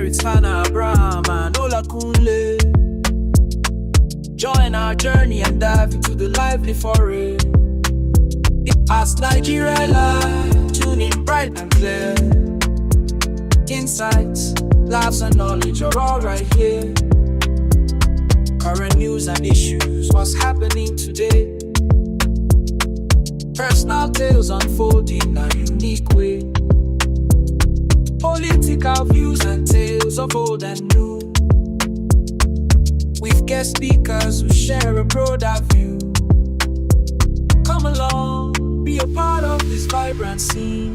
here it's Hannah, Abraham, and Olakunle. Join our journey and dive into the lively foray. As Nigeria live, tune in bright and clear. Insights, laughs and knowledge are all right here. Current news and issues, what's happening today. Personal tales unfold in a unique way. Political views and tales of old and new. With guest speakers who share a broader view. Come along, be a part of this vibrant scene.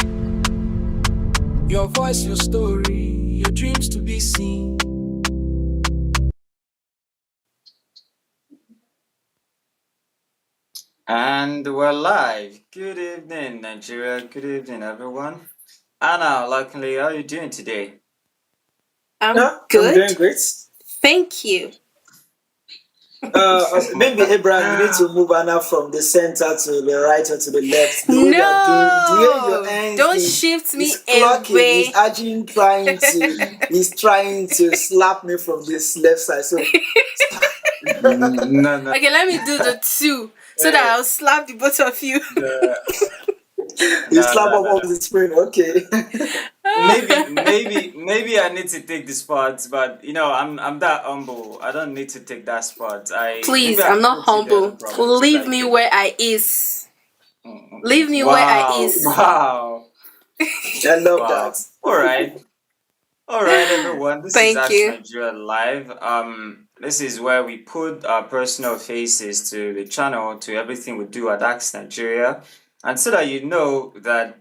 Your voice, your story, your dreams to be seen. And we're live. Good evening, Nigeria. Good evening, everyone. Anna, Olakunle, how are you doing today? I'm Yeah, I'm good. doing great. Thank you. Maybe Abraham, you need to move Anna from the center to the right or to the left. The way they are doing, the way your No, hands don't is shift me clocking. away. He's actually trying to slap me from this left side. So No. Okay, let me do the two so that I'll slap the both of you. you slap up on the screen. Okay. Maybe I need to take the spot, but I'm that humble. I don't need to take that spot. Please, maybe I I'm not put you there, no humble. problem. Leave me where I is. Leave me where I is. Wow. I love Wow. that. All right, everyone. This is Thank Ask you. Nigeria Live. This is where we put our personal faces to the channel, to everything we do at Ask Nigeria, and so that you know that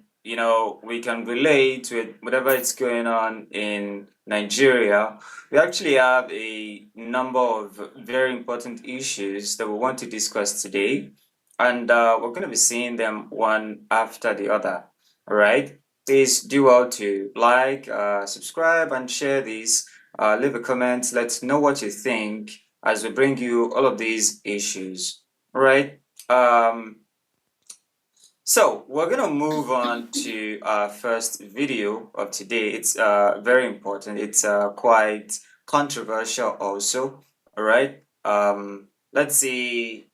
we can relate to it, whatever it's going on in Nigeria. We actually have a number of very important issues that we want to discuss today, and we're going to be seeing them one after the other. All right. Please do well to like, subscribe, and share these. Leave a comment. Let's know what you think as we bring you all of these issues. All right. So we're gonna move on to our first video of today. It's very important. It's quite controversial also. All right. Let's see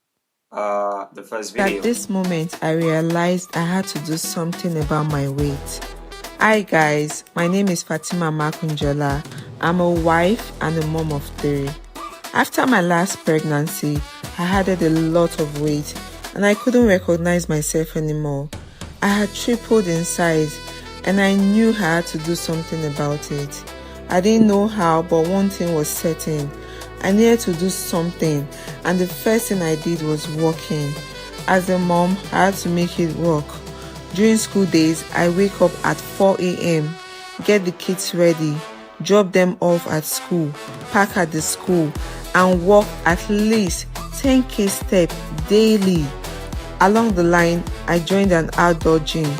the first video. At this moment, I realized I had to do something about my weight. Hi guys, my name is Fatima Makunjola. I'm a wife and a mom of 3. After my last pregnancy, I added a lot of weight and I couldn't recognize myself anymore. I had tripled in size and I knew I had to do something about it. I didn't know how, but one thing was certain. I needed to do something, and the first thing I did was walking. As a mom, I had to make it work. During school days, I wake up at 4 a.m., get the kids ready, drop them off at school, park at the school, and walk at least 10k steps daily. Along the line, I joined an outdoor gym.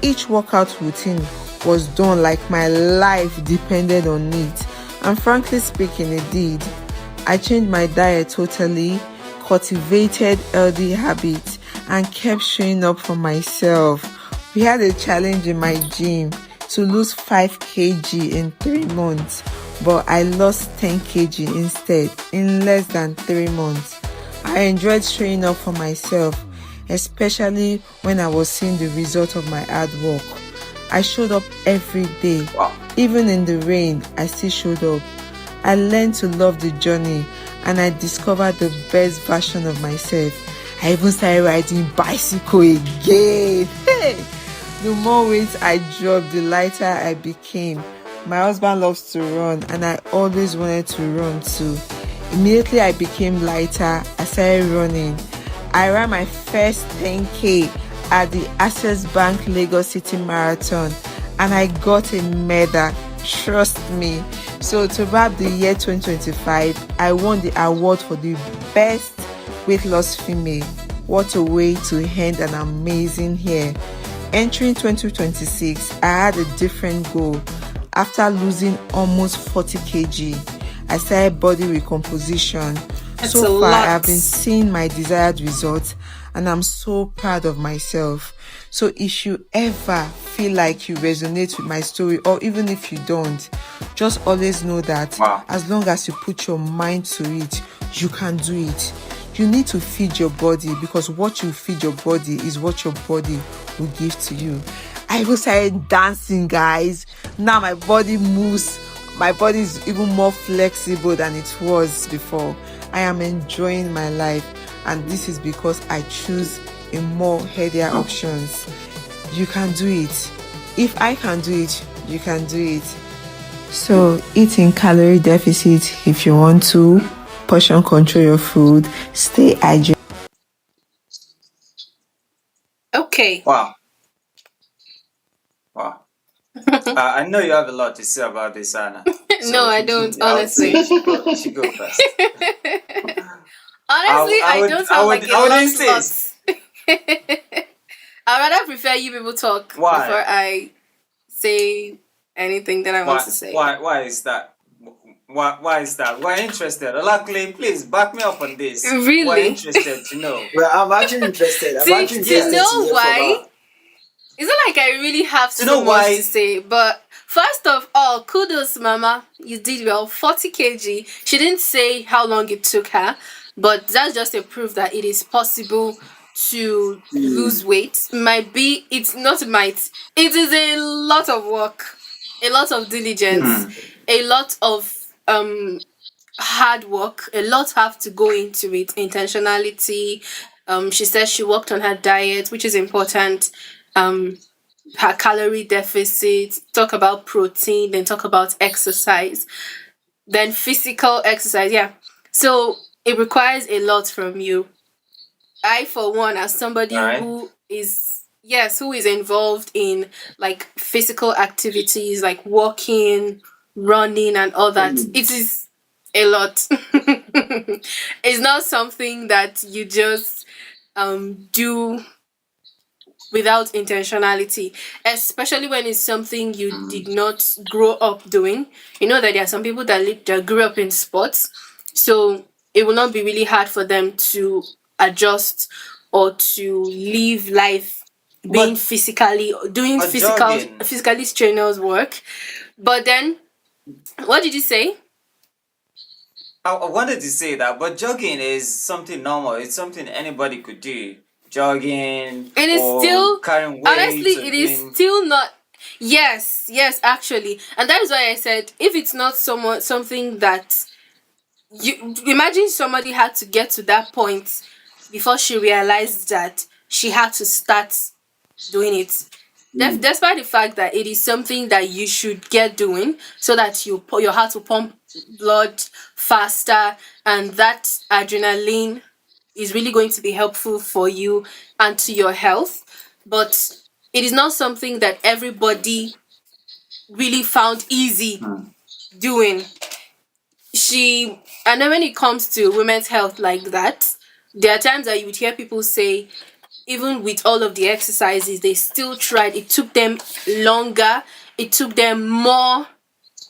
Each workout routine was done like my life depended on it, and frankly speaking, it did. I changed my diet totally, cultivated healthy habits, and kept showing up for myself. We had a challenge in my gym to lose 5 kg in 3 months, but I lost 10 kg instead in less than 3 months. I enjoyed showing up for myself, especially when I was seeing the result of my hard work. I showed up every day. Wow. Even in the rain, I still showed up. I learned to love the journey and I discovered the best version of myself. I even started riding bicycle again. Hey! The more weight I dropped, the lighter I became. My husband loves to run and I always wanted to run too. Immediately I became lighter, I started running. I ran my first 10k at the Access Bank Lagos City Marathon and I got a medal. Trust me. So to wrap the year 2025, I won the award for the best weight loss female. What a way to end an amazing year. Entering 2026, I had a different goal. After losing almost 40 kg, I started body recomposition. So far, I have been seeing my desired results and I'm so proud of myself. So if you ever feel like you resonate with my story, or even if you don't, just always know that as long as you put your mind to it, you can do it. You need to feed your body, because what you feed your body is what your body will give to you. I even started dancing, guys. Now my body moves. My body is even more flexible than it was before. I am enjoying my life, and this is because I choose a more healthier options. You can do it. If I can do it, you can do it. So eat in calorie deficit if you want to. Portion control your food. Stay hydrated. Okay. Wow. I know you have a lot to say about this, Anna. No, I don't, I would say honestly. you should go first. Honestly, I don't have like a I would long insist. slot. I'd rather prefer you people talk Why? before I say anything that I want to say. Why is that? Why is that? We're interested. Olakunle, please back me up on this. Really? We're interested to know. Well, I'm actually interested. I'm See, actually do you interested to know hear why? from her. It's not like I really have You know so much why? to say, but first of all, kudos, Mama. You did well. 40 kg. She didn't say how long it took her, but that's just a proof that it is possible to lose weight. It's not might. It is a lot of work, a lot of diligence, a lot of hard work. A lot have to go into it. Intentionality. She says she worked on her diet, which is important. Her calorie deficit, talk about protein, then talk about exercise, then physical exercise. Yeah. So it requires a lot from you. I, for one, as somebody Alright. who is involved in like physical activities like walking, running, and all that, it is a lot. It's not something that you just do without intentionality, especially when it's something you did not grow up doing. You know that there are some people that grew up in sports, so it will not be really hard for them to adjust or to live life being But physically doing jogging. physically strenuous work. But then, what did you say? I wanted to say that, but jogging is something normal. It's something anybody could do. Jogging It is or still, carrying honestly, weights or it is doing. still not. Yes, actually, and that is why I said if it's not something that you imagine somebody had to get to that point before she realized that she had to start doing it. Despite the fact that it is something that you should get doing so that your heart will pump blood faster, and that adrenaline is really going to be helpful for you and to your health. But it is not something that everybody really found easy doing. And then when it comes to women's health like that, there are times that you would hear people say, even with all of the exercises, they still tried. It took them longer. It took them more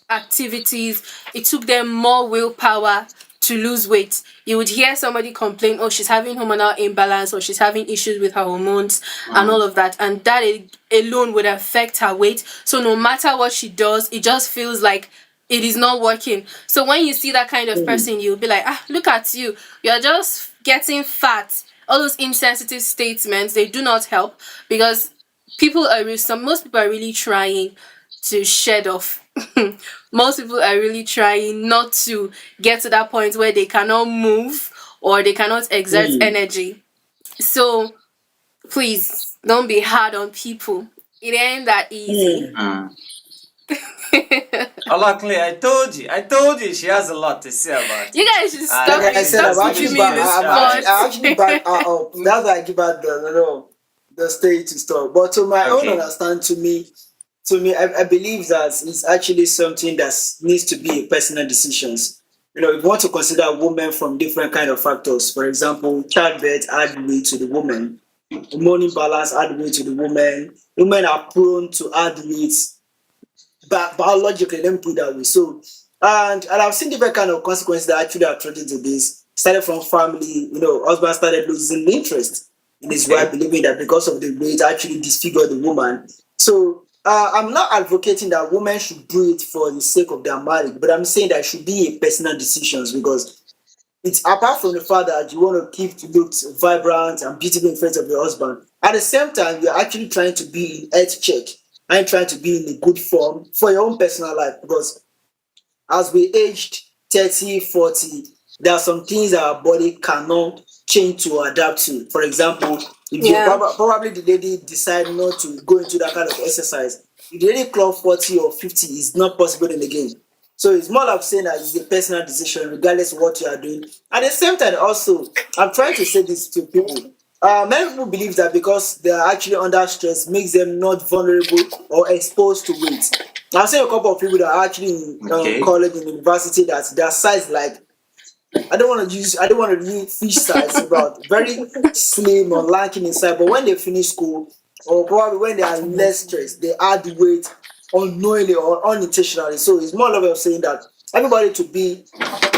activities. It took them more willpower to lose weight. You would hear somebody complain, oh, she's having hormonal imbalance, or she's having issues with her hormones and all of that. And that alone would affect her weight. So no matter what she does, it just feels like it is not working. So when you see that kind of person, you'll be like, look at you. You're just getting fat. All those insensitive statements, they do not help, because most people are really trying to shed off. Most people are really trying not to get to that point where they cannot move or they cannot exert energy. So please don't be hard on people. It ain't that easy. Olakunle, I told you she has a lot to say about it. You guys should stop, Like I said, stop putting me in the I spot. actually back her up. That's why I give her the stage to start. But to my own understanding, I believe that it's actually something that needs to be a personal decisions. If you want to consider women from different kind of factors, for example, childbirth add weight to the woman, hormone balance add weight to the woman. Women are prone to add weight biologically, let me put it that way. So, and I've seen different kind of consequences that actually are attributed to this. Started from family, husband started losing interest in his wife, believing that because of the weight actually disfigured the woman. So I'm not advocating that women should do it for the sake of their marriage, but I'm saying that it should be a personal decisions because it's apart from the fact that you want to keep to look vibrant and beautiful in front of your husband. At the same time, you're actually trying to be in health check and trying to be in a good form for your own personal life because as we aged 30, 40, there are some things that our body cannot change to adapt to. For example, if you Yeah. probably the lady decide not to go into that kind of exercise, if the lady clock 40 or 50, it's not possible then again. So it's more like saying that it's a personal decision, regardless of what you are doing. At the same time, also, I'm trying to say this to people. Many people believe that because they are actually under stress makes them not vulnerable or exposed to weight. I've seen a couple of people that are actually in Okay. college and university that their size like I don't want to use fish size about very slim or lacking inside, but when they finish school or probably when they are less stressed, they add weight unknowingly or unintentionally. So it's more of saying that everybody to be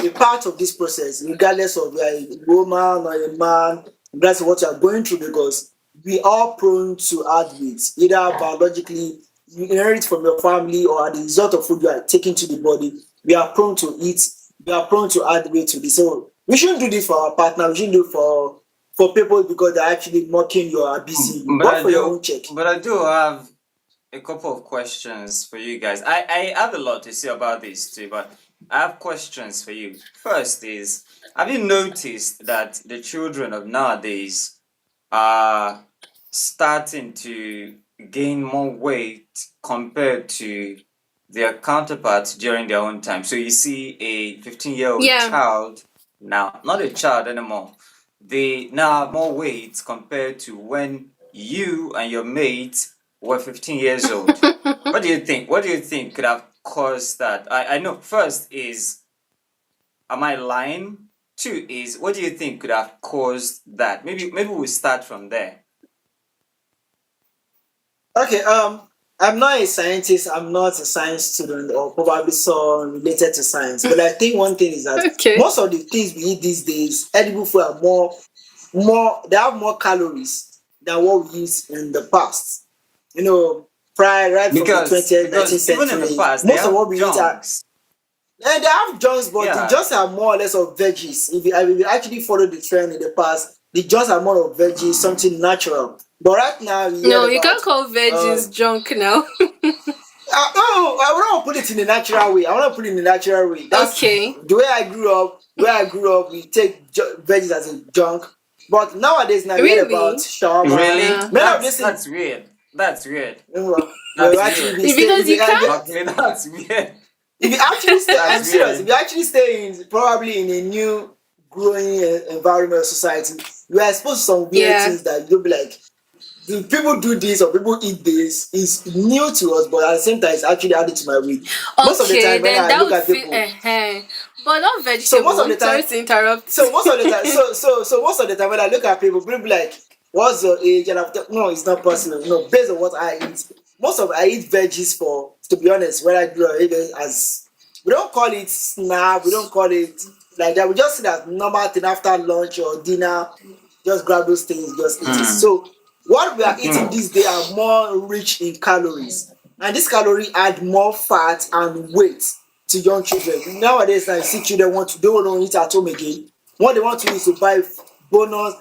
a part of this process, regardless of you're a woman or a man, regardless of what you're going through, because we are prone to add weight, either biologically, you inherit from your family, or as a result of food you are taking to the body. We are prone to eat, we are prone to add weight to this. So we shouldn't do this for our partner, we shouldn't do it for people because they're actually mocking your BC, But but I for your do, own check. but I do have a couple of questions for you guys. I have a lot to say about this too, but I have questions for you. First is, have you noticed that the children of nowadays are starting to gain more weight compared to their counterparts during their own time? So you see a 15-year-old Yeah. child now, not a child anymore. They now have more weight compared to when you and your mate were 15 years old. What do you think? What do you think could have caused that? I know first is, am I lying? Two is, what do you think could have caused that? Maybe we'll start from there. Okay, I'm not a scientist, I'm not a science student or probably so related to science, but I think one thing is that Okay. most of the things we eat these days, edible food are more they have more calories than what we used in the past. You know, prior right from the Because 20th, 19th because even in the century, past they most of have what we eat are junks. and they have junks, but the Yeah. junks are more or less of veggies. If you actually follow the trend in the past, the junks are more of veggies, something natural. But right now, we No, hear you about can't call veggies junk now. no, I want to put it in a natural way. I want to put it in a natural way. That's Okay. the way I grew up. Where I grew up, we take veggies as a junk. But nowadays, now we hear about Really? shawarma. Really? Yeah. Many of That's these things, that's weird. That's weird. well, That's actually, weird. we stay. Because you can't. Okay, that's weird. If you actually stay, I'm That's serious. If weird. you actually stay in probably in a new growing environment or society, you are exposed to some weird Yeah. things that you'll be like, do people do this or people eat this is new to us, but at the same time, it's actually added to my weight. Most of the Okay, time, when then I that look would at fit. people, But not so most of vegetable. the Sorry time, to interrupt. so most of the time, so most of the time when I look at people be like, "What's your age?" And I'm no, it's not possible. No, based on what I eat, I eat veggies for. To be honest, when I grew up, even as we don't call it snack, we don't call it like that. We just see that normal thing after lunch or dinner. Just grab those things, just eat it. Hmm. So what we are eating Hmm. these days are more rich in calories, and this calorie add more fat and weight to young children. Nowadays, I see children they want to eat at home again. What they want to do is to buy bonus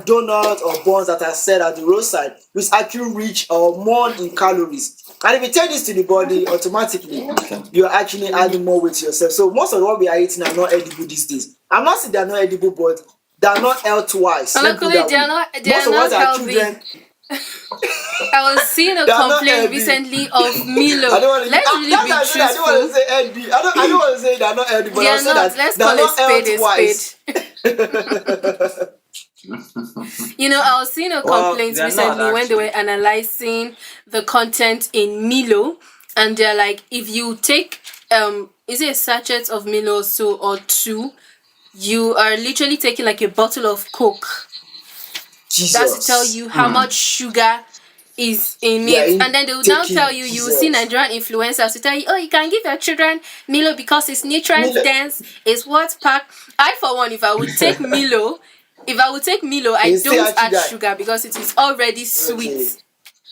donuts or buns that are sold at the roadside, which actually rich or more in calories. And if you take this to the body, automatically Okay. you are actually adding more weight to yourself. So most of what we are eating are not edible these days. I'm not saying they are not edible, but they are not health wise. Let me put it Luckily, that they are way. not. They Most are of not what our healthy. children I was seeing a they are not complaint healthy. recently of I Milo. don't want to. Let's really That's be why I said I don't want truthful. to say healthy. I don't want to say they are not healthy, but They I'll are say not. that Let's they are call a not spade health a spade. wise. I was seeing a Well, complaint they're not recently when they were actually. analyzing the content in Milo, and they're like, if you take is it a sachet of Milo or so or two, you are literally taking like a bottle of Coke. That's to tell Jesus. you how Hmm. much sugar is in Yeah, it. in And then they will now tell taking you, you will see Jesus. Nigerian influencers to tell you, oh, you can give your children Milo because it's nutrient Milo. dense, it's what pack. I, for one, if I would take Milo, I They say don't add add sugar. sugar because it is already Okay. sweet.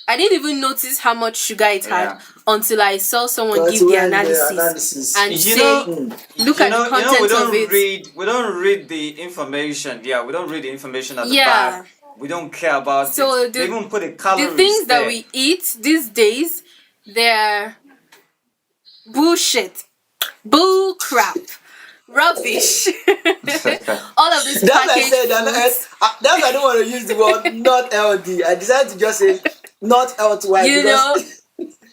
I didn't even notice how much sugar it had Yeah. until I saw someone But give the when the analysis analysis, and You say, know, look at the we content of don't it. read, we don't read the information. Yeah, we don't read the information at the Yeah. back. We don't care about it. So They even put the the calories things that there. we eat these days, they're bullshit, bull crap, rubbish. All of this that's why I packaged said foods. that's why I don't want to use the word not healthy. I decided to just say not health wise You know, because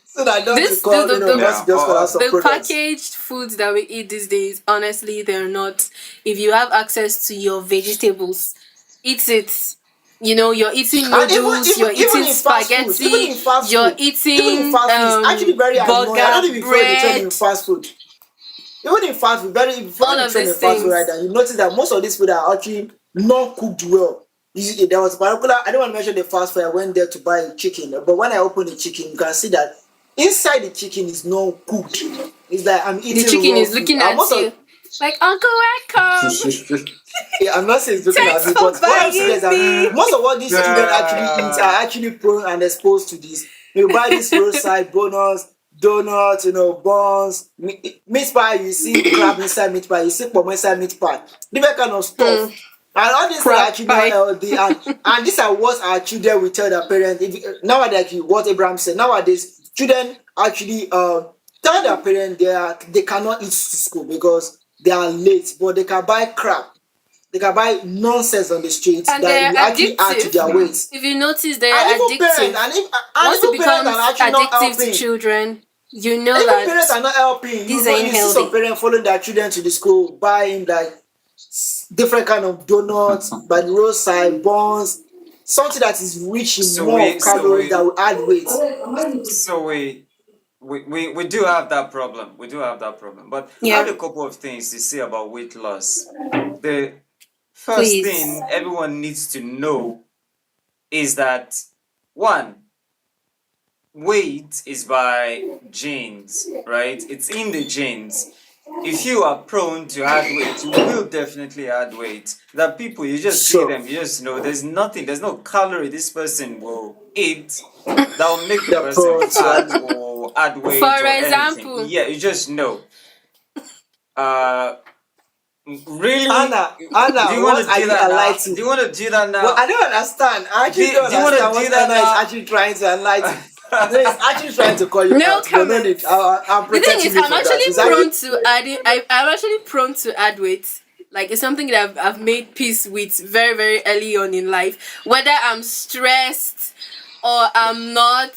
so that not to this call not Yeah. to just call out some the products. packaged foods that we eat these days, honestly, they're not. If you have access to your vegetables, eat it. You know, you're eating And even noodles, even you're even eating in fast food, even spaghetti, in fast you're food, even in eating fast food, it's actually very annoying. I don't burger, know if you've heard the trend in bread, fast food. Even in fast food, if you follow all the of trend these in fast food right things. now, you notice that most of these food are actually not cooked well. There was a particular, I don't want to mention the fast food, I went there to buy chicken, but when I opened the chicken, you can see that inside the chicken is not cooked. It's like I'm The eating chicken raw is food. looking And at most of you like, Uncle, welcome. yeah, I'm not saying it's looking at Thanks me, for but what I'm saying buying is that me. most of what these children actually eat are actually prone and exposed to this. You buy this roadside bonus, donuts, buns, meat pie, you see crab inside meat pie, you see pommes inside meat pie, different kind of stuff. And all these things are Crab actually not pie. healthy. And these are what our children will tell their parents. Nowadays, what Abraham said, nowadays, children actually tell their parents they cannot eat to school because they are late, but they can buy crap. They can buy nonsense on the streets And that they're will actually add to addictive. their weight. If you notice, And they're even parents, addictive. and Once it even parents becomes are actually not addictive to helping. children, you know Even that parents are not helping. these ain't You see some healthy. parents following their children to the school, buying like different kind of donuts by the roadside, buns, something that is rich in So more we, of so calories that we, will add weight. so we do have that problem. We do have that problem. But I have Yeah, a couple of things to say about weight loss. The first please. thing everyone needs to know is that one, weight is by genes, right? It's in the genes. If you are prone to add weight, you will definitely add weight. That people, you just see Sure, them, you just know there's no calorie this person will eat that will make the they're person prone to fat add. or add weight For or anything. example, Yeah, you just know. Uh, really, do Anna, you want what to are do you that now? Do you enlightening? want to do that Well, now? I don't understand. I actually don't Do you want to understand do what that Anna is now? actually trying to enlighten. No, it's actually trying to call you no out, but no need. comments. I'm The thing protecting is, you I'm from that. actually It's actually prone to adding. I'm actually prone to add weight. Like it's something that I've made peace with very very early on in life. Whether I'm stressed or I'm not.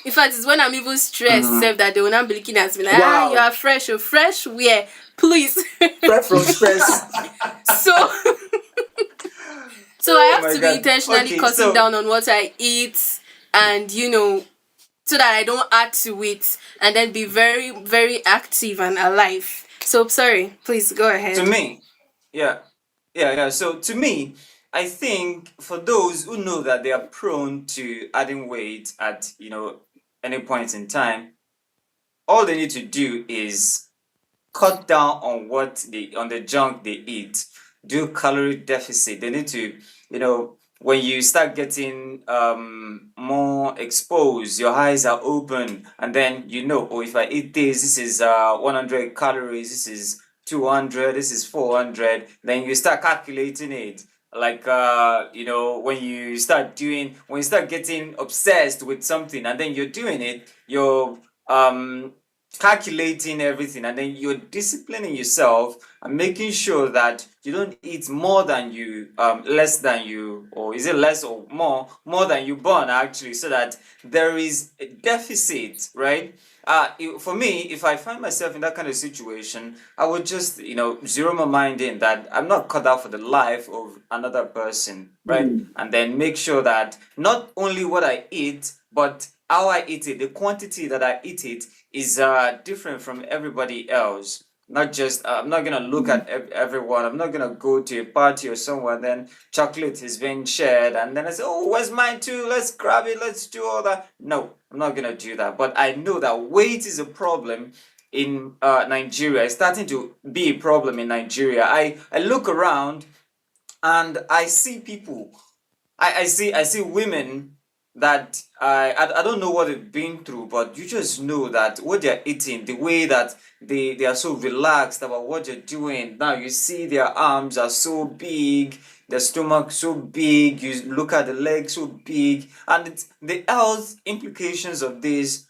In fact, it's when I'm even stressed, Mhm. self that they will not be looking at me like, you wow, are fresh, or fresh where, please. fresh from stress. So so I Oh have my to be god. intentionally Okay, cutting so down on what I eat, and so that I don't add to it, and then be very very active and alive. So sorry, please go to ahead. me, yeah, yeah. So to me, I think for those who know that they are prone to adding weight at any point in time, all they need to do is cut down on on the junk they eat. Do calorie deficit. They need to, when you start getting more exposed, your eyes are open, and then oh, if I eat this is 100 calories, this is 200, this is 400. Then you start calculating it. Like when you start getting obsessed with something, and then you're doing it, you're um calculating everything, and then you're disciplining yourself and making sure that you don't eat more than you less than you, or is it less or more than you burn, actually, so that there is a deficit, right? For me, if I find myself in that kind of situation, I would just zero my mind in that I'm not cut out for the life of another person, right? And then make sure that not only what I eat, but how I eat it, the quantity that I eat it is different from everybody else. Not just I'm not gonna look at everyone. I'm not gonna go to a party or somewhere, then chocolate is being shared, and then I say, "Oh, where's mine too? Let's grab it. Let's do all that." No, I'm not gonna do that. But I know that weight is a problem in Nigeria. It's starting to be a problem in Nigeria. I look around and I see people. I see women that I don't know what they've been through, but you just know that what they're eating, the way that they are so relaxed about what they're doing. Now you see their arms are so big, their stomach so big, you look at the legs so big, and it's, the health implications of this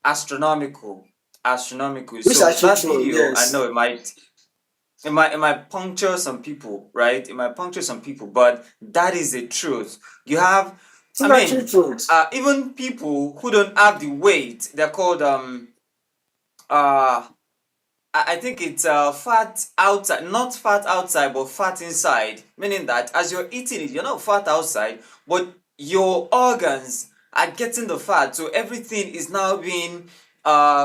astronomical. Astronomical. Which is So actually that true, video, I yes. know it might puncture some people, right? It might puncture some people, but that is the truth. You have, It's I actually mean, true. even people who don't have the weight, they're called uh I think it's fat outside, not fat outside, but fat inside. Meaning that as you're eating it, you're not fat outside, but your organs are getting the fat. So everything is now being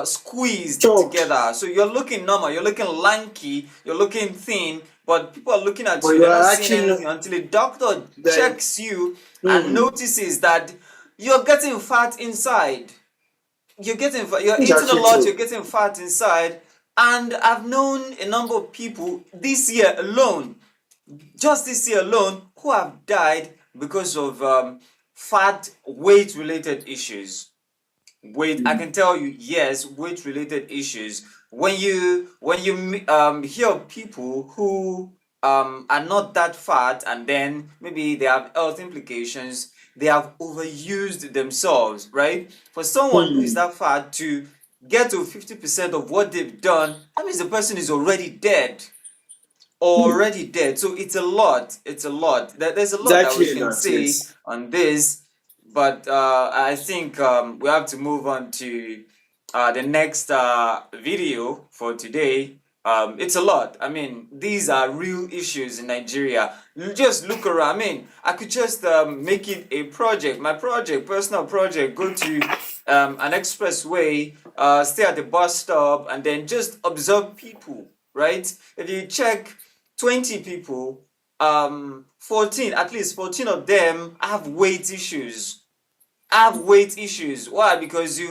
squeezed Choked. together. So you're looking normal, you're looking lanky, you're looking thin, but people are looking at But you, you they're not are seeing actually anything until a doctor the checks you and hmm, notices that you're getting fat inside. You're it's eating a actually lot, you're true. getting fat inside. And I've known a number of people this year alone, just this year alone, who have died because of fat weight related issues. Weight, I can tell you, yes, weight related issues. When you hear of people who are not that fat, and then maybe they have health implications, they have overused themselves, right? For someone who is Hmm. that fat to get to 50% of what they've done, that means the person is already dead. Hmm. Already dead. So it's a lot. It's a lot. There's a It's lot that we actually a can lot, say yes. on this, but I think we have to move on to the next video for today. It's a lot. I mean, these are real issues in Nigeria. Just look around. I mean, I could just make it a project, my project, personal project. Go to an expressway, stay at the bus stop, and then just observe people. Right? If you check 20 people, 14, at least 14 of them have weight issues. Have weight issues. Why? Because I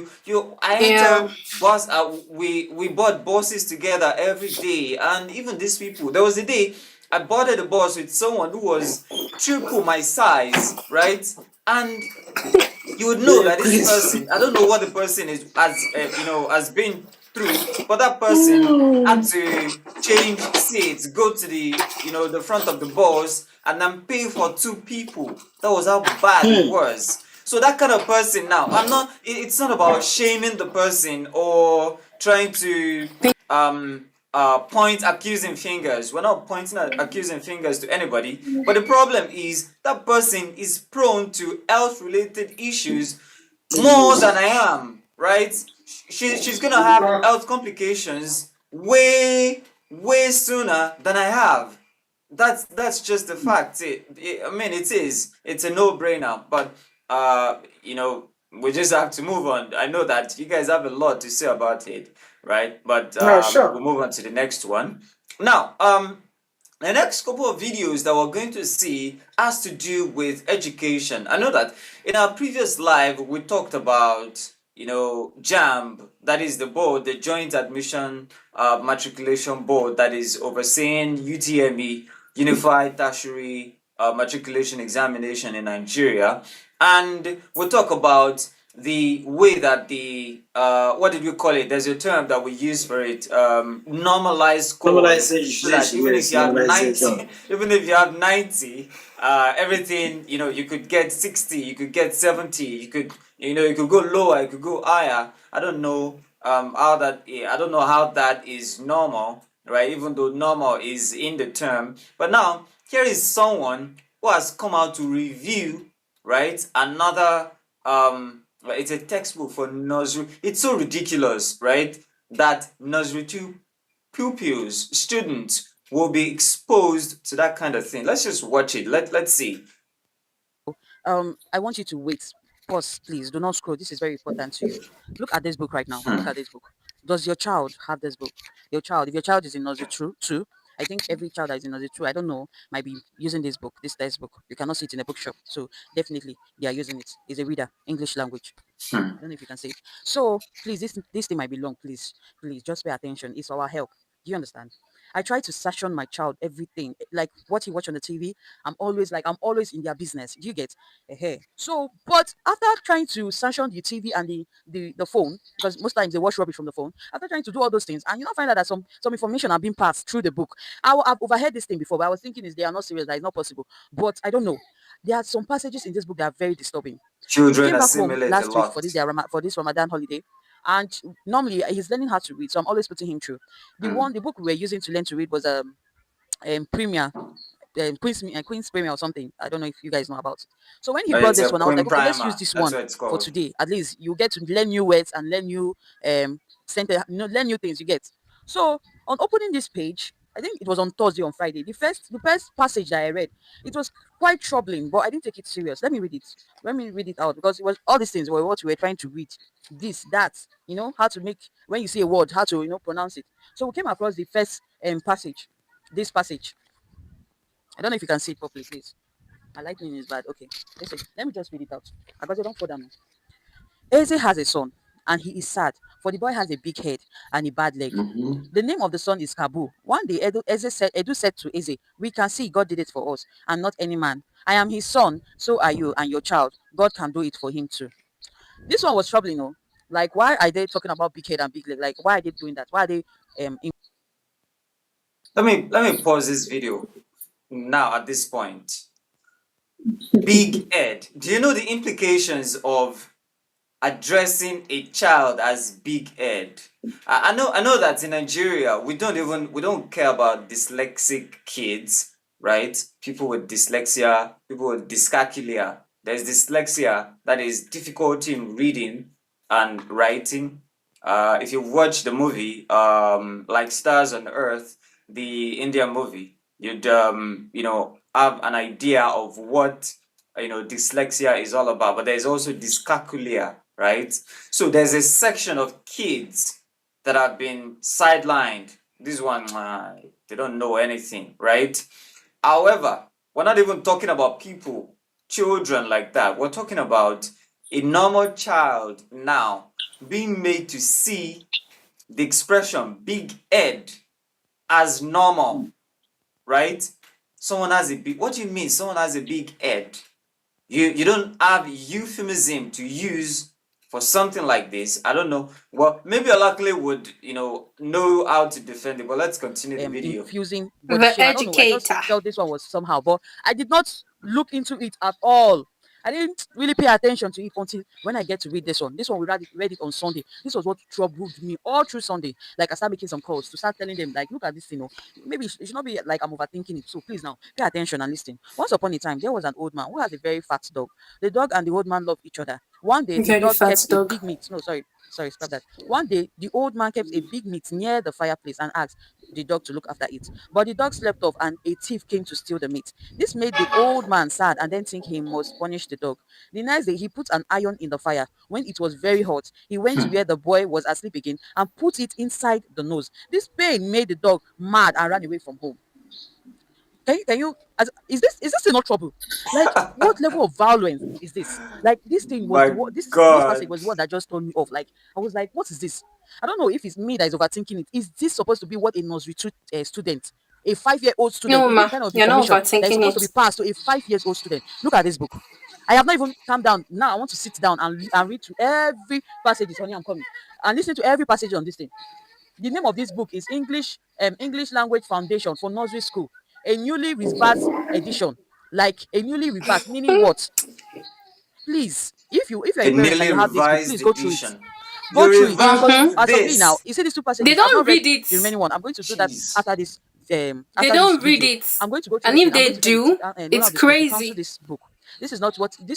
Yeah. enter bus. We bought buses together every day, and even these people. There was a day I boarded the bus with someone who was triple my size, right? And you would know Yeah, that this please. person, I don't know what the person is has been through, but that person had to change seats, go to the front of the bus, and then pay for two people. That was how bad it Hmm. was. So that kind of person, now I'm not it's not about shaming the person or trying to point accusing fingers. We're not pointing at accusing fingers to anybody, but the problem is that person is prone to health related issues more than I am, right? She's gonna have health complications way sooner than I have. That's just the fact. I mean, it is. It's a no-brainer. But we just have to move on. I know that you guys have a lot to say about it, right? But No, we'll sure. move on to the next one. Now, the next couple of videos that we're going to see has to do with education. I know that in our previous live we talked about JAMB, that is the board, the Joint Admission Matriculation Board that is overseeing UTME, Unified Tertiary Matriculation Examination in Nigeria, and we'll talk about the way that the what did we call it? There's a term that we use for it, normalized scores, so that Normalization, even if yes, you have normalization. 90, even if you have 90, everything, you could get 60, you could get 70, you could go lower, you could go higher. I don't know I don't know how that is normal, right? Even though normal is in the term. But now here is someone who has come out to review, right, another it's a textbook for nursery. It's so ridiculous, right, that nursery 2 pupils, students will be exposed to that kind of thing. Let's just watch it. Let's see. I want you to wait. Pause, please. Do not scroll. This is very important to you. Look at this book right now. Look Hmm. at this book. Does your child have this book? Your child, if your child is in nursery two, I think every child that is in nursery two, I don't know, might be using this book, this textbook. You cannot see it in a bookshop. So definitely they are using it. It's a reader, English language. Hmm. I don't know if you can see it. So please, this thing might be long. Please, please, just pay attention. It's our help. Do you understand? I try to sanction my child everything, like what he watch on the TV. I'm always in their business. Do you get? So, but after trying to sanction the TV and the phone, because most times they watch rubbish from the phone. After trying to do all those things, and find out that some information are being passed through the book. I've overheard this thing before, but I was thinking is they are not serious. That is not possible. But I don't know. There are some passages in this book that are very disturbing. He Children came back home assimilate a last week lot. for for this Ramadan holiday, and normally he's learning how to read, so I'm always putting him through. The book we were using to learn to read was Premier, Queen's Premier or something. I don't know if you guys know about it. So when he brought It's this a one, I was Queen like, okay, let's use Primer. this That's one what it's for called. today. At least you get to learn new words and learn new sentence, learn new things. You get. So on opening this page, I think it was on Thursday, on Friday. The first passage that I read, it was quite troubling, but I didn't take it serious. Let me read it. Let me read it out because it was all these things were what we were trying to read. This, that, how to make when you see a word, how to pronounce it. So we came across the first passage. This passage. I don't know if you can see it properly, please. My lightning is bad. Okay. Listen, let me just read it out. I got it. Don't fall down. Eze has a son, and he is sad, for the boy has a big head and a bad leg. The name of the son is Kabu. One day, Edu said to Eze, "We can see God did it for us, and not any man. I am his son, so are you and your child. God can do it for him too." This one was troubling, no? Like, why are they talking about big head and big leg? Like, why are they doing that? Why are they Let me pause this video now at this point. Big Ed. Do you know the implications of addressing a child as Big Ed? I know that in Nigeria we don't care about dyslexic kids, right? People with dyslexia, people with dyscalculia. There's dyslexia, that is difficulty in reading and writing. If you watch the movie like Stars on Earth, the Indian movie, you'd have an idea of what dyslexia is all about. But there's also dyscalculia, right? So there's a section of kids that have been sidelined. This one, they don't know anything, right? However, we're not even talking about people, children like that. We're talking about a normal child now being made to see the expression Big Ed as normal, right? Someone has a big, what do you mean someone has a big head? You don't have euphemism to use for something like this. I don't know. Well, maybe Olakunle would, know how to defend it, but let's continue the video. infusing body The shame. I don't know. I just educator. felt this one was somehow, but I did not look into it at all. I didn't really pay attention to it until when I get to read this one. This one we read it on Sunday. This was what troubled me all through Sunday. Like I started making some calls to start telling them, like, look at this thing. Maybe it should not be like I'm overthinking it. So please now pay attention and listen. Once upon a time, there was an old man who has a very fat dog. The dog and the old man loved each other. One day, the Very dog fat kept a dog. big meat. No, sorry, scrap that. One day, the old man kept a big meat near the fireplace and asked the dog to look after it. But the dog slept off and a thief came to steal the meat. This made the old man sad and then think he must punish the dog. The next day, he put an iron in the fire. When it was very hot, he went to where the boy was asleep again and put it inside the nose. This pain made the dog mad and ran away from home. Is this thing not trouble? Like, what level of violence is this? Like, this thing was My the one this passage God. was the one that just turned me off. Like, I was like, what is this? I don't know if it's me that is overthinking it. Is this supposed to be what a nursery student, a 5-year-old student, No, is this the ma, kind of you're not information that is overthinking supposed to be it. passed to a 5 years old student? Look at this book. I have not even calmed down. Now I want to sit down and read through every passage. Honey, I'm coming. And listen to every passage on this thing. The name of this book is English Language Foundation for Nursery School, a newly revised edition. Like a newly revised, meaning what? Please, if you're A a parent and newly you have this book, revised please go through it. edition. Go You through it because revised as of me now, this. you see these two They passages. I've don't not read read it. the remaining one. I'm going to do that Jeez. after this. They After this don't read video, it. I'm going to go through And this thing. if I'm they going to tell the do, owner it's of the school to cancel crazy. this book. This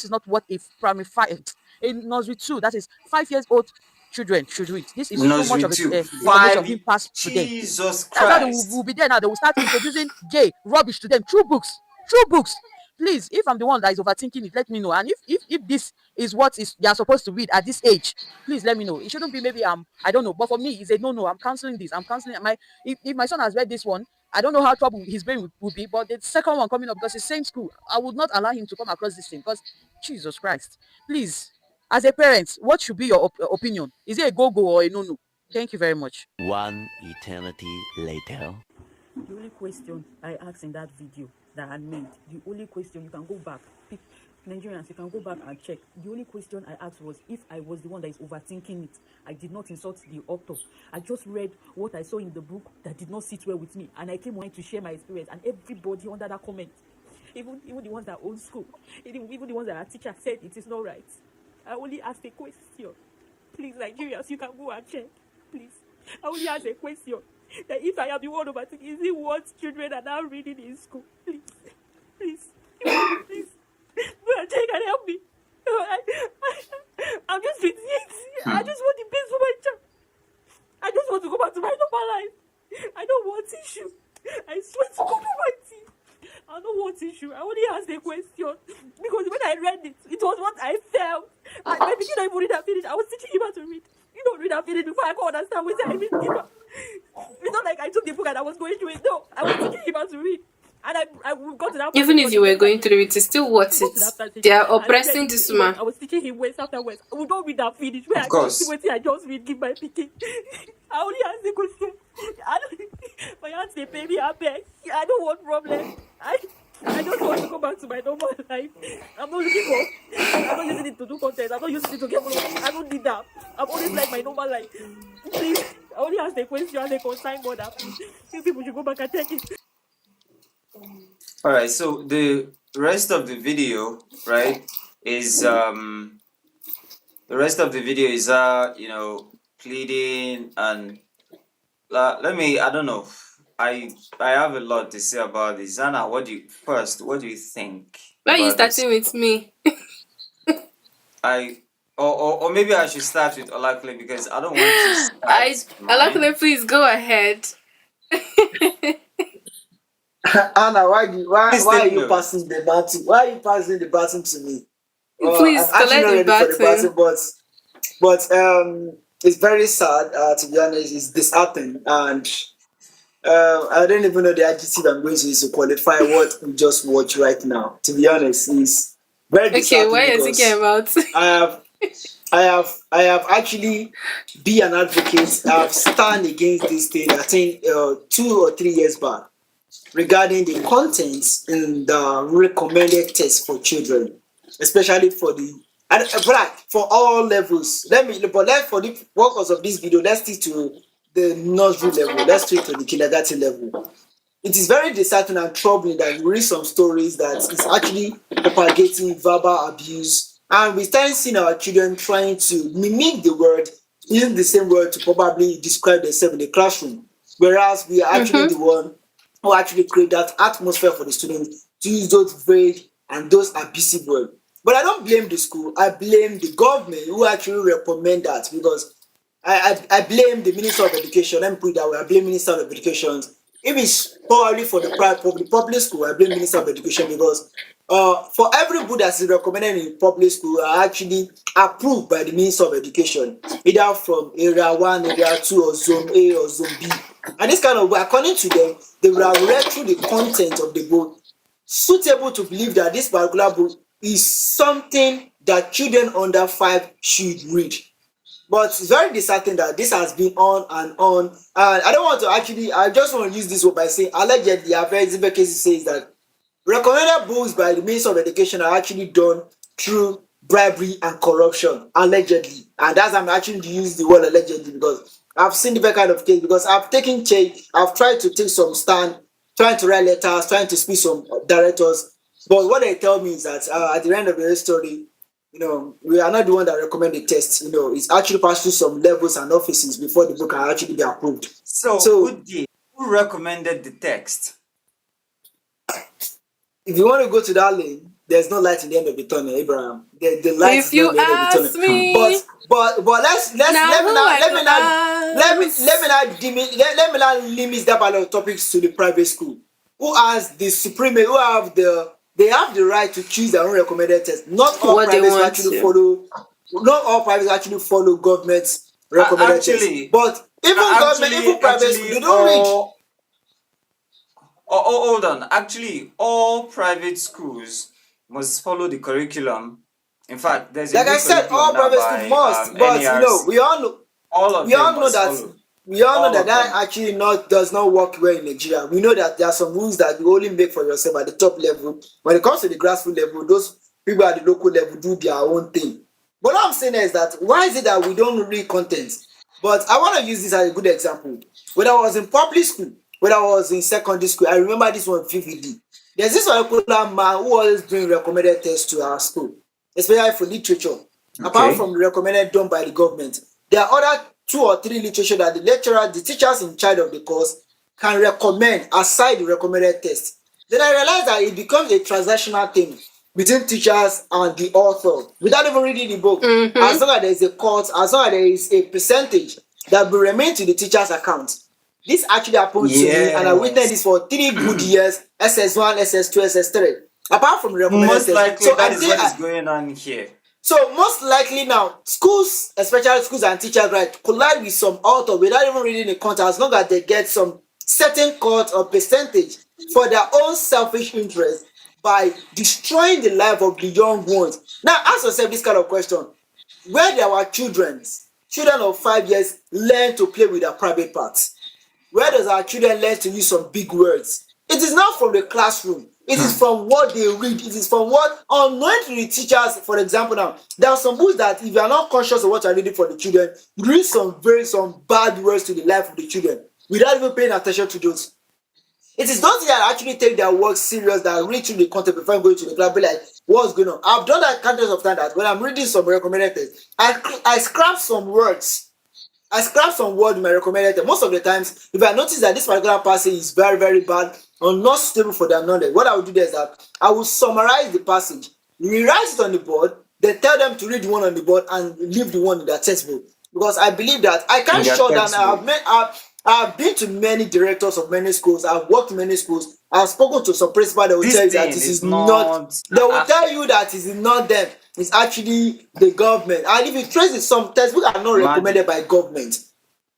is not what a primary five a nursery two, that is 5 years old children should read. This is so much Nursery of two. information Five. being passed to them. Jesus That's how they will Christ. be there now. They will start introducing gay rubbish to them through books. Through books. Please, if I'm the one that is overthinking it, let me know. And if this is what is they are supposed to read at this age, please let me know. It shouldn't be maybe I don't know. But for me, it's a no. I'm canceling this. I'm canceling my if my son has read this one, I don't know how trouble his brain would be. But the second one coming up because it's same school, I would not allow him to come across this thing because Jesus Christ. Please, as a parent, what should be your opinion? Is it a go or a no? Thank you very much. One eternity later. The only question I asked in that video that I made, the only question, you can go back, Nigerians, you can go back and check. The only question I asked was if I was the one that is overthinking it. I did not insult the author. I just read what I saw in the book that did not sit well with me, and I came wanting to share my experience. And everybody under that comment, even the ones that own school, even the ones that are teachers, said it is not right. I only asked a question. Please, Nigerians, you can go and check. Please. I only ask a question. That if I am the one overthinking, is it what children are now reading in school? Please. Please. Please. Go and check and help me. I'm just 58. I just want the best for my child. I just want to go back to my normal life. I don't want issue. I swear to God Almighty. I don't want issue. I only asked a question because when I read it, it was what I felt. And my beginner even read and finish. I was teaching him how to read. You don't read and finish before I could understand what I read. It's not like I took the book and I was going through it. No, I was teaching him how to read. And I got to that. Even if you were going through it, it's still worth it. They are oppressing this man. I was teaching him words after words. We don't read and finish. Where Of course. I just read, give my picking. I only ask the question. My aunt say, baby, I beg. I don't want problems. I just want to go back to my normal life. I'm not looking for. I'm not using it to do content. I'm not using it to get followers. I don't need that. I'm always like my normal life. Please, I only ask the question as a consign mother. You people should go back and take it. All right. So the rest of the video, right, is pleading and let me. I don't know. I have a lot to say about this. Zana, what do you think? Why are you about this? starting with me? Or maybe I should start with Olakunle because I don't want to start. Olakunle, please go ahead. Anna, why Please are take you note. passing the baton? Why are you passing the baton to me? Please I'm actually collect not the ready for the baton. baton, but it's very sad. To be honest, it's disheartening, and I don't even know the adjective I'm going to use to qualify what we just watched right now. To be honest, it's very Okay, disheartening what are you thinking because about? I have actually be an advocate. I've stand against this thing. I think 2 or 3 years back regarding the contents in the recommended test for children, especially for the and for all levels. Let for the purpose of this video, let's stick to the nursery level. Let's stick to the kindergarten level. It is very disheartening and troubling that you read some stories that is actually propagating verbal abuse, and we start seeing our children trying to mimic the word, using the same word to probably describe themselves in the classroom, whereas we are actually the one who actually create that atmosphere for the students to use those vague and those abusive words. But I don't blame the school. I blame the government who actually recommend that because I blame the Minister of Education. Let me put it that way. I blame Minister of Education. If it's probably for the public school, I blame Minister of Education because for every book that's recommended in public school are actually approved by the Minister of Education, either from area 1, area 2, or zone A or zone B. And this kind of way, according to them, they will have read through the content of the book, suitable to believe that this particular book is something that children under 5 should read. But it's very disheartening that this has been on and on. And I don't want to actually, I just want to use this word by saying, allegedly, I've heard Zimbabwe cases says that recommended books by the Minister of Education are actually done through bribery and corruption, allegedly. And that's I'm actually to use the word allegedly because I've seen different kind of case because I've taken change, I've tried to take some stand, trying to write letters, trying to speak some directors. But what they tell me is that at the end of the story, we are not the one that recommend the test. It's actually passed through some levels and offices before the book can actually be approved. So who recommended the text? If you want to go to that lane, there's no light in the end of the tunnel, Abraham. The light If is you not at the end of the ask tunnel. me, But let me not limit that part of topics to the private school. Who has the supreme? They have the right to choose their own recommended test. Not all what they privates want actually to. follow. Not all privates actually follow government's recommended test. But even private school, they don't read. Hold on. Actually, all private schools must follow the curriculum. In fact, there's a Like new I said, all curriculum now private schools by must, but NERC. we all know All of we them all know must that follow. we all know All that of that them. actually not does not work well in Nigeria. We know that there are some rules that you only make for yourself at the top level. When it comes to the grassroots level, those people at the local level do their own thing. But what I'm saying is that why is it that we don't read content? But I want to use this as a good example. When I was in public school, when I was in secondary school, I remember this one vividly. There's this particular man who always bring recommended tests to our school, especially for literature. Apart Okay. from the recommended done by the government, there are other 2 or 3 literature that the lecturer, the teachers in charge of the course can recommend aside the recommended test. Then I realized that it becomes a transactional thing between teachers and the author without even reading the book. As long as there is a cut, as long as there is a percentage that will remain to the teacher's account. This actually happened to me, and I witnessed this Yes. for 3 good years, SS1, SS2, SS3. Apart from the recommended Most test. likely So that I is think what is going on here. so most likely now, schools, especially schools and teachers, right, collide with some author without even reading the content, as long as they get some certain cut or percentage for their own selfish interest by destroying the life of the young ones. Now ask yourself this kind of question. Where there were children of 5 years learn to play with their private parts? Where does our children learn to use some big words? It is not from the classroom. It is from what they read. It is from what unknown to the teachers. For example, now there are some books that if you are not conscious of what you are reading for the children, you read some bad words to the life of the children without even paying attention to those. It is those that actually take their work serious, that read through the content before going to the class, be like, what's going on? I've done that countless of time that when I'm reading some recommended text, I scrap some words. I scrap some word in my recommended text. Most of the times, if I notice that this particular passage is very, very bad or not suitable for their knowledge, what I will do there is that I will summarize the passage, rewrite it on the board, then tell them to read the one on the board and leave the one in their textbook. Because I believe that I In can't their shut down. textbook. I've been to many directors of many schools. I've worked in many schools. I've spoken to some principal that will This tell you that thing this is is not. not. They will tell you that it is not them. It's actually the government. And if you trace it, some textbooks are not Imagine. recommended by government.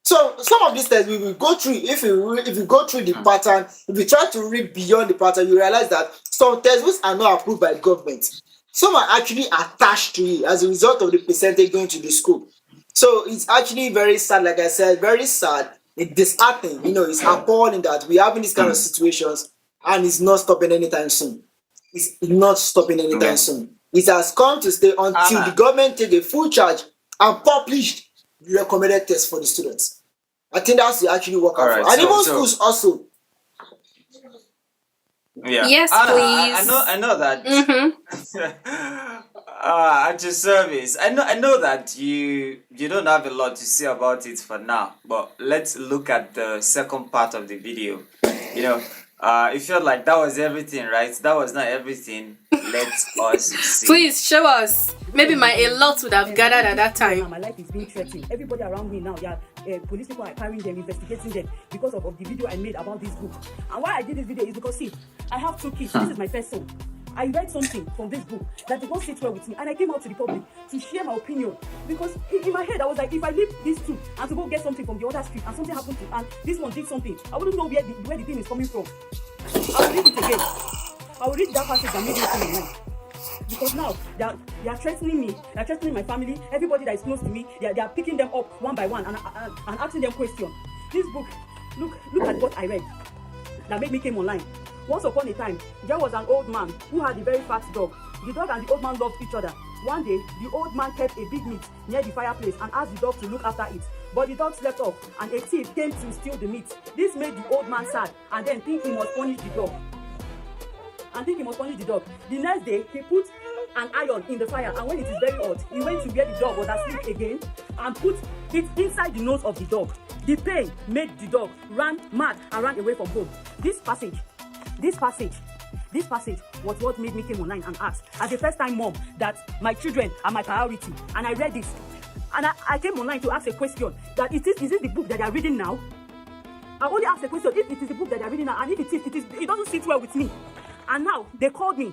So some of these tests we will go through. If you go through the pattern, if you try to read beyond the pattern, you realize that some textbooks are not approved by government. Some are actually attached to it as a result of the percentage going to the school. So it's actually very sad, like I said, very sad. It's disheartening, it's appalling that we having these kind of situations and it's not stopping anytime soon. It's not stopping anytime Yeah. soon. It has come to stay until the government take a full charge and publish the recommended test for the students. I think that's to actually work out All right. for. And even So schools also. yeah. Yes, I please. know. I know that. At your service, I know that you don't have a lot to say about it for now. But let's look at the second part of the video. It felt like that was everything, right? That was not everything. Let us see. Please show us. Maybe a lot would have gathered at that time. My life is being threatened. Everybody around me now, police people are carrying them, investigating them because of the video I made about this book. And why I did this video is because, see, I have 2 kids. This is my first son. I read something from this book that did not sit well with me, and I came out to the public to share my opinion because in my head I was like, if I leave these 2 and to go get something from the other street and something happened to, and this one did something, I wouldn't know where the thing is coming from. I will read it again. I will read that passage that made me come online. Because now they are threatening me, they are threatening my family, everybody that is close to me. They are picking them up one by one and asking them questions. This book, look at what I read that made me came online. Once upon a time, there was an old man who had a very fat dog. The dog and the old man loved each other. One day, the old man kept a big meat near the fireplace and asked the dog to look after it. But the dog slept off, and a thief came to steal the meat. This made the old man sad, and then think he must punish the dog. The next day, he put an iron in the fire, and when it is very hot, he went to where the dog was asleep again and put it inside the nose of the dog. The pain made the dog run mad and ran away from home. This passage was what made me come online and ask, as a first-time mom, that my children are my priority. And I read this, and I came online to ask a question: that is this the book that they are reading now? I only asked a question if it is the book that they are reading now, and if it doesn't sit well with me. And now they called me.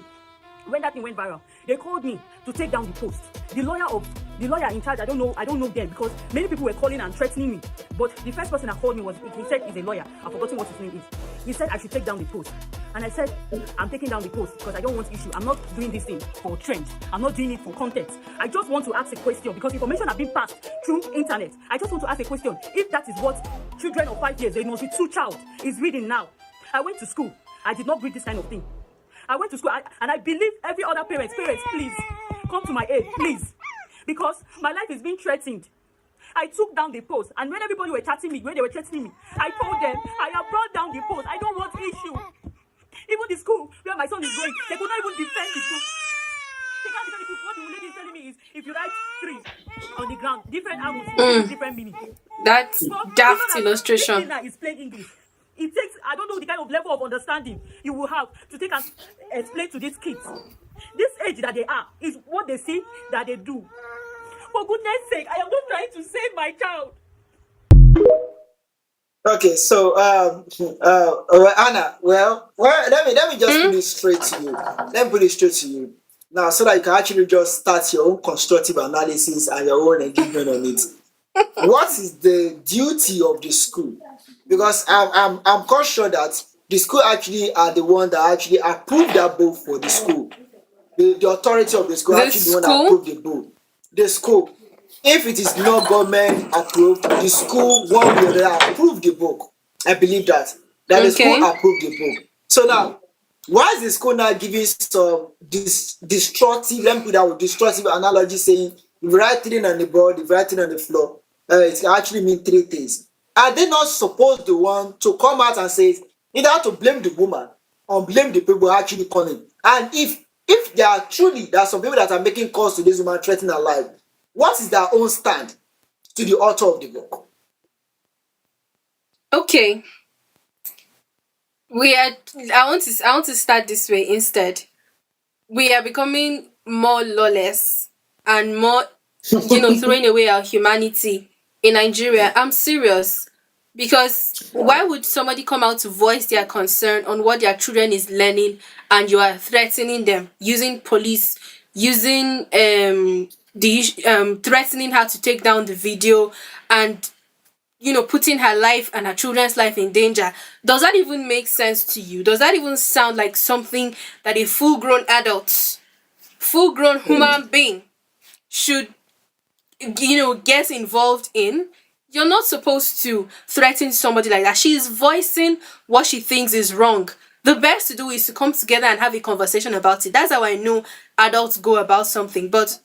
When that thing went viral, they called me to take down the post. The lawyer in charge, I don't know them, because many people were calling and threatening me. But the first person that called me he said he's a lawyer. I've forgotten what his name is. He said I should take down the post. And I said, I'm taking down the post because I don't want issue. I'm not doing this thing for trend. I'm not doing it for content. I just want to ask a question because information has been passed through internet. I just want to ask a question. If that is what children of 5 years, a nursery 2 child, is reading now. I went to school. I did not read this kind of thing. I went to school, and I believe every other parents, please, come to my aid, please. Because my life is being threatened. I took down the post, and when everybody were chatting me, when they were threatening me, I told them, I have brought down the post. I don't want issue. Even the school where my son is going, they could not even defend the school. They can't defend the school. What the lady is telling me is, if you write 3 on the ground, different animals, different meaning. That's daft illustration. This is plain English. It takes, I don't know the kind of level of understanding you will have to take and explain to these kids. This age that they are is what they see that they do. For goodness sake, I am not trying to save my child. Okay, so Anna, well, let me just put it straight to you. Let me put it straight to you now, so that you can actually just start your own constructive analysis and your own engagement on it. What is the duty of the school? Because I'm quite sure that the school actually are the one that actually approved that book for the school. The authority of the school The actually the one that school? approved the book. The school. If it is not government approved, the school one way or the other approve the book. I believe that. That the Okay. school approved the book. So now, why is the school now giving some destructive, let me put that with destructive analogy saying if you write 3 on the board, if you write 3 on the floor, it can actually mean 3 things. Are they not supposed the one to come out and say either to blame the woman or blame the people actually calling? And if there are truly there are some people that are making calls to this woman threatening her life, what is their own stand to the author of the book? Okay. I want to start this way instead. We are becoming more lawless and more, throwing away our humanity in Nigeria. I'm serious. Because why would somebody come out to voice their concern on what their children is learning and you are threatening them using police, using threatening her to take down the video and putting her life and her children's life in danger? Does that even make sense to you? Does that even sound like something that a full-grown adult, full-grown human being should get involved in? You're not supposed to threaten somebody like that. She is voicing what she thinks is wrong. The best to do is to come together and have a conversation about it. That's how I know adults go about something. But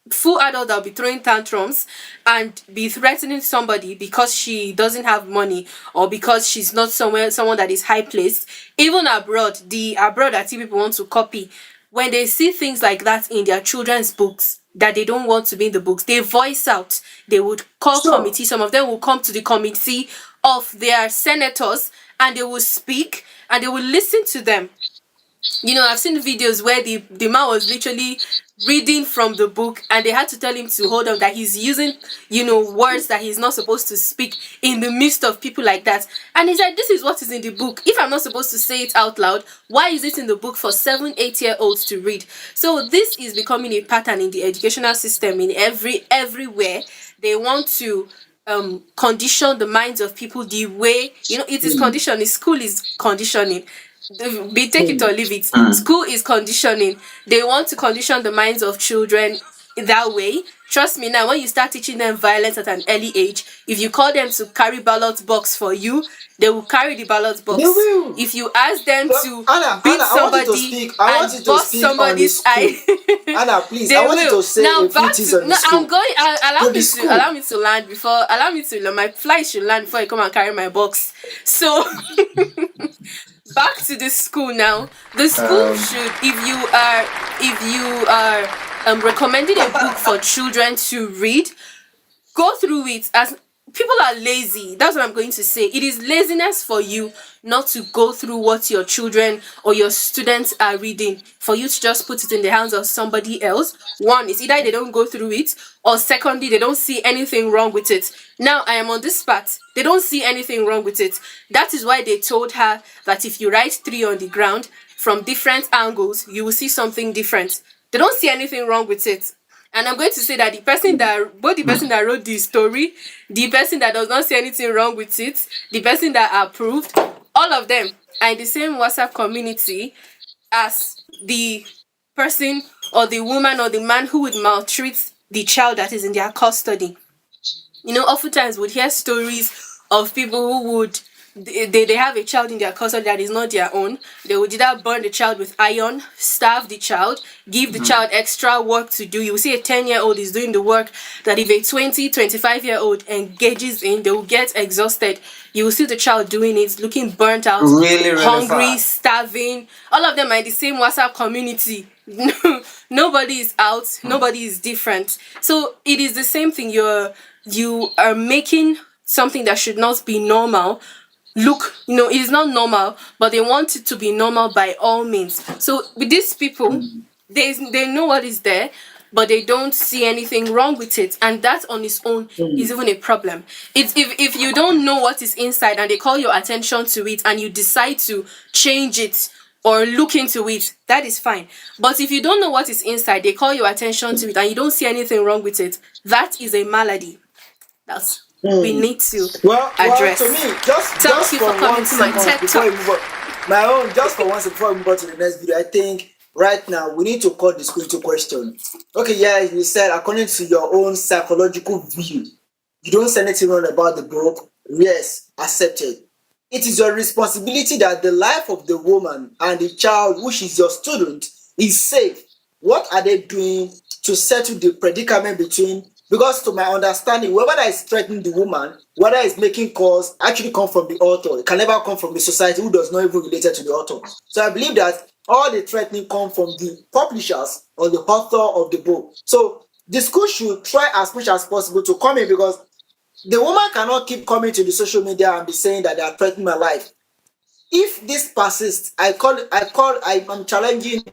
full adult that'll be throwing tantrums and be threatening somebody because she doesn't have money or because she's not someone that is high placed. Even abroad, the abroad that people want to copy, when they see things like that in their children's books that they don't want to be in the books, they voice out. They would call Sure. committee. Some of them will come to the committee of their senators and they will speak and they will listen to them. I've seen videos where the man was literally reading from the book and they had to tell him to hold on, that he's using, words that he's not supposed to speak in the midst of people like that. And he said, this is what is in the book. If I'm not supposed to say it out loud, why is it in the book for 7-8-year-olds to read? So this is becoming a pattern in the educational system in everywhere. They want to condition the minds of people the way, it is conditioning. School is conditioning. Take it or leave it. School is conditioning. They want to condition the minds of children that way. Trust me, now when you start teaching them violence at an early age, if you call them to carry ballot box for you, they will carry the ballot box. They will. If you ask them So, to Anna, beat I want you to somebody speak. I want you and to bust speak on the somebody's school. eye, Anna, please. they I want you will. to say Now a few back things to on the school. I'm going. To the school. Allow me to land before. Allow me to my flight should land before you come and carry my box. So back to the school now. The school should, if you are recommending a book for children to read, go through it. As people are lazy, that's what I'm going to say. It is laziness for you not to go through what your children or your students are reading, for you to just put it in the hands of somebody else. One is either they don't go through it, or secondly, they don't see anything wrong with it. Now I am on this part. They don't see anything wrong with it. That is why they told her that if you write 3 on the ground from different angles, you will see something different. They don't see anything wrong with it. And I'm going to say that both the person that wrote the story, the person that does not see anything wrong with it, the person that approved, all of them are in the same WhatsApp community as the person or the woman or the man who would maltreat the child that is in their custody. Oftentimes we'd hear stories of people who would they have a child in their custody that is not their own. They would either burn the child with iron, starve the child, give the child extra work to do. You will see a 10-year-old is doing the work that if a 25-year-old engages in, they will get exhausted. You will see the child doing it, looking burnt out, Really, really hungry, fast. starving. All of them are in the same WhatsApp community. Nobody is out, nobody is different. So it is the same thing. You are making something that should not be normal look, it is not normal, but they want it to be normal by all means. So with these people, they know what is there, but they don't see anything wrong with it, and that on its own is even a problem. It's if you don't know what is inside and they call your attention to it and you decide to change it or look into it, that is fine. But if you don't know what is inside, they call your attention to it and you don't see anything wrong with it, that is a malady. That's we need to Well, address. to me, Thank just you for for coming one to my second TED before Talk. we move on, my own, just for one second before we move on to the next video, I think right now we need to call the school into question. Okay, yeah, you said according to your own psychological view, you don't say anything wrong about the book. Yes, accepted. It is your responsibility that the life of the woman and the child, which is your student, is safe. What are they doing to settle the predicament between? Because to my understanding, whoever that is threatening the woman, whether it's making calls, actually come from the author. It can never come from the society who does not even related to the author. So I believe that all the threatening come from the publishers or the author of the book. So the school should try as much as possible to come in, because the woman cannot keep coming to the social media and be saying that they are threatening my life. If this persists, I'm challenging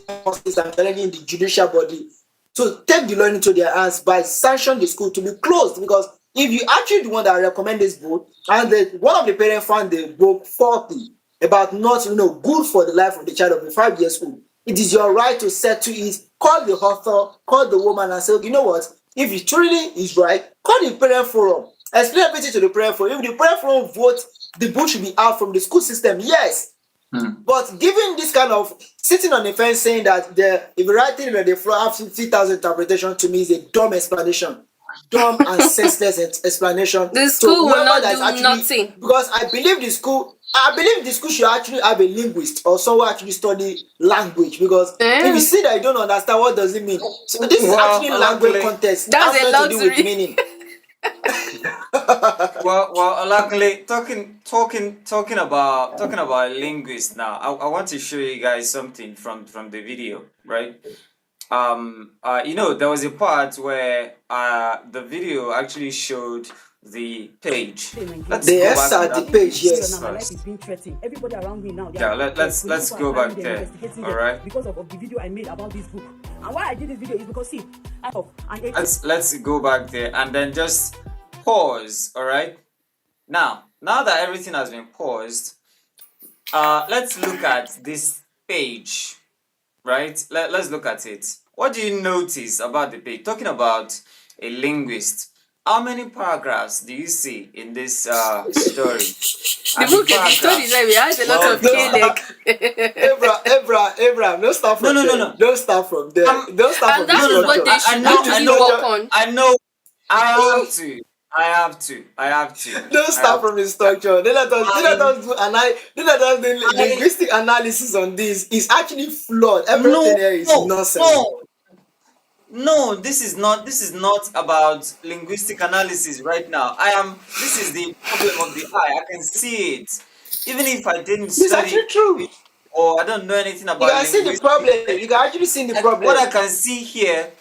I'm challenging the judicial body to take the law into their hands by sanctioning the school to be closed. Because if you actually the one that recommend this book and one of the parents found the book faulty about not good for the life of the child of a 5 years old, it is your right to settle it. Call the author, call the woman, and say, you know what? If it truly is right, call the parent forum. Explain everything to the parent forum. If the parent forum votes, the book should be out from the school system. Yes. But given this kind of sitting on the fence saying that if you write it on the floor have 50,000 interpretation, to me is a dumb explanation. Dumb and senseless explanation. The school will not that is do actually, nothing. because I believe the school should actually have a linguist or someone actually study language, because if you see that you don't understand what does it mean. So this is actually language context. That's a nothing to do with luxury. meaning. Luckily, talking about linguists now. I want to show you guys something from the video, right? There was a part where the video actually showed the page. Let's The go S back at to the that page, yes. My life is being threatened. Everybody around me now. Yeah, let's go back there. All right. Because of the video I made about this book. And why I did this video is because Let's go back there and then just pause. All right. Now that everything has been paused, let's look at this page. Right? Let's look at it. What do you notice about the page? Talking about a linguist. How many paragraphs do you see in this story? The story is like we has a lot of Abraham, don't start from there. No. Don't start from there. Don't start from and that is what they should actually work on. I know. I have to. Don't start from the structure. Then let us do linguistic analysis on this. It's actually flawed. Everything here is nonsense. No, this is not about linguistic analysis right now. This is the problem of the eye. I can see it. Even if I didn't It's study actually true. or I don't know anything about You can see the problem. You can actually see the problem. What I can see here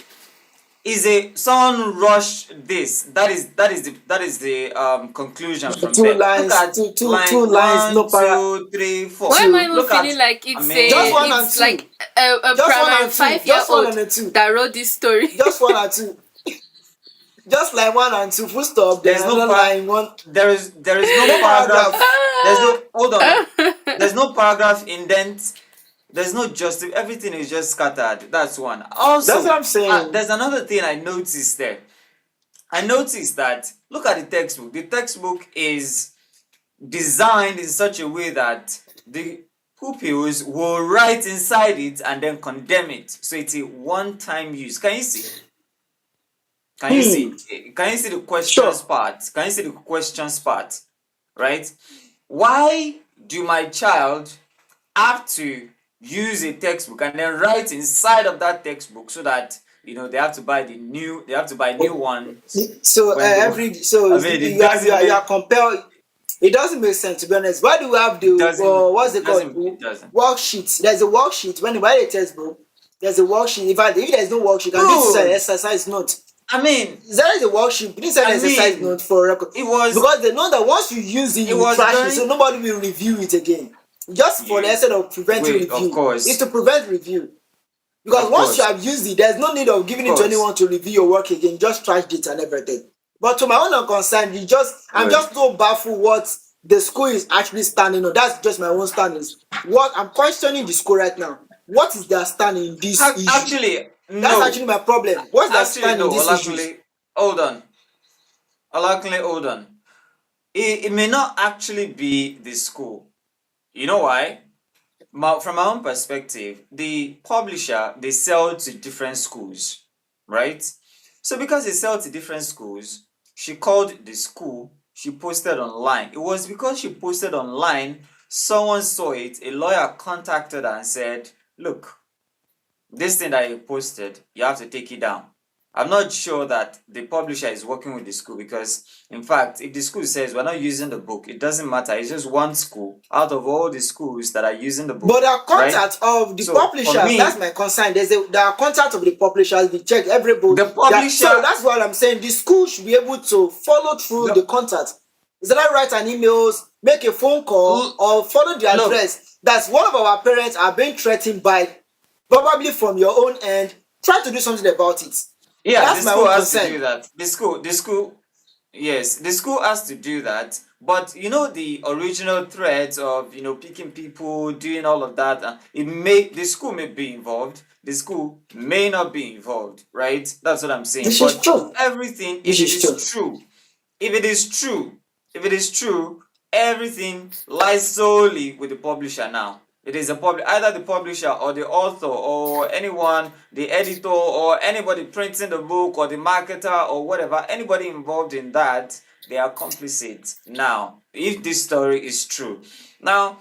is someone rushed this. That is the conclusion from Two there. lines, Look at two line lines, no 1, 2, 3, 4. Why am I even Look feeling at- like it's I mean- Just one and it's two. like a Just one primary and two. Just one and 5-year-old two. that wrote this story? Just one or two. Just like 1 and 2, full stop. There's There's no another line one. There is no paragraph. Hold on. There's no paragraph indent. There's no justice. Everything is just scattered. That's one. Also, That's what I'm saying. there's another thing I noticed there. I noticed that look at the textbook. The textbook is designed in such a way that the pupils will write inside it and then condemn it. So it's a one-time use. Can you see? Can you see? Can you see the questions Sure. part? Can you see the questions part? Right? Why do my child have to use a textbook and then write inside of that textbook so that they have to buy new ones So when they I mean it doesn't you are make compelled. It doesn't make sense, to be honest. Why do we have the it doesn't what's it it called, doesn't it doesn't. worksheets? There's a worksheet when you buy a textbook. There's a worksheet. In fact, if there's no worksheet, you can do it inside an Dude, exercise note. I mean There is a worksheet. Put inside an I exercise mean note for record, it was because they know that once you use it, it you will was trash it, during so nobody will review it again. Just for the you essence of preventing wait, review, it's to prevent review. Because of once you course, have used it, there's no need of of giving it to course. anyone to review your work again. Just trash it and everything. But to my own concern, I'm Good. just so baffled what the school is actually standing on. That's just my own standings. What I'm questioning the school right now. What is their stand in this issue? Actually, That's actually no. my problem. What's their Actually, stand in no. these issues? Olakunle, hold on. Olakunle, hold on. It may not actually be the school. You know why? From my own perspective, the publisher, they sell to different schools, right? So because they sell to different schools, she called the school, she posted online. It was because she posted online, someone saw it, a lawyer contacted her and said, look, this thing that you posted, you have to take it down. I'm not sure that the publisher is working with the school because, in fact, if the school says we're not using the book, it doesn't matter. It's just one school out of all the schools that are using the But book, the right? contact of the So for publishers, that's me, my concern. There are contact of the publishers. We check every book. the So publisher, that's what I'm saying. The school should be able to follow through the the, contact. Is that write an emails, make a phone call, l- or follow the look, address? That's one of our parents are being threatened by, probably from your own end. Try to do something about it. yeah, the That's my school own has to do concern. that. The school, yes, the school has to do that. But the original threat of picking people, doing all of that, the school may be involved. The school may not be involved, right? That's what I'm saying. This is But true. everything, This if it is is true. true, if it is true, if it is true, everything lies solely with the publisher now. It is either the publisher or the author or anyone, the editor or anybody printing the book or the marketer or whatever, anybody involved in that, they are complicit now. If this story is true. Now,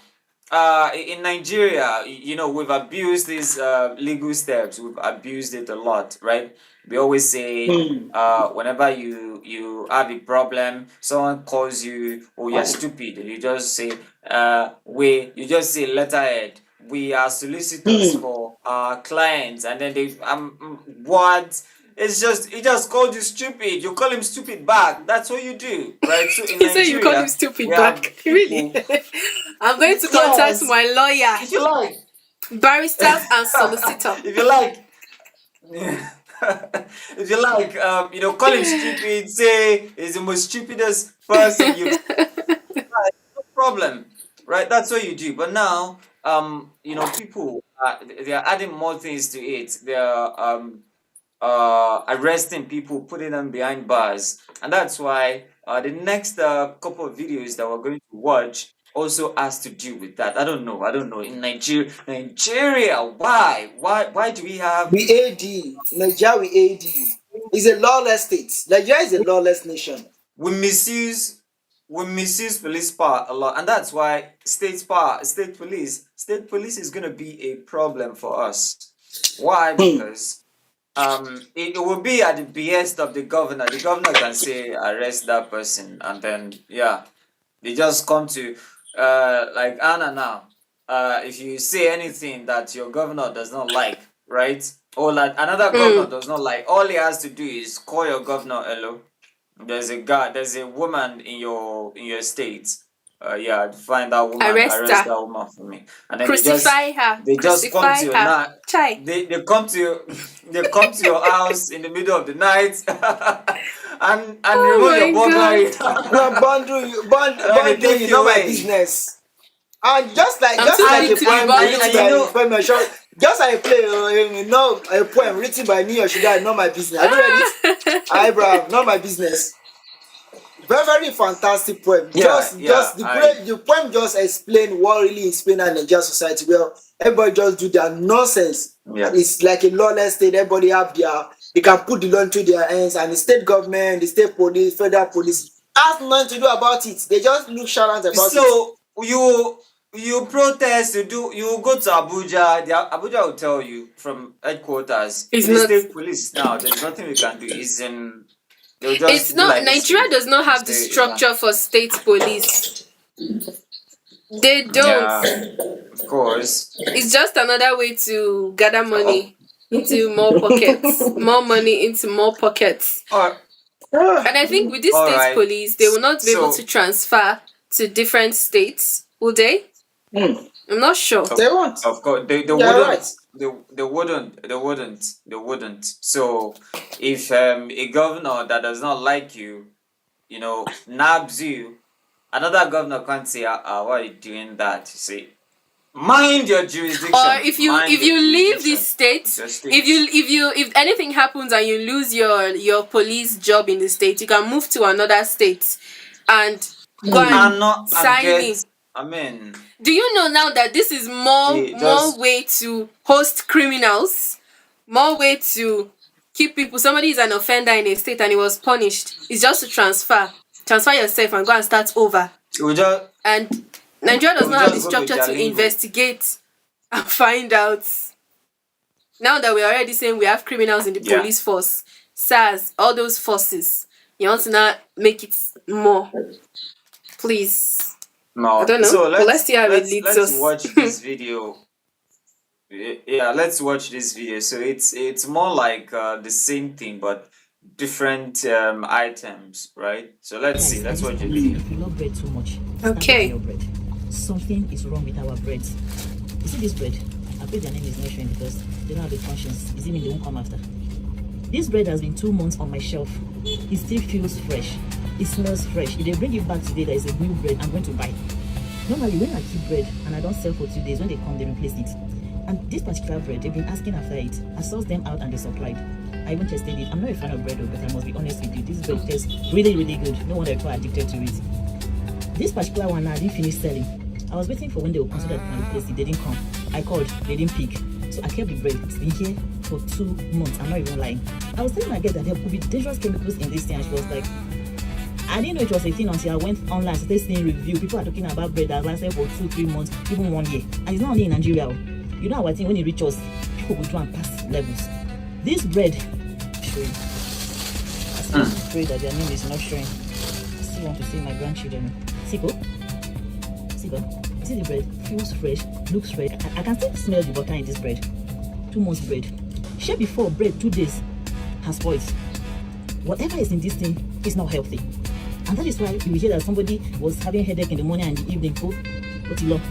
in Nigeria, we've abused these legal steps. We've abused it a lot, right? We always say, whenever you have a problem, someone calls you, oh, you're stupid. You just say, you just say letterhead. We are solicitors for our clients, and then what? It's just he just called you stupid. You call him stupid back. That's what you do, right? So in He said you call him Nigeria, stupid we have back. Really? people. I'm going to contact Yes, my lawyer, if you like. barristers and solicitor. If you like. If you like, call him stupid, say he's the most stupidest person you've no problem, right? That's what you do. But now, people they are adding more things to it. They are arresting people, putting them behind bars, and that's why the next couple of videos that we're going to watch also has to do with that. I don't know. In Nigeria, why do we have We AD. Nigeria, we AD. It's a lawless state. Nigeria is a lawless nation. we misuse we misuse police power a lot, and that's why state police is gonna be a problem for us. Why? Because it will be at the behest of the governor. The governor can say arrest that person, and then yeah, they just come to like Anna now. If you say anything that your governor does not like, right? Or that another governor does not like, all he has to do is call your governor. Hello, there's a woman in your state. Yeah, find that woman, Arrest arrest her. that woman for me. And then Crucify her. they just come Crucify to your her. night. Chai. They come to they come to your house in the middle of the night and Oh remove your my god. burglary. No, And then they bundle take is you not my away. business. And just like I'm too a big to be poem And, written and bundled. you by know, poem, just like a play, a poem written by me or Shida, not my business. Have you read it? Eyebrow, not my business. Very, very fantastic poem. yeah, yeah, The poem just explain what really is pain in Nigerian society. Well, everybody just do their nonsense. yeah. It's like a lawless state. Everybody have they can put the law into their hands, and the state government, the state police, federal police has nothing to do about it. They just look shallow about it. So you protest, you go to Abuja. Abuja will tell you from headquarters. It's The not. state police now. There's nothing we can do. They'll just It's do not. like this. Nigeria does not have the Say, structure for state police. They don't. yeah, of course. It's just another way to gather money into more pockets, more money into more pockets. Oh, And I think with this all state right. police, they will not be able So- to transfer to different states, will they? Hmm. I'm not sure. They won't. Of course, they You're wouldn't. right. They wouldn't. So, if a governor that does not like you, nabs you, another governor can't say, why are you doing that? You see, mind your jurisdiction. Or if you Mind your leave jurisdiction. this state, Just stay. if anything happens and you lose your police job in the state, you can move to another state and go and sign in. I mean, Do you know now that this is more way to host criminals, more way to keep people? Somebody is an offender in a state and he was punished. It's just to transfer yourself and go and start over. we just And Nigeria does We not have the just go with structure to their lingo. investigate and find out. Now that we're already saying we have criminals in the Yeah. police force, SARS, all those forces, you want to now make it more. Please. no. I don't know. So But let's see how it let's leads let's us. watch this video. Yeah, let's watch this video. So it's more like the same thing but different items, right? So let's see. Let's watch the video. If you love bread too much, stand Okay. by your bread. Something is wrong with our bread. You see this bread? I bet their name is not showing because they don't have a conscience. Is it mean they won't come after? This bread has been 2 months on my shelf. It still feels fresh. It smells fresh. If they bring it back today, there is a new bread I'm going to buy. Normally, when I keep bread and I don't sell for 2 days, when they come, they replace it. And this particular bread, they've been asking after it. I sourced them out and they supplied. I even tested it. I'm not a fan of bread, though, but I must be honest with you. This bread tastes really, really good. No wonder people are addicted to it. This particular one, I didn't finish selling. I was waiting for when they will consider to replace it. They didn't come. I called. They didn't pick. So I kept the bread. It's been here for 2 months. I'm not even lying. I was telling my girl that there could be dangerous chemicals in this thing, and she was like, I didn't know it was a thing until I went online, started seeing review. People are talking about bread that lasted for 2-3 months, even 1 year. And it's not only in Nigeria. You know our thing, when it reaches us, people will do and pass levels. This bread, show you. I still pray that their name is not showing. I still want to see my grandchildren. Siko? You see the bread? Feels fresh, looks fresh. I can still smell the butter in this bread. 2 months bread. Share before bread 2 days has spoiled. Whatever is in this thing is not healthy. And that is why you hear that somebody was having a headache in the morning and the evening. But you know,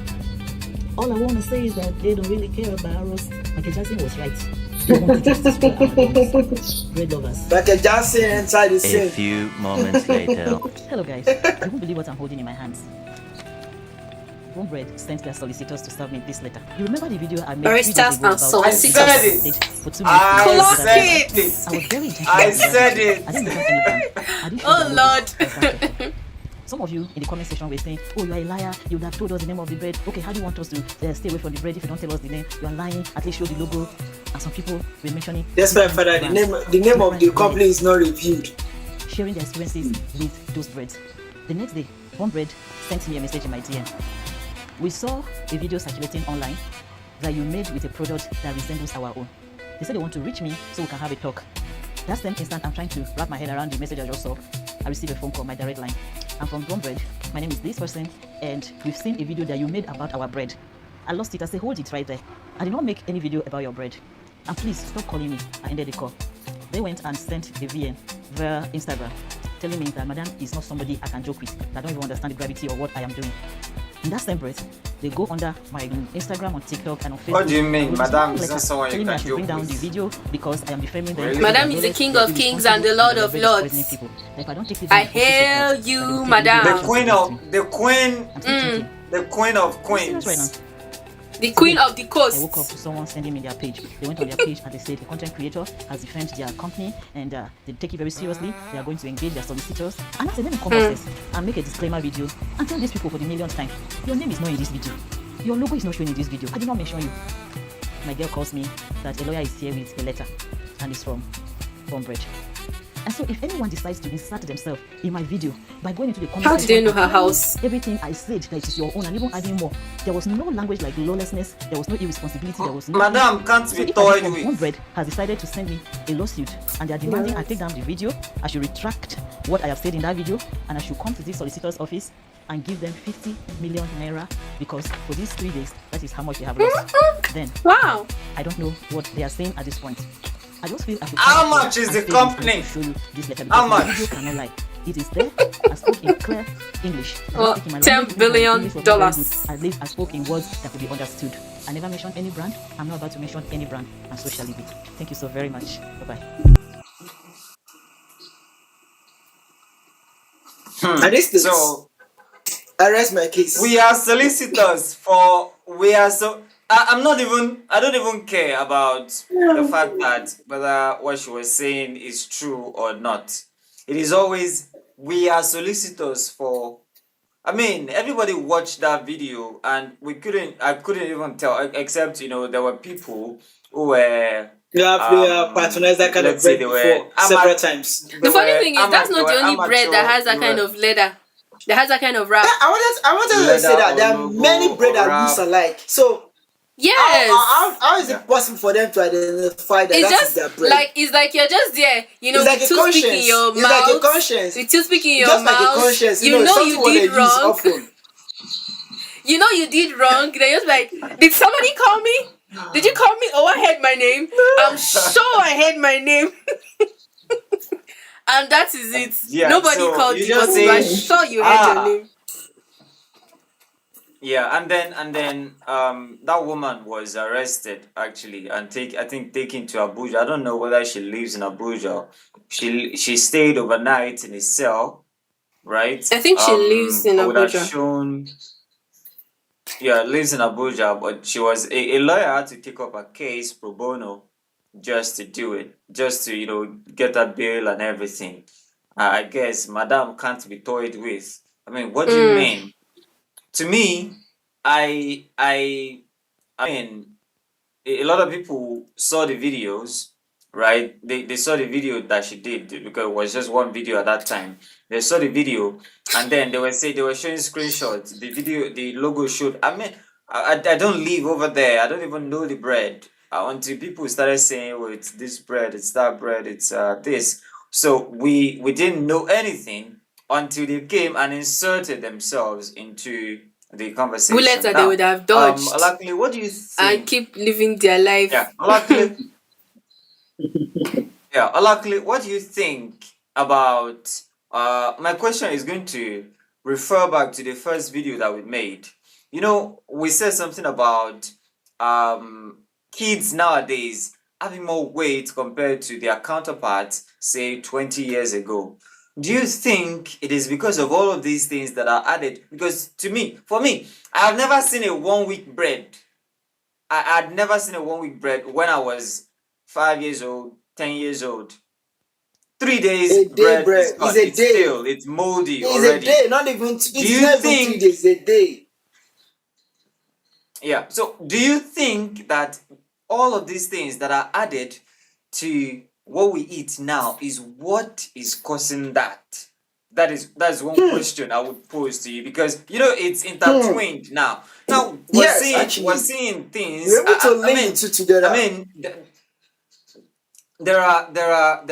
all I want to say is that they don't really care about us. Michael Jackson was right. They want to just destroy our lives. Bread lovers. Like a Johnson inside the A scene. few moments later. Hello guys, you won't believe what I'm holding in my hands. One bread sent their solicitors to serve me this letter. You remember the video I made 3 days Baristas ago and about solicitors. I said it. for 2 minutes? I Clock said it. it. I was very intentional. I with that. said it. I didn't make up any plan. I didn't show Oh, the logo. Lord. I was that careful. Some of you in the comment section were saying, oh, you are a liar. You would have told us the name of the bread. Okay, how do you want us to stay away from the bread if you don't tell us the name? You are lying. At least show the logo. And some people were mentioning. That's my father. The name of the company is not reviewed. Sharing their experiences with those breads. The next day, one bread sent me a message in my DM. We saw a video circulating online that you made with a product that resembles our own. They said they want to reach me so we can have a talk. That same instant, I'm trying to wrap my head around the message I just saw. I received a phone call, my direct line. I'm from Brown Bread. My name is this person, and we've seen a video that you made about our bread. I lost it. I said, hold it right there. I did not make any video about your bread. And please stop calling me. I ended the call. They went and sent a VN via Instagram, telling me that Madam is not somebody I can joke with. I don't even understand the gravity of what I am doing. In that same breath, they go under my Instagram, on TikTok, and on Facebook. What do you mean, and with Madam this is not letter someone you telling me I can should joke bring down with? the video because I am defaming them. Really? Madam is the King of Kings and the Lord of Lords. People. Like, if I don't take this I video for hail Facebook, you, I don't take Madam. video The queen of I'm still thinking. the queen of I'm serious right queens. now. The Queen of the I woke up Coast. to someone sending me their page. They went on their page and they said a content creator has defamed their company and they take it very seriously. They are going to engage their solicitors. And I said, let me come upstairs and make a disclaimer video and tell these people for the millionth time, your name is not in this video. Your logo is not shown in this video. I did not mention you. My girl calls me that a lawyer is here with a letter and it's from cornbread. And so if anyone decides to insert themselves in my video by going into the comment How did they section know and her telling me house? everything I said that it is your own and even adding more, there was no language like lawlessness, there was no irresponsibility, there was no... Madam can't So be if toyed Adifo with. Cornbread has decided to send me a lawsuit and they are demanding I take down the video, I should retract what I have said in that video and I should come to this solicitor's office and give them 50 million naira because for these 3 days, that is how much they have lost. Then, Wow. I don't know what they are saying at this point. I just feel I should How come up much here is and the say this and company? show you this letter How because my much? video cannot lie. It is there. I spoke in clear English. I Well, speak in my $10 language, my billion. English was not very good. At least I spoke in words that could be understood. I never mentioned any brand. I'm not about to mention any brand, and so shall it be. Thank you so very much. Bye bye. At this stage, So I rest my case. we are solicitors for I don't even care about the fact that whether what she was saying is true or not. It is always we are solicitors for. I mean, everybody watched that video and I couldn't even tell except there were people who were We have patronized that kind of let's say bread they before were several times. The funny thing is, that's not the only bread that has that kind of leather. That has that kind of wrap. I wanted to say that there are many bread that looks alike. So Yes. how is it possible for them to identify that It's that is just their bread? like you're just there, It's like with a toothpick in conscience. your It's mouth. like a conscience. With toothpick in your Just like a mouth. conscience. You know something you what they did use wrong. often. You know you did wrong. They're just like, did somebody call me? Did you call me? Oh, I heard my name. I'm sure I heard my name. And that is it. Yeah, Nobody so called you you, just but say, I'm sure you heard your name. Yeah, and then that woman was arrested actually and I think taken to Abuja. I don't know whether she lives in Abuja. She stayed overnight in a cell, right? I think she lives in I would have Abuja. shown lives in Abuja, but she was a lawyer had to take up a case pro bono just to do it, just to get that bail and everything. I guess Madam can't be toyed with. I mean, what do you mean? To me, I mean, a lot of people saw the videos, right? They saw the video that she did because it was just one video at that time. They saw the video and then they were showing screenshots. The video, the logo showed. I mean, I don't live over there. I don't even know the bread until people started saying, "Oh, it's this bread, it's that bread, it's this." So we didn't know anything until they came and inserted themselves into the conversation. Bullets that they Now, would have dodged Olakunle, what do you think? and keep living their life. Yeah, Olakunle. Yeah, Olakunle, what do you think about? My question is going to refer back to the first video that we made. We said something about kids nowadays having more weight compared to their counterparts, say 20 years ago. Do you think it is because of all of these things that are added? Because for me, I have never seen a 1 week bread. I had never seen a 1 week bread when I was 5 years old, 10 years old. 3 days A day bread is gone. is a It's day. stale, it's moldy It's already. a day, not even. It's you not even think- 3 days. A day. Yeah. So do you think that all of these things that are added to what we eat now is what is causing that? That's one question I would pose to you because it's intertwined now. Now Yes, we're actually. seeing things. We're able to I link mean, the two together. I mean, there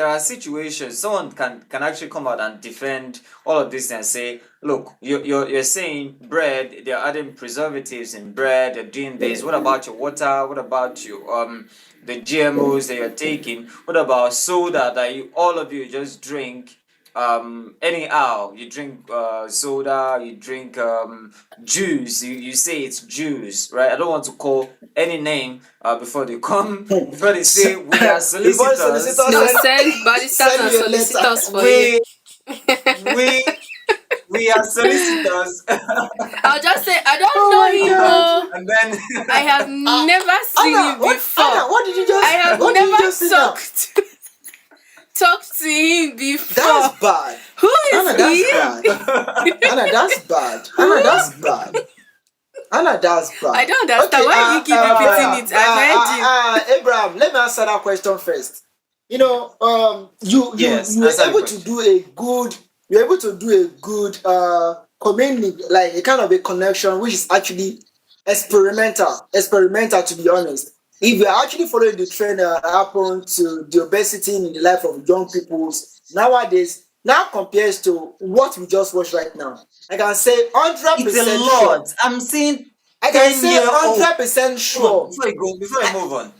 are situations someone can actually come out and defend all of this and say, look, you're saying bread, they're adding preservatives in bread, they're doing this. What about your water? What about your the GMOs that you're taking? What about soda that all of you just drink? Anyhow, you drink soda, you drink juice, you say it's juice, right? I don't want to call any name before they say we are solicitors. No, send baristas and me a letter. solicitors for you. we are solicitors. I'll just say, I don't know him. Oh. And then I have never seen Anna, him what, before. Anna, what did you just? I have what did you never just say now? talked to him before. That's bad. Who is Anna, he? that's bad. Anna, that's bad. Anna, that's bad. Anna, that's bad. I don't understand. Why you keep repeating it? I've heard you. Abraham, let me answer that question first. Yes, you were answer the able to question. do a good, you're able to do a good community, like a kind of a connection, which is actually experimental, to be honest. If you are actually following the trend that happened to the obesity in the life of young people nowadays, now compares to what we just watched right now, I can say hundred It's a percent sure. lot. I'm seeing I can say 10-year old. 100% Hold on, sure. before you move on.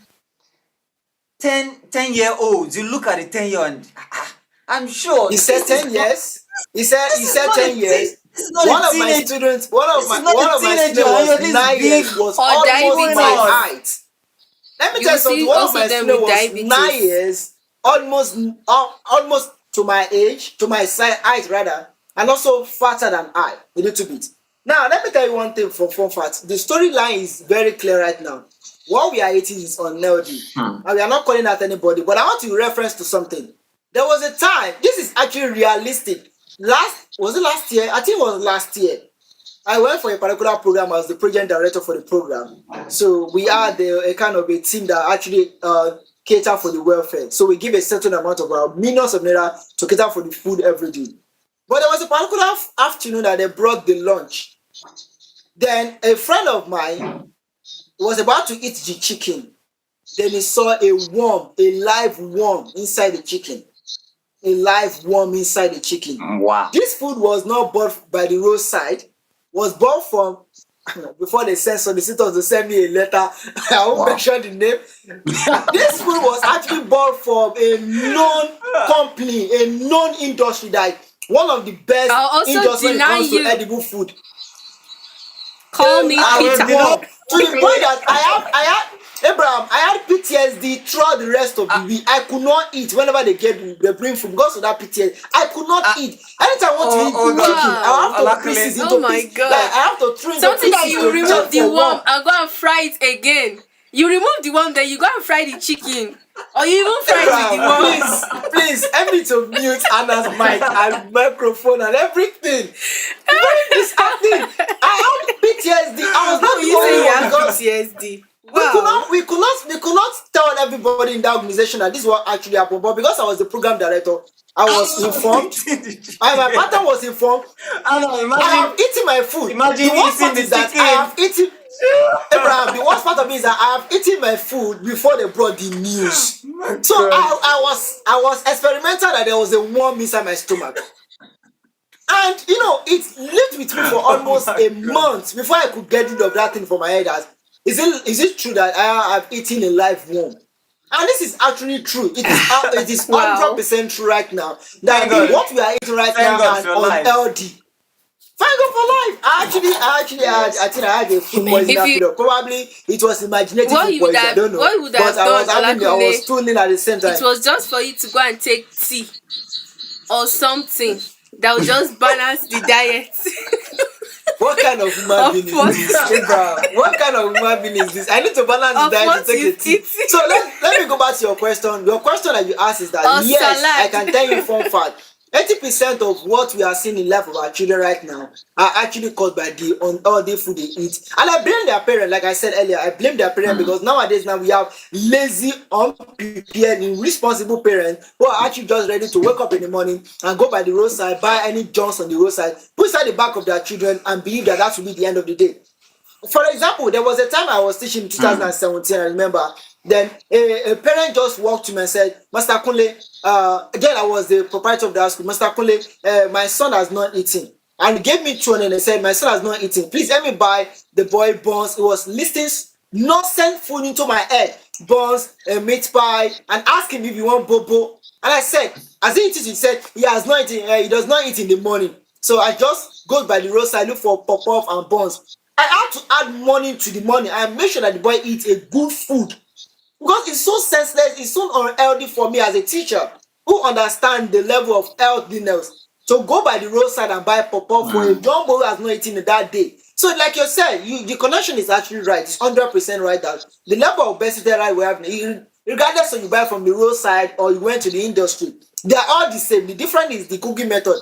10-year-olds, you look at the 10-year and I'm sure He said this is 10 not years. He said not a 10 years. this is not a teenage this is not One a of my teenager students and you're was this 9 years, big. was Or What's almost going my diabetes. on? height. Let me You tell will you something. see One of also my them students with was 9 diabetes. years, almost to my age, to my size height rather, and also fatter than I a little bit. Now let me tell you one thing for fun fact. The storyline is very clear right now. What we are eating is unhealthy, and we are not calling out anybody. But I want to reference to something. There was a time. This is actually realistic. Last year? I think it was last year. I went for a particular program as the project director for the program. So we are a kind of a team that actually cater for the welfare. So we give a certain amount of millions of naira to cater for the food every day. But there was a particular afternoon that they brought the lunch. Then a friend of mine was about to eat the chicken. Then he saw a live worm inside the chicken. A live worm inside the chicken. Wow. This food was not bought by the roadside, was bought from before they send solicitors to send me a letter. I won't Wow. mention the name. This food was actually bought from a known company, a known industry, that one of the best I'll also industries when it deny comes to you. edible food. Call me I well, Peter. you know, worm to the point that I had PTSD throughout the rest of the week. I could not eat whenever they bring food because of that PTSD. I could not eat. Anytime I want to eat hold on. chicken, I have to Olakunle. pieces Oh into my pieces. Like god. I have to throw into Sometimes pieces you to check remove the for worm one. and go and fry it again. You remove the worm, then you go and fry the chicken. Or you even fry it with the worm. Please help me to mute Anna's mic and microphone and everything. Very disheartening. I had PTSD. I was How not will the you say only you one have because PTSD? we could Wow. not tell everybody in that organization that this is what actually happened. But because I was the program director, I was informed, Eating the and my chicken. partner was informed. Anna, I have eaten my food. imagine The worst eating part the is that I chicken. have eaten Abraham. The worst part of it is that I have eaten my food before they brought the news. My So God. I was experimental that there was a worm inside my stomach. And it lived with me for Oh almost my a God. month before I could get rid of that thing from my head. As is it true that I have eaten a live worm? And this is actually true. It is hundred Wow. percent true right now Thank that God. what we are eating right Thank now God and for on life. LD. Thank God for life. I think I had a food poisoning If that you period. Probably it was imaginative food poisoning. I don't know. what you would But have done, I was Olakunle, stooling at the same it time. was just for you to go and take tea or something that will just balance the diet. What kind of human of being is what this? Abraham, what kind of human being is this? I need to balance the of diet to what take a you've tea. eaten. So let me go back to your question. Your question that you asked is that Or yes, I salad. can tell you fun fact. 80% of what we are seeing in life of our children right now are actually caused by the unhealthy food they eat. And I blame their parents, like I said earlier, I blame their parents because nowadays now we have lazy, unprepared, irresponsible parents who are actually just ready to wake up in the morning and go by the roadside, buy any junks on the roadside, put inside the back of their children and believe that that will be the end of the day. For example, there was a time I was teaching in 2017, I remember. Then a parent just walked to me and said, Master Kunle, again, I was the proprietor of that school. Master Kunle, my son has not eaten. And he gave me 200 and said, my son has not eaten. Please let me buy the boy buns. It was listing nonsense food into my head. Buns, meat pie, and ask him if you want bobo. And I said, as he eats, he said, he has not eaten, he does not eat in the morning. So I just go by the roadside, look for pop-off and buns. I had to add money to the money and make sure that the boy eats a good food because it's so senseless, it's so unhealthy for me as a teacher who understand the level of healthiness to go by the roadside and buy pop-up for a young boy who has not eaten it that day. So like you said, the connection is actually right. It's 100% right that the level of obesity that we have, regardless of you buy from the roadside or you went to the industry, they are all the same. The difference is the cooking method.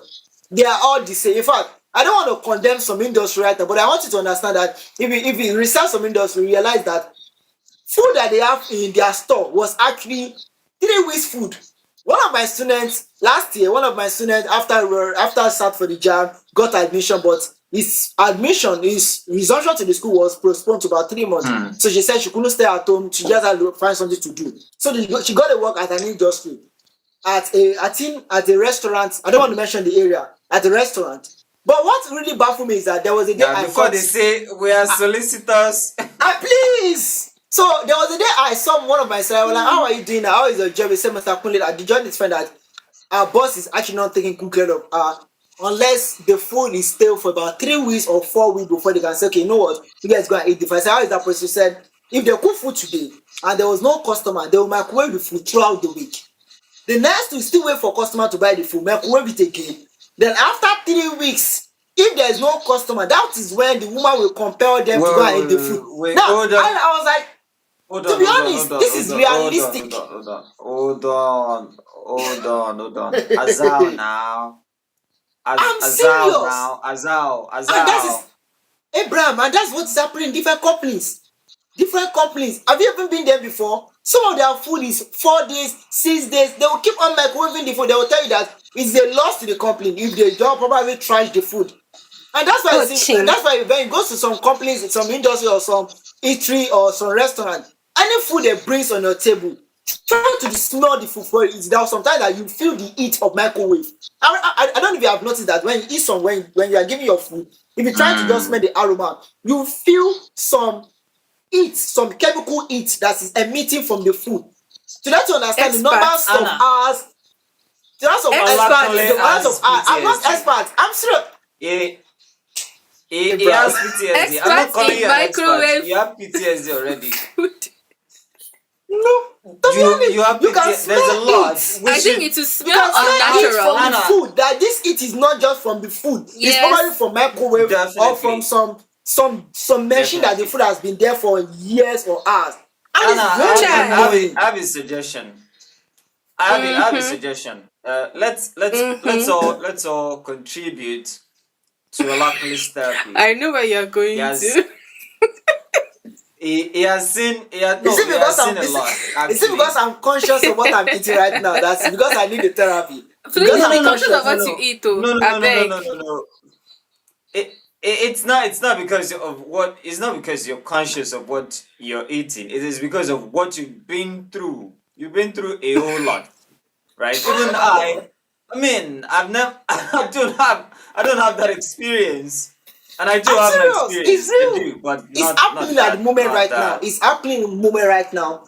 They are all the same. In fact, I don't want to condemn some industry right now, but I want you to understand that if you research some industry, realize that food that they have in their store was actually 3 weeks food. One of my students last year, one of my students after sat for the jam got admission, but his resumption to the school was postponed to about 3 months. So she said she couldn't stay at home. She just had to find something to do. So she got to work at an industry, at a restaurant. I don't want to mention the area, at a restaurant. But what really baffled me is that there was a day Yeah, before they say we are solicitors. please. So there was a day I saw one of my students. I was like, "How are you doing? How is your job?" He said, "Mr. Kunle, I joined this friend that our boss is actually not taking good care of unless the food is stale for about 3 weeks or 4 weeks before they can say, okay, you know what, you guys go and eat the food." I said, "How is that?" Person said, "If they cook food today and there was no customer, they will microwave the food throughout the week. The next week, still wait for customer to buy the food, microwave it again. Then after 3 weeks, if there is no customer, that is when the woman will compel them to go and eat the food." Wait, Now, hold on. I was like, to be honest, this is realistic. Hold on. Azal now. I'm Azal serious. now. Azal. And that is Abraham, and that's what's happening in different companies. Different companies. Have you even been there before? Some of their food is 4 days, 6 days. They will keep on microwaving the food. They will tell you that it's a loss to the company if they don't probably trash the food. And that's why that's why when you go to some companies, some industry or some eatery or some restaurant, any food they brings on your table, try to smell the food for it. There are sometimes that you feel the heat of microwave. I don't know if you have noticed that when you eat some when you are giving your food, if you try to just smell the aroma, you feel some heat, some chemical heat that is emitting from the food. So that you understand the numbers of hours. The numbers of hours. I'm not expert. I'm sure. He has PTSD. I'm not calling you an expert. You have PTSD already. No, you have PTSD. There's a lot. I think it will smell unnatural. From the food. That this heat is not just from the food. Yes. It's probably from microwave or from some machine that the food has been there for years or hours. And I have a suggestion. I have a suggestion. Let's all contribute to Olakunle's therapy. I know where you're going to. He has seen a lot. Is it because I'm conscious of what I'm eating right now? That's because I need the therapy. Please be conscious of what you eat, though. No. It's not because of what. It's not because you're conscious of what you're eating. It is because of what you've been through. You've been through a whole lot, right? Even I mean, I don't have that experience, and I do have that experience. It's real. I do, but it's happening at the moment right now. It's happening in the moment right now.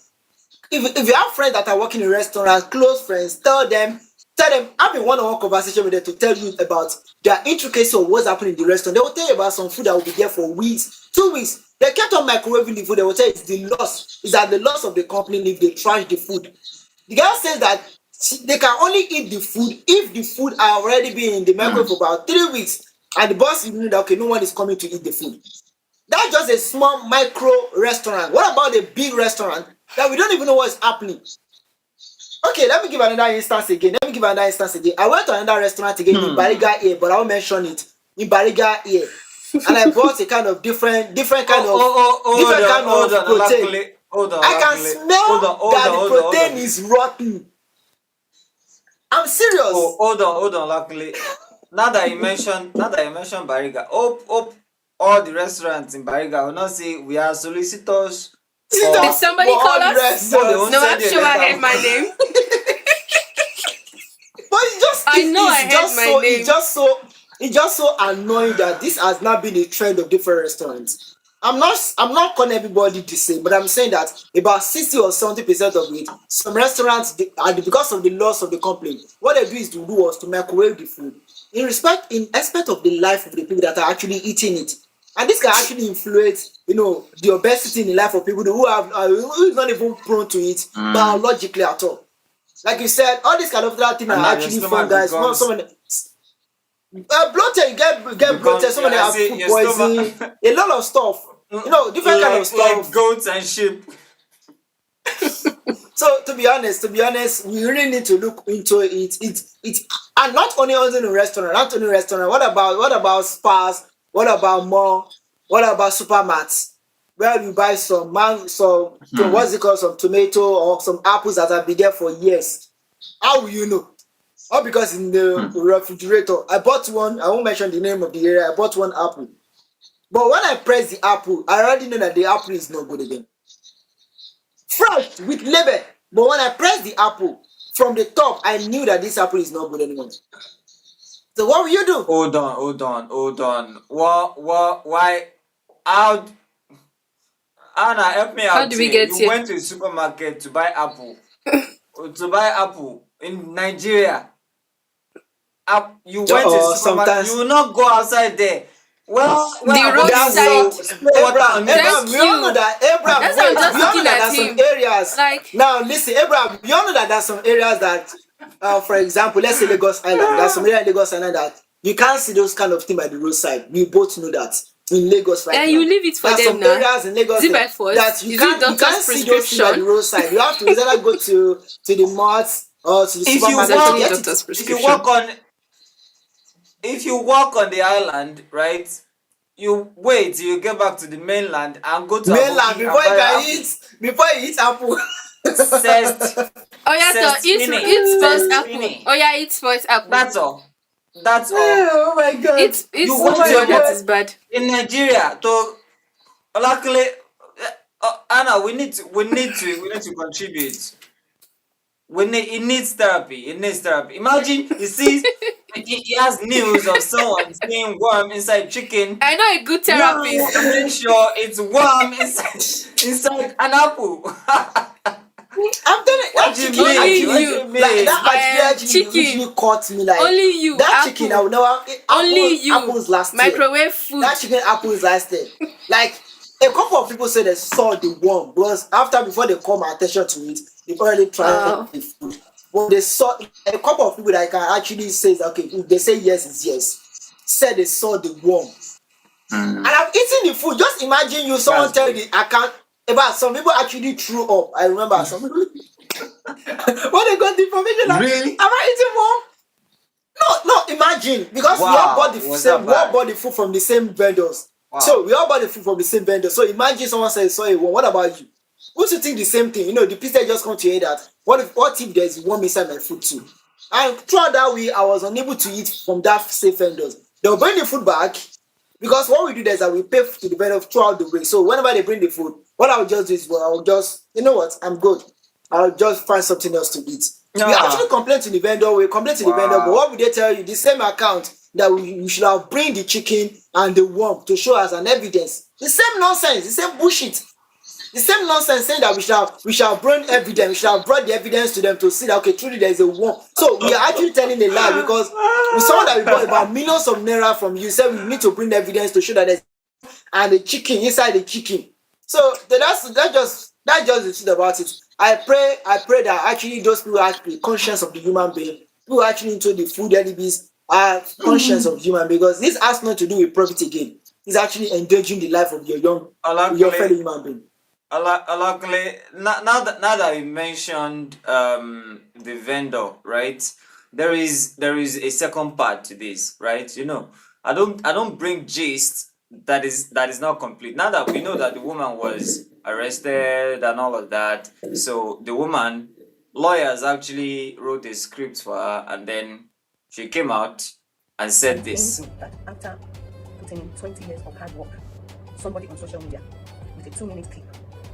If you have friends that are working in restaurants, close friends, tell them, have a one-on-one conversation with them to tell you about their intricacies of what's happening in the restaurant. They will tell you about some food that will be there for weeks, 2 weeks. They kept on microwaving the food. They will tell you it's the loss. It's at the loss of the company if they trash the food. The girl says that they can only eat the food if the food are already been in the microwave for about 3 weeks, and the boss knew that okay, no one is coming to eat the food. That's just a small micro restaurant. What about the big restaurant that we don't even know what's happening? Okay, let me give another instance again. I went to another restaurant again in Bariga here, but I won't mention it. In Bariga here, and I bought a kind of different kind of protein. I can smell that the protein is rotten. I'm serious. Hold on, luckily. Now that you mentioned Bariga, hope all the restaurants in Bariga will not say we are solicitors. Did somebody call us? No, I'm sure I heard my name. But it's just so annoying that this has not been a trend of different restaurants. I'm not calling everybody the same, but I'm saying that about 60 or 70% of it, some restaurants because of the loss of the company, what they do is to microwave the food in aspect of the life of the people that are actually eating it, and this can actually influence, the obesity in the life of people who is not even prone to it biologically at all. Like you said, all these kind of things are actually fungi. Not someone. Bloated, you get bloated. Someone have food poisoning. A lot of stuff. Different kind of stuff. Like goats and sheep. So to be honest, we really need to look into it. It's and not only in a restaurant. What about spas? What about mall? What about supermarkets? Where you buy some what's it called, some tomato or some apples that have been there for years. How will you know? All because in the refrigerator, I bought one. I won't mention the name of the area. I bought one apple, but when I press the apple, I already know that the apple is not good again. Fresh with label, but when I press the apple from the top, I knew that this apple is not good anymore. So what will you do? Hold on. Why? How? Anna, help me How out do we here. get You here? went to the supermarket to buy apple. In Nigeria. You went to the supermarket. Sometimes You will not go outside there. Well, The about that's you roadside. spray water on it? Thank We all know you. that Abraham. That's why I'm Wait, just we all know looking that at there's some him. areas. Like, Now listen, Abraham. We all know that there's some areas that, for example, let's say Lagos Island. There's some area in Lagos Island that you can't see those kind of things by the roadside. We both know that in Lagos right and now. you leave it for There's them some now. areas in Lagos Is it by that force? you Is it can't doctor's see those things by the prescription? roadside. You have to either go to the marts or to the If you It's supermarket to actually walk, get doctor's it. if you prescription. walk on, if you walk on the island, right? You wait till you get back to the mainland and go to Mainland Aboki and buy apple. before you eat apple. Cest, Oh yeah, so eat first apple. Cestini. Oh yeah, eat first apple. That's all. That's all. Oh my god. Eat You Oh went the to my one that god. is bad. in Nigeria to Olakunle. Anna, we need to contribute. It needs therapy. It needs therapy. Imagine he sees he has news of someone seeing worm inside chicken. I know a good therapist. Now make sure it's worm inside an apple. I'm telling you, What that do you chicken mean? Only What do you. you like mean? that actually Chicken. really caught me like Only you. that Apple. chicken. I would never Only you. apples last year. Microwave food. That chicken apples last year. Like a couple of people said they saw the worm because before they call my attention to it, they already tried the food. But they saw a couple of people that I can actually say that, okay, if they say yes, it's yes. Said they saw the worm. And I've eaten the food. Just imagine someone That's tell good. you the account about some people actually threw up. I remember some people when they got the information like, Really? am I eating worm? No, imagine because we all bought the was same, that we all bad? bought the food from the same vendors. Wow. So we all bought the food from the same vendor. So imagine someone says, "Sorry, well, what about you?" Who's to think the same thing? You know, the pizza just come to hear that. What if there's worm inside my food too? And throughout that week, I was unable to eat from that same vendors. They'll bring the food back because what we do there is that we pay to the vendor throughout the week. So whenever they bring the food, what I'll just do is, well, I'll just, you know what, I'm good. I'll just find something else to eat. We actually complain to the vendor. We complain to the vendor, but what would they tell you? The same account that we should have bring the chicken and the worm to show as an evidence. The same nonsense, the same bullshit, the same nonsense saying that we shall bring evidence. We should have brought the evidence to them to see that okay, truly there is a worm. So we are actually telling a lie because we saw that we bought about millions of naira from you. Said we need to bring evidence to show that there's and the chicken inside the chicken. So that's just the truth about it. I pray that actually those people are actually conscious of the human being, who actually into the food LBs are conscious of human because this has nothing to do with profit again. It's actually endangering the life of your fellow human being. Luckily, now that you mentioned the vendor, right? There is a second part to this, right? You know, I don't bring gist that is not complete. Now that we know that the woman was arrested and all of that, so the woman lawyers actually wrote a script for her, and then she came out and said this. That after putting in 20 years of hard work, somebody on social media with a 2-minute clip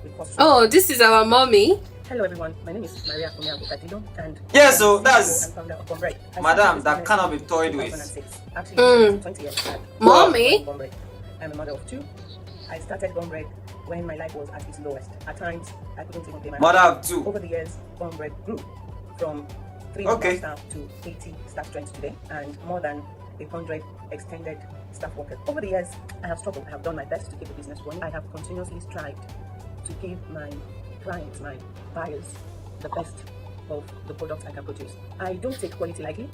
will cause. Oh, this is our mommy. Hello everyone, my name is Maria Okadido and Yeah, so that's I'm founder of Bombred. Madam, that cannot be toyed with. 2006. Actually, 20 years back. Mommy. Bombred. I'm a mother of 2. I started Bombred when my life was at its lowest. At times, I couldn't even pay my Mother rent. of 2. Over the years, Bombred grew from 3 staff to 80 staff strength today, and more than 100 extended staff workers. Over the years, I have struggled. I have done my best to keep the business going. I have continuously strived to give my clients, my buyers, the best of the products I can produce. I don't take quality lightly.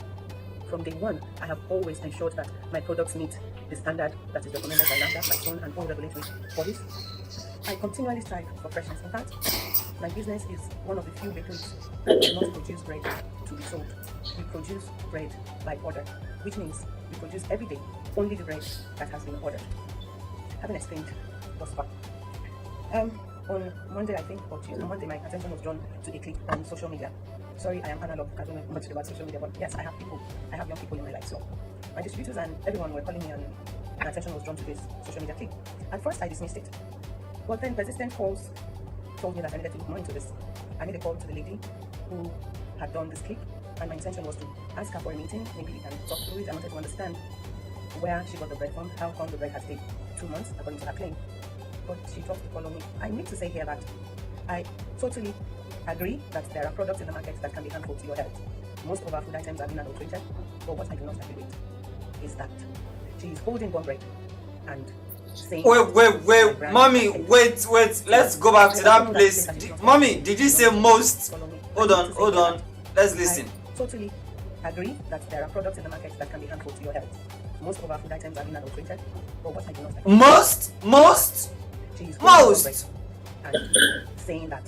From day one, I have always ensured that my products meet the standard that is recommended by NAFDAC, by SON, and all regulatory bodies. I continually strive for freshness. In fact, my business is one of the few bakeries that does not produce bread to be sold. We produce bread by order, which means we produce every day only the bread that has been ordered. Having explained thus far. On Monday, I think, or Tuesday, on Monday, my attention was drawn to a clip on social media sorry, I am analog. I don't know much about social media, but yes, I have young people in my life. So my distributors and everyone were calling me, and my attention was drawn to this social media clip. At first, I dismissed it, but then persistent calls told me that I needed to look more into this. I made a call to the lady who had done this clip, and my intention was to ask her for a meeting. Maybe we can talk through it. I wanted to understand where she got the bread from, how come the bread had stayed 2 months, according to her claim. But she dropped to follow me. I need to say here that I totally agree that there are products in the market that can be harmful to your health. Most of our food items are being adulterated, but what I do not agree with is that she is holding one bread and saying, Wait, mommy, wait. Let's go back to that place. Mommy, did you say most? Hold on. Let's listen. I totally agree that there are products in the market that can be harmful to your health. Most of our food items are being adulterated, but what I do not agree with Most? she is holding one bread and saying that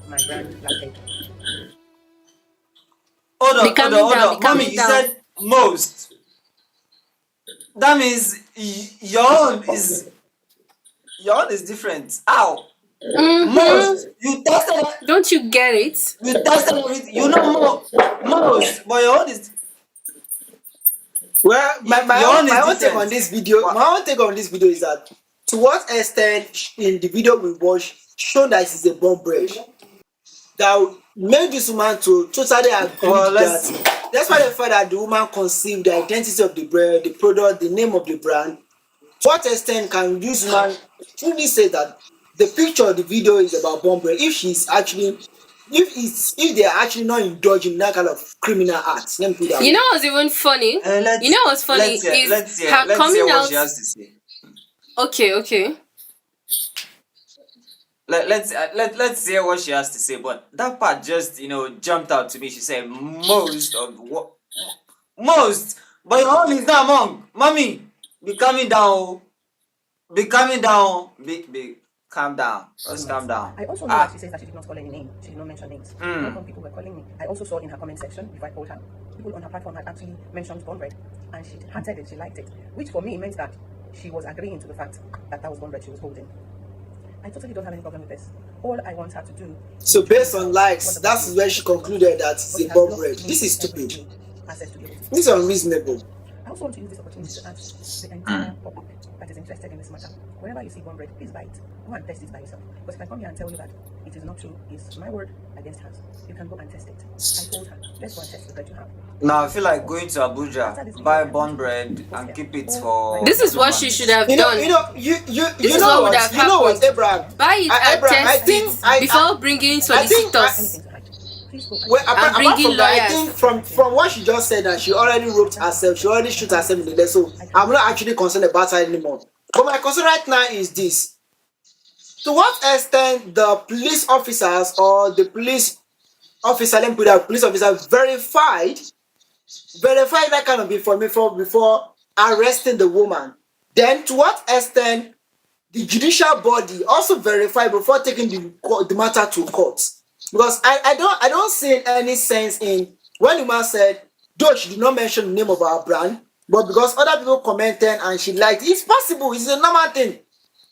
my brand lasted. Hold Be on. calming Mommy, you down. said most. That means your own is different. How? Most. You tested Don't you get it? it. You know most, but your own is Well, your own is my own take different. on this video, Wow. my own take on this video is that to what extent in the video we watched shown that it is a bomb bread that made this woman to totally agree Well, that despite the fact that the woman conceived the identity of the bread, the product, the name of the brand, to what extent can this woman truly say that the picture of the video is about bomb bread if they are actually not indulging in that kind of criminal acts? Let me put it that You way. know what's even funny? You know what's funny is let's hear her coming what out. she has to say. Okay. Let's hear what she has to say. But that part just jumped out to me. She said most of what most, but your own is not among. Mommy, be calming down. Be calming down. Be calm down. Just calm down. I also know that she says that she did not call any name. She did not mention names. Mm. Some people were calling me. I also saw in her comment section, before I called her, people on her platform had actually mentioned bone bread, and she hearted it, she liked it, which for me meant that she was agreeing to the fact that that was bone bread she was holding. I totally don't have any problem with this. All I want her to do. So based on likes, that's where she concluded that it's a bomb bread. This is stupid. Access to be able to. This is unreasonable. I also want to use this opportunity to ask the entire public that is interested in this matter. Wherever you see bone bread, please buy it. Go and test it by yourself. But if I come here and tell you that it is not true, it's my word against hers. You can go and test it. I told her, let's go and test the bread you have. Now I feel like going to Abuja, buy bun bread and keep it for. This is what she should have You know, done. you is know what would what? have You know what, happened. Abraham? Buy it and Abraham, test it before bringing solicitors. Anything to hide. Please go and Well, I'm apart bringing from that, I lawyers. think from what she just said, that she already roped herself, she already shoot herself in the leg. So I'm not actually concerned about her anymore. But my concern right now is this: to what extent the police officers or the police officer, let me put that police officer verified that kind of information before arresting the woman. Then to what extent the judicial body also verified before taking the matter to court? Because I don't see any sense in when the man said, though she did not mention the name of our brand, but because other people commented and she liked it, it's possible, it's a normal thing.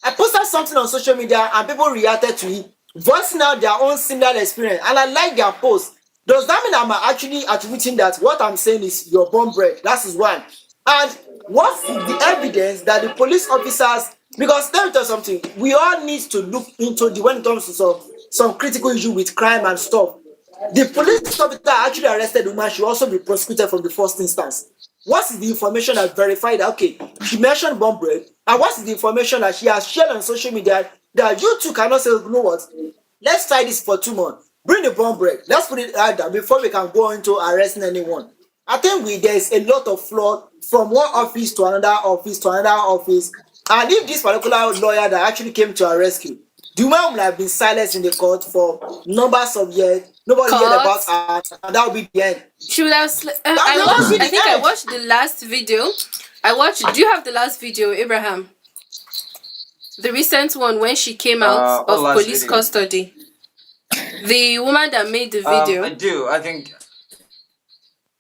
I posted something on social media and people reacted to it, voicing out their own similar experience, and I like their post. Does that mean I'm actually attributing that what I'm saying is your bomb bread? That is one. And what is the evidence that the police officers, because let me tell you something, we all need to look into when it comes to some critical issue with crime and stuff. The police officer actually arrested the woman should also be prosecuted from the first instance. What is the information that verified that, okay, she mentioned bomb bread, and what is the information that she has shared on social media that you two cannot say, you know what, let's try this for 2 months. Bring the bomb bread. Let's put it out there before we can go into arresting anyone. I think there's a lot of flaw from one office to another office to another office. And if this particular lawyer that actually came to our rescue, the woman would have been silenced in the court for numbers of years. Nobody heard about her, and that would be the end. She would have. I watched the last video. Do you have the last video, Abraham? The recent one when she came out of police video. custody. The woman that made the video. I do. I think.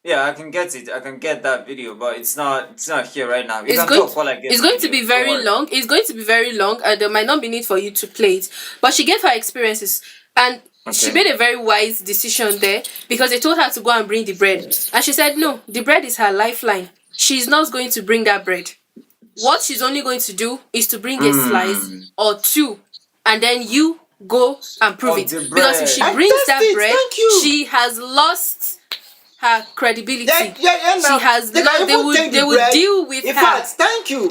Yeah, I can get it. I can get that video, but it's not here right now. It's going to be very long. It's going to be very long, and there might not be need for you to play it. But she gave her experiences, and She Okay. made a very wise decision there because they told her to go and bring the bread. And she said, no, the bread is her lifeline. She's not going to bring that bread. What she's only going to do is to bring a slice Mm. or two, and then you go and prove Of it. the Because if bread. she I brings test that it. bread, Thank you. she has lost her credibility. Yeah, She now has they can lost. even take They the would bread. deal with In her. fact, thank you.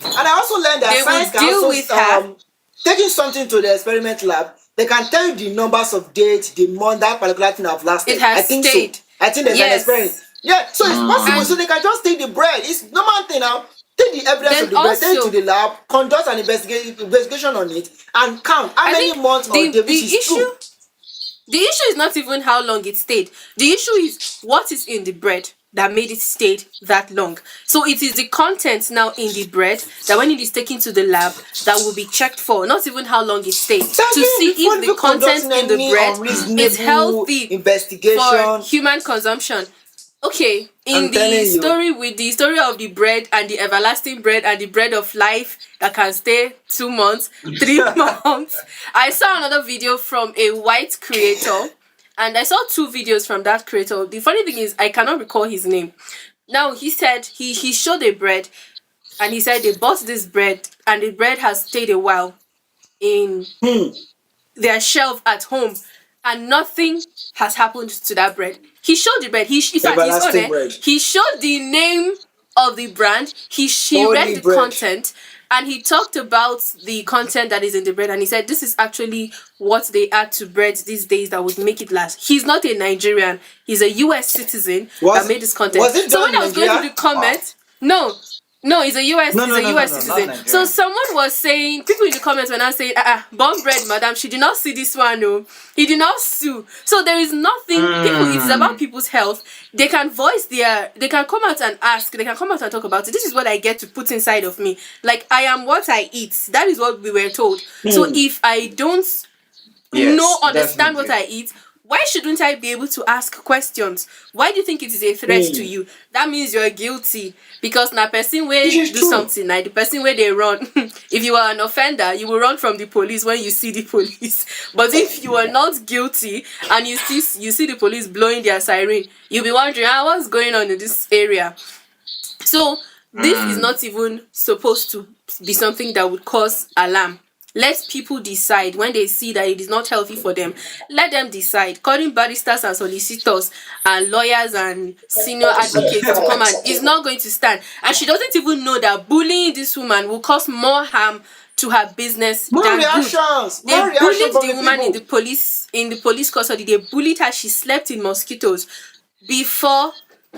And I also learned that They science would can deal also with her. taking something to the experiment lab. They can tell you the numbers of dates, the month that particular thing have lasted. It has I think stayed. so. I think there's an experiment. Yes. Yeah, so it's possible. So And they can just take the bread. It's normal thing now. Take the evidence then of the bread, take it to also, the lab, conduct an investigation on it, and count how I many think months or days which is true. the issue is not even how long it stayed. The issue is what is in the bread that made it stay that long. So it is the content now in the bread that when it is taken to the lab that will be checked for, not even how long it stayed, Thank to you. see Before if the even content conducting in the any bread is unreasonable healthy for investigation, human consumption. Okay, in I'm telling you. story with the story of the bread and the everlasting bread and the bread of life that can stay 2 months, 3 months, I saw another video from a white creator, and I saw 2 videos from that creator. The funny thing is, I cannot recall his name. Now he said he showed a bread, and he said they bought this bread, and the bread has stayed a while in their shelf at home, and nothing has happened to that bread. He showed the bread. In fact, his everlasting owner, bread, he showed the name of the brand. He read holy the bread. content, and he talked about the content that is in the bread, and he said this is actually what they add to breads these days that would make it last. He's not a Nigerian. He's a US citizen that made this content. Was it So done when in I was going Nigeria? through the comments, no, he's a US, No, he's no, a no, no, US no, not citizen. So Nigerian. someone was saying, people in the comments were now saying, bomb bread, madam, she did not see this one, no. He did not sue. So there is nothing, people, it's about people's health. They can they can come out and ask, they can come out and talk about it. This is what I get to put inside of me. Like, I am what I eat. That is what we were told. So if I don't Yes, understand what definitely. I eat, why shouldn't I be able to ask questions? Why do you think it is a threat to you? That means you're guilty. Because na person where This is do true. something, like the person where they run. If you are an offender, you will run from the police when you see the police. But if you are not guilty and you see the police blowing their siren, you'll be wondering, what's going on in this area? So this is not even supposed to be something that would cause alarm. Let people decide when they see that it is not healthy for them. Let them decide. Calling baristas and solicitors and lawyers and senior advocates to come and is not going to stand. And she doesn't even know that bullying this woman will cause more harm to her business More than good. reactions. They More reaction bullied from the the woman in people. the police custody. They bullied her. She slept in mosquitoes before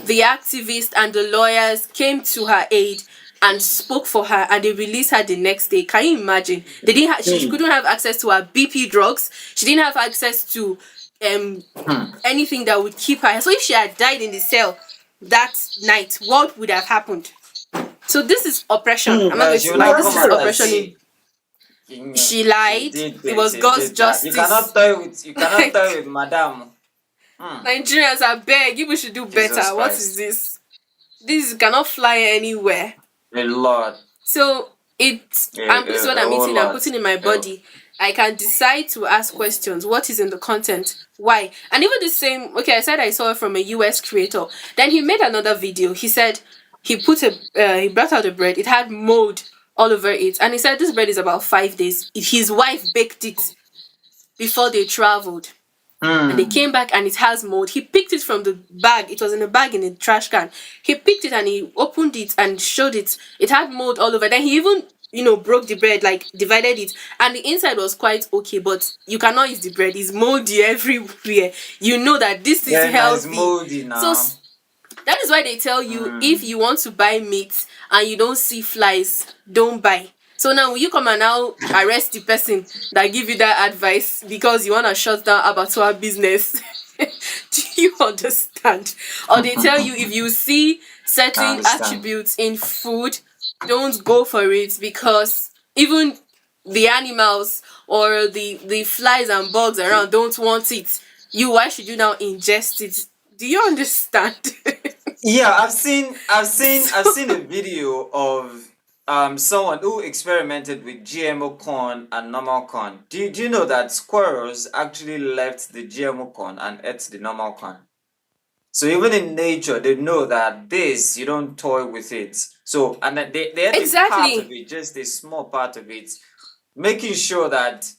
the activists and the lawyers came to her aid and spoke for her, and they released her the next day. Can you imagine? They didn't she couldn't have access to her BP drugs. She didn't have access to anything that would keep her. So if she had died in the cell that night, what would have happened? So this is oppression. I'm not going She to will lie. not This come is out and oppression. say, She lied. did It was this, God's did that. You cannot justice. toy with madam. Nigerians are beg. You should do Jesus better. What Christ. is this? This cannot fly anywhere. A lot. So this is what I'm whole eating. I'm lot. putting in my body. I can decide to ask questions. What is in the content? Why? And even the same. Okay, I said I saw it from a US creator. Then he made another video. He said he brought out the bread. It had mold all over it, and he said this bread is about 5 days. His wife baked it before they traveled. And they came back and it has mold. He picked it from the bag. It was in a bag in a trash can. He picked it and he opened it and showed it. It had mold all over. Then he even, broke the bread, like divided it. And the inside was quite okay, but you cannot eat the bread. It's moldy everywhere. You know that this is It's healthy. moldy now. So that is why they tell you if you want to buy meat and you don't see flies, don't buy. So now will you come and now arrest the person that give you that advice because you want to shut down abattoir business? Do you understand? Or they tell you if you see certain attributes in food, don't go for it because even the animals or the flies and bugs around don't want it. Why should you now ingest it? Do you understand? Yeah, I've seen a video of someone who experimented with GMO corn and normal corn. Do you know that squirrels actually left the GMO corn and ate the normal corn? So even in nature, they know that this you don't toy with it. So and then they ate a part of Exactly. it, just a small part of it, making sure that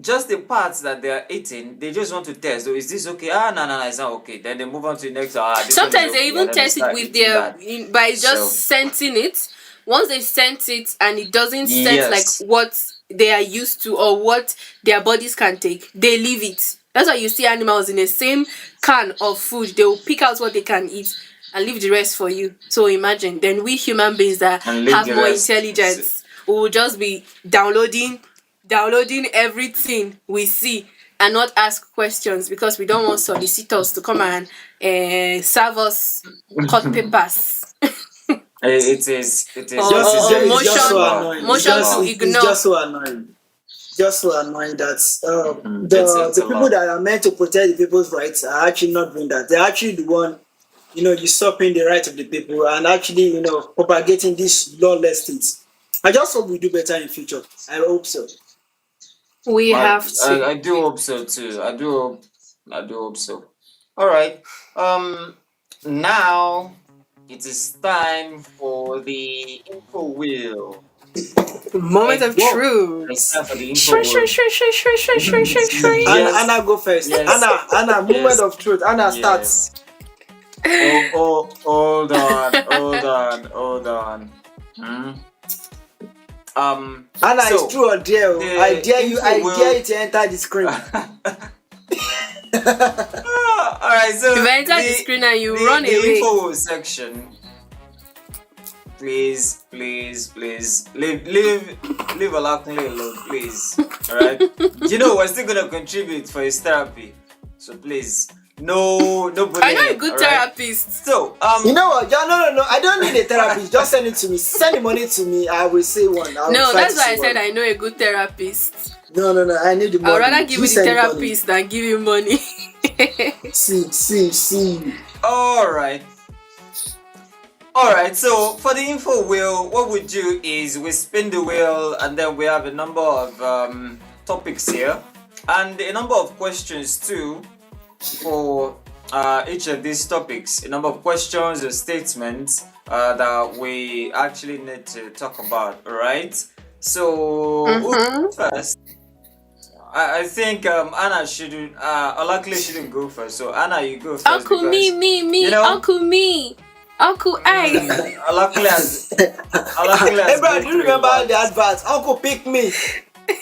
just the parts that they are eating, they just want to test. So is this okay? Ah, no, no, no, it's not okay. Then they move on to the next. Ah, this one is Sometimes they okay, and even then they test it start with eating their that. by just So scenting it. Once they scent it and it doesn't scent like yes, what they are used to or what their bodies can take, they leave it. That's why you see animals in the same can of food. They will pick out what they can eat and leave the rest for you. So imagine then we human beings that and leave have the more rest. So, intelligence will just be downloading everything we see and not ask questions because we don't want solicitors to come and serve us court papers it or, is Just it it's is or, just, or it's just so motion annoying. It's motion just to wow. it's ignore. just so annoying. Just so annoying that It's the a people lot. that are meant to protect the people's rights are actually not doing that. They're actually the one, usurping the right of the people and actually, propagating these lawless things. I just hope we do better in future. I hope so. We I, have I to. I do hope so too. I do hope so. All right. Now it is time for the info wheel. Moment Right. of Whoa. It's truth. time for the info wheel. Yes. Anna, go first. Yes. Anna, moment Yes. of truth. Anna Yes. starts. Hold on. Hold on. Hmm. Anna, it's So true or dare. Oh. I the dare you. info I dare wheel. you to enter the screen. All right. If So I enter the screen and you the run the away, info section. Please, leave Olakunle alone, please. All right. We're still gonna contribute for his therapy, so please, no I know a bullying. good All right. therapist. So You know what? No. I don't need a therapist. Just send it to me. Send the money to me. I will say one. I will No, try that's to why say I said one. I know a good therapist. No. I need the I'd money. rather give You you the send the money. therapist than give you money. See. all right. All right, so for the info wheel, what we do is we spin the wheel and then we have a number of topics here and a number of questions too for each of these topics. A number of questions or statements that we actually need to talk about, all right? So, who Mm-hmm. goes first? I think Anna shouldn't, Olakle shouldn't go first. So, Anna, you go first Uncle me, because, me, you me, know, Uncle me, Uncle I. Olakle has Alakule Hey, has bro, been do you through a remember lot. the advert? Uncle, pick me.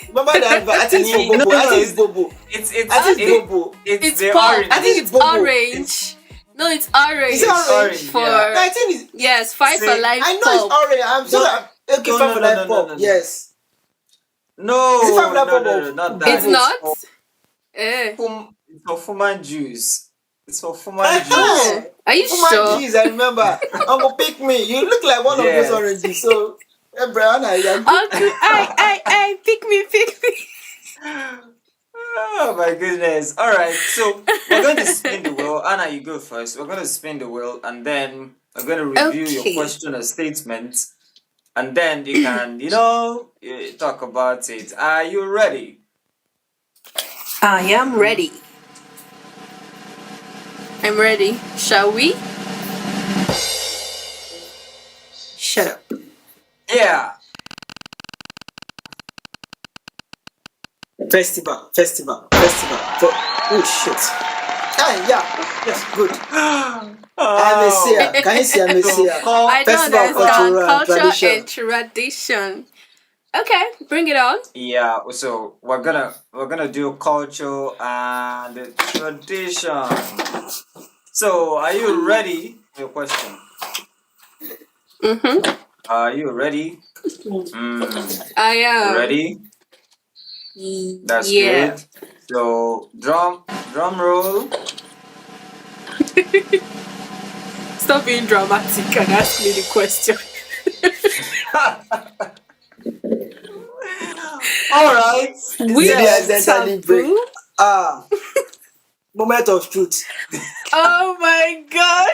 Remember the advert? I think it's for No, Bobo. I no, think it's Bobo. it's I think it's Okay, Bobo. it's it's the pop. orange. I I think think it's it's Bobo. orange. No, it's Is it orange. It's orange? orange, For yeah. No, I think it's. yes, Fight for See, Life I know it's pop. orange. I'm sure no, that. Okay, no, Five no, for no, Life no, no, Pop. no, no, Yes. Is it Five for no, Life no, Pop no, or no, not that. It's Bobo? not. Eh. It's for Fuman juice. It's for Fuman juice. Oh, are you Woman, sure? jeez, I remember. Uncle, pick me. You look like one of those Yes. oranges. So, hey, Brianna, you're good. Uncle I, pick me, pick me. Oh my goodness. All right. So we're going to spin the wheel. Anna, you go first. We're going to spin the wheel and then we're going to review your Okay, question or statement and then you can, talk about it. Are you ready? I am ready. I'm ready. Shall we? Shut up. Yeah. Festival. Oh, shit. Ah, yeah. Yes, good. I'm a Oh. seer. Can you see I'm a So seer? I don't Festival of understand. culture and Culture tradition. and tradition. Okay, bring it on. yeah. So we're gonna do culture and tradition. So are you ready for your question? Mm-hmm. Are you ready? Mm, I am. ready? That's Yeah. good. So drum roll. Stop being dramatic and ask me the question. All right. Lady has Which Then entered the break. taboo? Ah, moment of truth. Oh my god.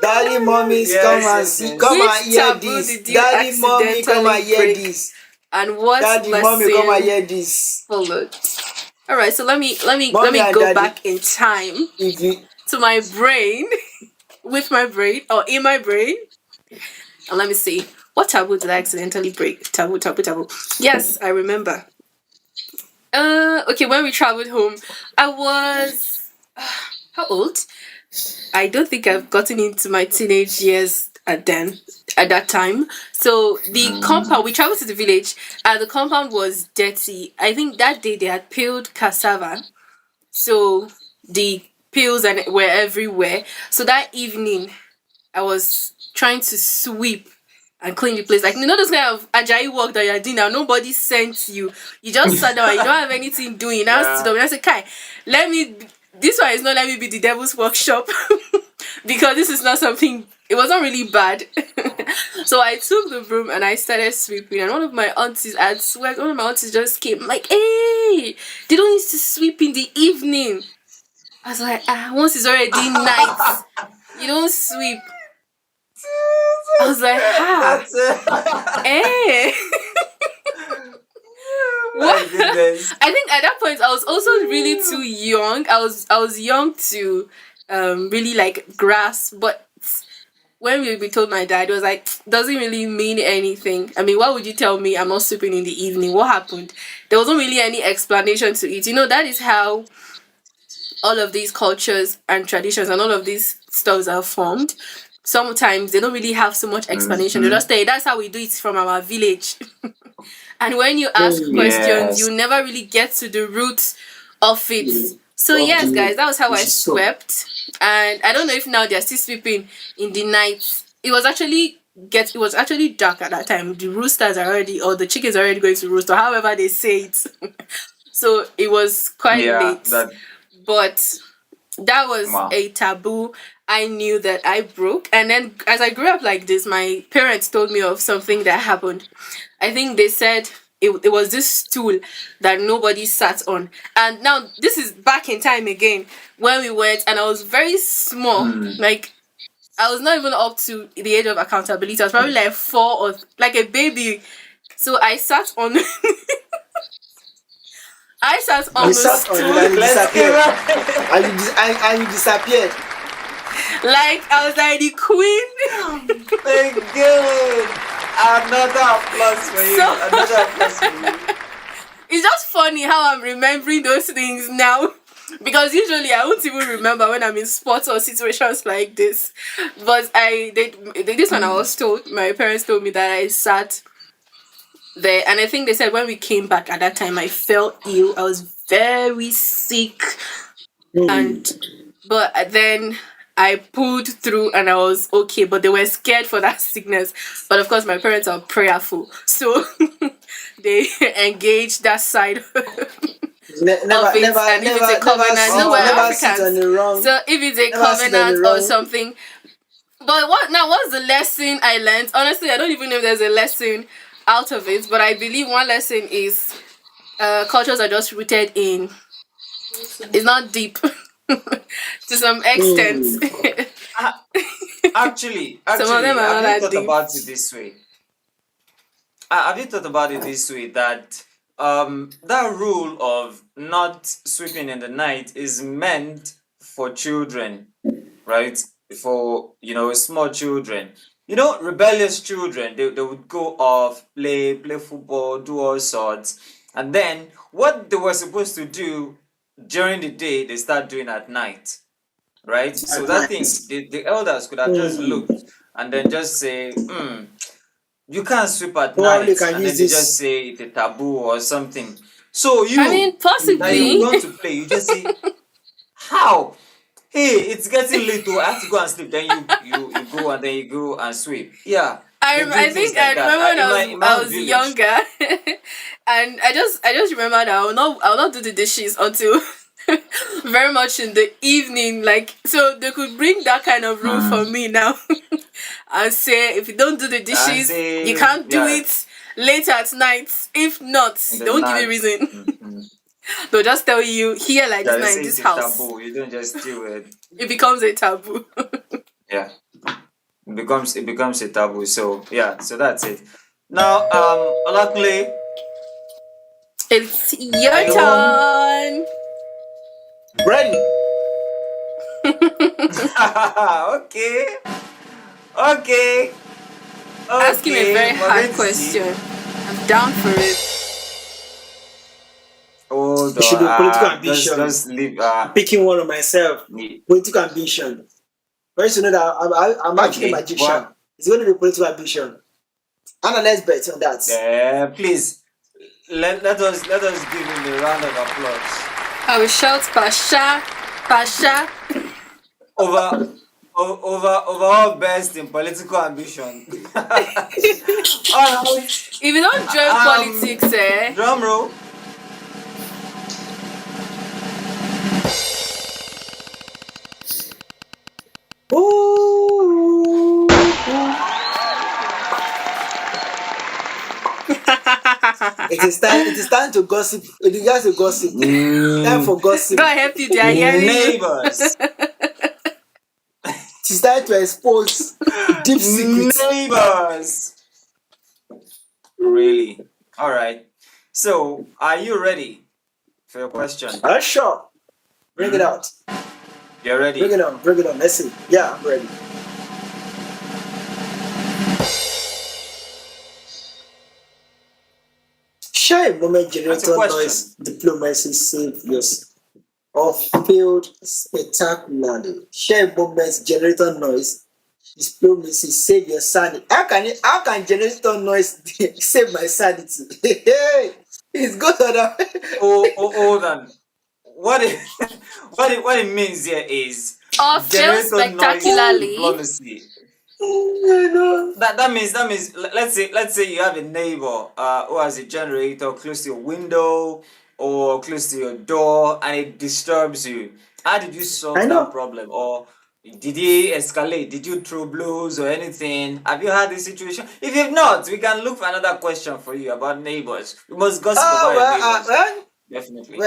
Daddy, mommies, Yes, come and yes, see, yes. come and Which hear taboo this. did you Daddy, mommy, come and accidentally hear break? this. And what Daddy, mommy, come and lesson hear this. followed? All right, so let Mommy me and go daddy, back in time if you to my brain, with my brain or in my brain, and let me see. What taboo did I accidentally break? Taboo, taboo, taboo. Yes, I remember. Okay, when we traveled home, I was how old? I don't think I've gotten into my teenage years at that time. So the compound, we traveled to the village, and the compound was dirty. I think that day they had peeled cassava, so the peels and were everywhere. So that evening, I was trying to sweep and clean the place. Like, you know, those kind of Ajayi work that you're doing now, nobody sent you. You just sat down, you don't have anything doing. You now sit Yeah. up and I said, Kai, this one is not let me be the devil's workshop because this is not something, it wasn't really bad. So I took the broom and I started sweeping. And one of my aunties, I swear, one of my aunties just came like, hey, they don't need to sweep in the evening. I was like, once it's already night, you don't sweep. I was like, That's it. eh. My goodness. I think at that point I was also really too young. I was young to really like grasp, but when we told my dad, it was like, doesn't really mean anything. I mean, why would you tell me I'm not sleeping in the evening? What happened? There wasn't really any explanation to it. You know, that is how all of these cultures and traditions and all of these stuffs are formed. Sometimes they don't really have so much explanation. They just say that's how we do it from our village. And when you ask questions, Yes. you never really get to the root of it. So of yes, guys, the that was how I so swept. And I don't know if now they're still sweeping in the night. It was actually dark at that time. The roosters are already, or the chickens are already going to roost, or however they say it. So it was quite Yeah. late. That. But that was Wow. a taboo I knew that I broke. And then as I grew up like this, my parents told me of something that happened. I think they said it was this stool that nobody sat on. And now this is back in time again when we went, and I was very small. Like, I was not even up to the age of accountability. I was probably like 4 or like a baby. So I sat on I sat you on the sat on it stool. and you Let's give disappeared. her. And you disappeared. Like I was like the queen. Thank God. Another applause for you. So- Another applause for you. It's just funny how I'm remembering those things now. Because usually I won't even remember when I'm in sports or situations like this. But this one I was told, my parents told me that I sat there, and I think they said when we came back at that time I felt ill. I was very sick, and but then I pulled through and I was okay, but they were scared for that sickness. But of course my parents are prayerful. So they engaged that side Never, of it, never, and if it's a never, covenant, no, we're never sit on Africans. the wrong. So if it's a Never sit on the covenant or wrong. something. But what's the lesson I learned? Honestly, I don't even know if there's a lesson out of it, but I believe one lesson is cultures are just rooted in, it's not deep to some extent. Actually, Some of them are have not you that thought deep. about it this way? Have you thought about it this way that that rule of not sweeping in the night is meant for children, right? For small children. Rebellious children, they would go off, play football, do all sorts. And then what they were supposed to do during the day, they start doing at night. Right? So that thing, the elders could have just looked and then just say, you can't sweep at Probably night, can and then use they just this. say it's a taboo or something. So I mean, that you possibly. want to play, you just say, how? Hey, it's getting late, though. I have to go and sleep. Then you go and then you go and sweep. Yeah, they do I things think I like that. remember when In my I own was village. younger, and I just remember that I will not do the dishes until very much in the evening. Like, so they could bring that kind of rule for me now, and say if you don't do the And dishes, say, you can't do yeah, it late at night. If not, in they the won't give you night. reason. They'll just tell you here like this Yeah, they now say in this it's a house. taboo. You don't just do it. It becomes a taboo. Yeah. it becomes a taboo. So yeah, so that's it. Now, Olakunle, It's are your you home? turn. Ready? Okay, okay, Ask him a okay. very We're hard going to see. question. I'm down for it. Hold It should be political on. ambition. Just leave. I'm picking one of myself. Political ambition. First, you know that I'm actually a Okay, magician. but It's going to be political ambition. Anna, let's bet on that. please let us give him a round of applause. I will shout Pasha, Pasha. Over overall best in political ambition. All right. If you don't join politics, Drum roll. Ooh. It is time to gossip. It is time to gossip. Time for gossip. go ahead, P. They are hearing you. Neighbors. It is time to expose deep secrets. Neighbors. Really? All right. So, are you ready for your question? Sure. Bring it out. You're Bring ready. it on. Bring it on. Let's see. Yeah, I'm ready. Share a moment That's a generator question. noise diplomacy saviors of failed spectacularly. Share a moment generator noise diplomacy save your sanity. How can generator noise save my sanity? Hey, it's good on that. Hold on. What it, what it means here is Or fail generator noise spectacularly. diplomacy. You know. That means let's say you have a neighbor who has a generator close to your window or close to your door and it disturbs you. How did you I solve that know. problem? Or did he escalate? Did you throw blows or anything? Have you had this situation? If you've not, we can look for another question for you about neighbors. We must gossip Oh about your well, neighbors. well, Definitely.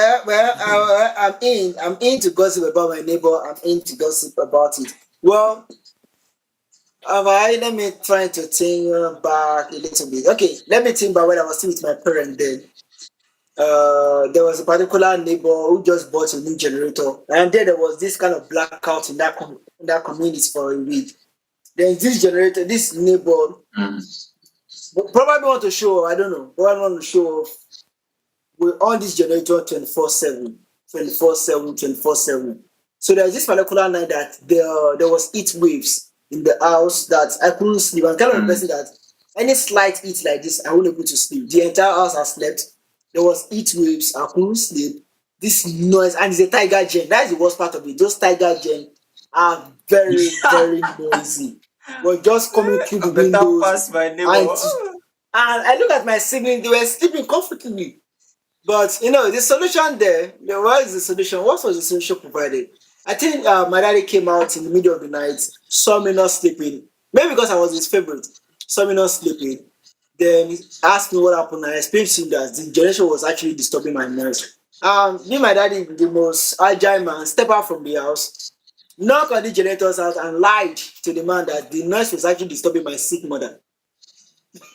I'm in. I'm in to gossip about my neighbor. I'm in to gossip about it. Well, let me try to think back a little bit. Okay, let me think back when I was still with my parents then. There was a particular neighbor who just bought a new generator, and then there was this kind of blackout in in that community for a week. Then this generator, this neighbor probably want to show off, I don't know, probably want to show off. We're on this generator 24/7, 24/7, 24/7. So there's this particular night that there was heat waves in the house that I couldn't sleep. I'm kind of a person that any slight heat like this, I won't able to sleep. The entire house has slept. There was heat waves, I couldn't sleep. This noise, and it's a tiger gen. That's the worst part of it. Those tiger gen are very, very noisy. We're just coming through the Better windows, pass my and neighbor. I look at my siblings, they were sleeping comfortably. But you know, the solution there was the solution. What was the solution provided? I think my daddy came out in the middle of the night, saw me not sleeping. Maybe because I was his favorite, saw me not sleeping. Then he asked me what happened. I explained to him that the generation was actually disturbing my nerves. Me and my daddy, the most agile man, step out from the house, knock on the generator's house, and lied to the man that the noise was actually disturbing my sick mother.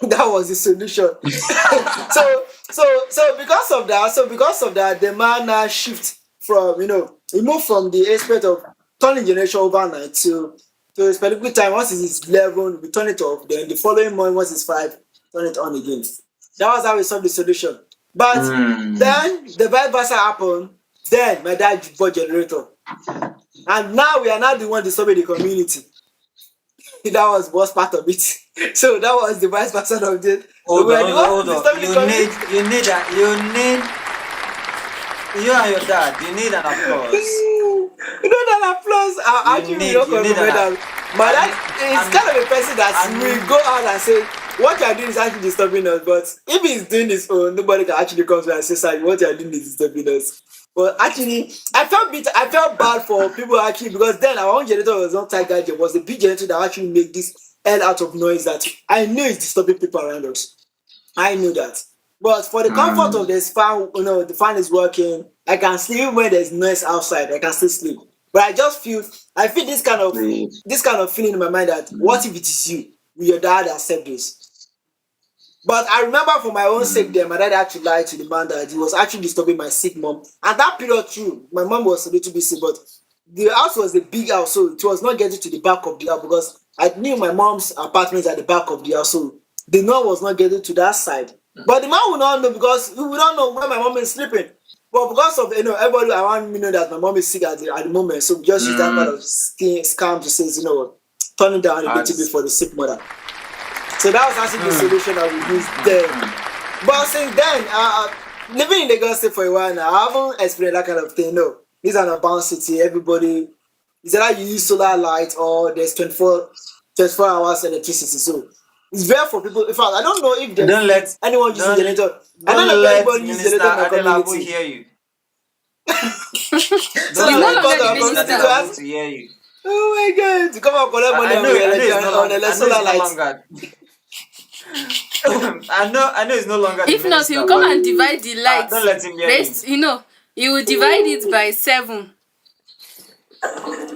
That was the solution. So because of that, the man now shift from he moved from the aspect of turning generation overnight to a specific time. Once it's 11, we turn it off. Then the following morning, once it's 5, turn it on again. That was how we solved the solution. But then the vice versa happened. Then my dad bought generator, and now we are now the one disturbing the community. That was worst part of it. So that was the vice versa of it. Hold We on, are the hold on, one hold on. disturbing the community. You and your dad, you need an applause. You know that applause. I actually don't You need comprehend an that. But that is kind of a person that will go out and say what you are doing is actually disturbing us. But if he's doing his own, nobody can actually come to and say, "Sorry, what you are doing is disturbing us." But actually, I felt bad for people actually because then our own generator was not tiger gen, was a big generator that actually made this hell out of noise that I knew is disturbing people around us. I knew that. But for the comfort of this fan, the fan is working. I can sleep when there's noise outside. I can still sleep. But I feel this kind of feeling in my mind that what if it is you? Will your dad accept this? But I remember for my own sake there, my dad had to lie to the man that he was actually disturbing my sick mom. At that period too, my mom was a little bit sick, but the house was a big house, so it was not getting to the back of the house because I knew my mom's apartment at the back of the house, so the noise was not getting to that side. But the man would not know because we would not know where my mom is sleeping. But because of everybody around me know that my mom is sick at the moment, so we just use that kind of scam to say, turn it down a little bit for the sick mother. So that was actually the solution that we used then. But since then, living in Lagos State for a while now, I haven't experienced that kind of thing. No, this is an urban city. Everybody, is either you use solar light or there's 24 hours electricity. So it's rare for people. In fact, I don't know if there's anyone using generator. I don't know if anybody uses generator in my community. Hear you. So He's no like longer the our minister. constituents. To hear you. Oh my God! To come and collect money on the solar lights. I know it's no longer the If not, minister, he'll come but, and divide the lights. don't let him hear you. He will divide it by 7.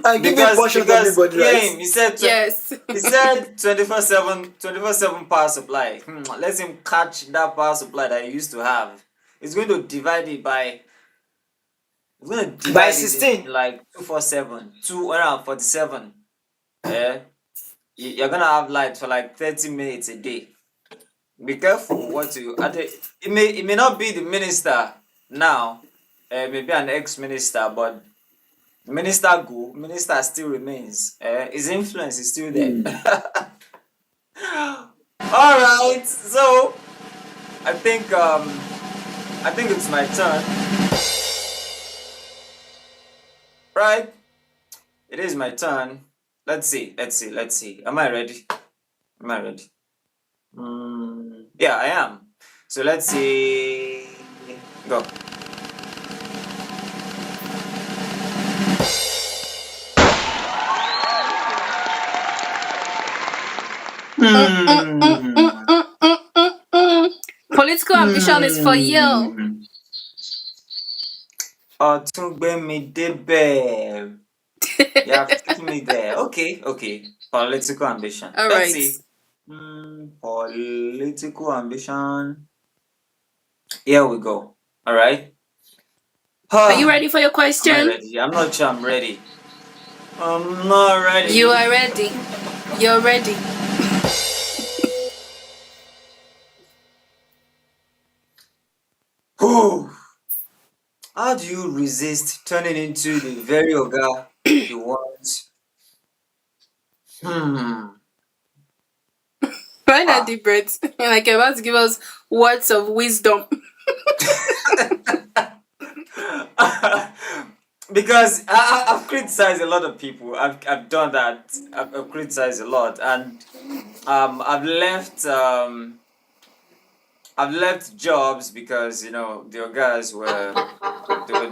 And give me portion to everybody, hear right? him, he said Yes. he said 24/7 power supply. Let him catch that power supply that he used to have. He's going to divide it by By 16. like 247, 247. Yeah. You're gonna have light for like 30 minutes a day. Be careful what you. It may not be the minister now, maybe an ex-minister, but minister still remains. His influence is still there. All right, so I think it's my turn. Right, it is my turn. Let's see. Am I ready? Yeah, I am. So let's see. Go. Political ambition is for you. Otungbemi débẹ̀. You have taken me there. Okay. Political ambition. All Let's right. see. Political ambition. Here we go. All right. Are you ready for your Am I question? ready? I'm not sure I'm ready. I'm not ready. You are ready. You're ready. Whew. How do you resist turning into the very oga you want? Find that deep breath. Like you're about to give us words of wisdom. Because I've criticized a lot of people. I've done that. I've criticized a lot, and I've left jobs because the guys were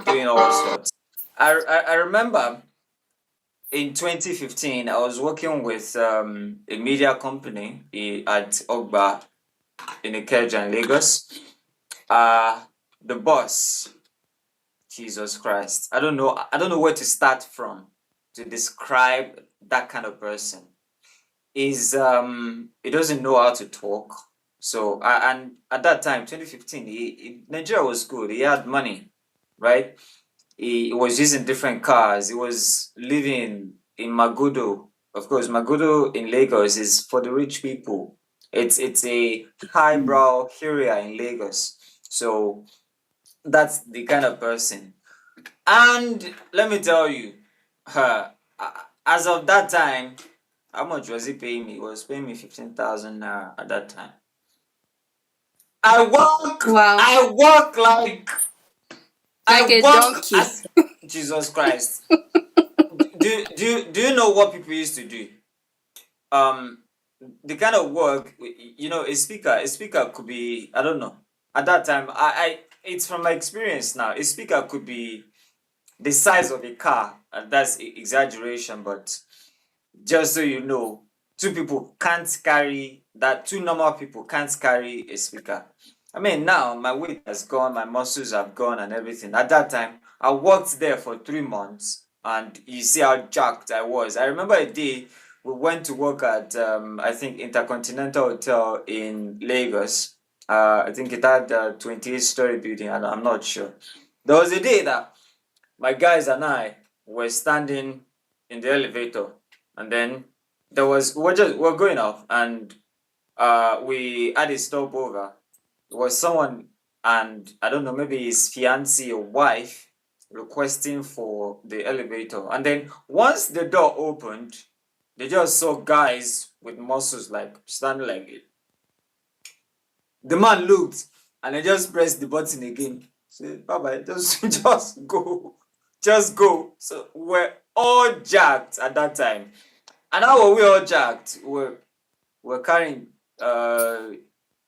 doing all sorts. I remember in 2015 I was working with a media company at Ogba in Ikeja in Lagos. The boss, Jesus Christ, I don't know where to start from to describe that kind of person. Is he doesn't know how to talk. So and at that time 2015 Nigeria was good. He had money, right? He was using different cars. He was living in Magodo. Of course, Magodo in Lagos is for the rich people. It's a highbrow area in Lagos. So that's the kind of person. And let me tell you, as of that time, how much was he paying me? He was paying me 15,000 naira at that time. I work like Like a donkey. Jesus Christ. do you know what people used to do? The kind of work, a speaker could be, I don't know. At that time, I it's from my experience now. A speaker could be the size of a car, and that's exaggeration, but just so you know, two normal people can't carry a speaker. I mean, now my weight has gone, my muscles have gone, and everything. At that time, I worked there for 3 months. and you see how jacked I was. I remember a day we went to work at I think Intercontinental Hotel in Lagos. I think it had a 28-story building, and I'm not sure. There was a day that my guys and I were standing in the elevator, and then we're going off, and we had a stopover. It was someone, and I don't know, maybe his fiancee or wife requesting for the elevator. And then once the door opened, they just saw guys with muscles like standing like it. The man looked and I just pressed the button again. Said, Baba, just go. Just go. So we're all jacked at that time. And how were we all jacked? We're carrying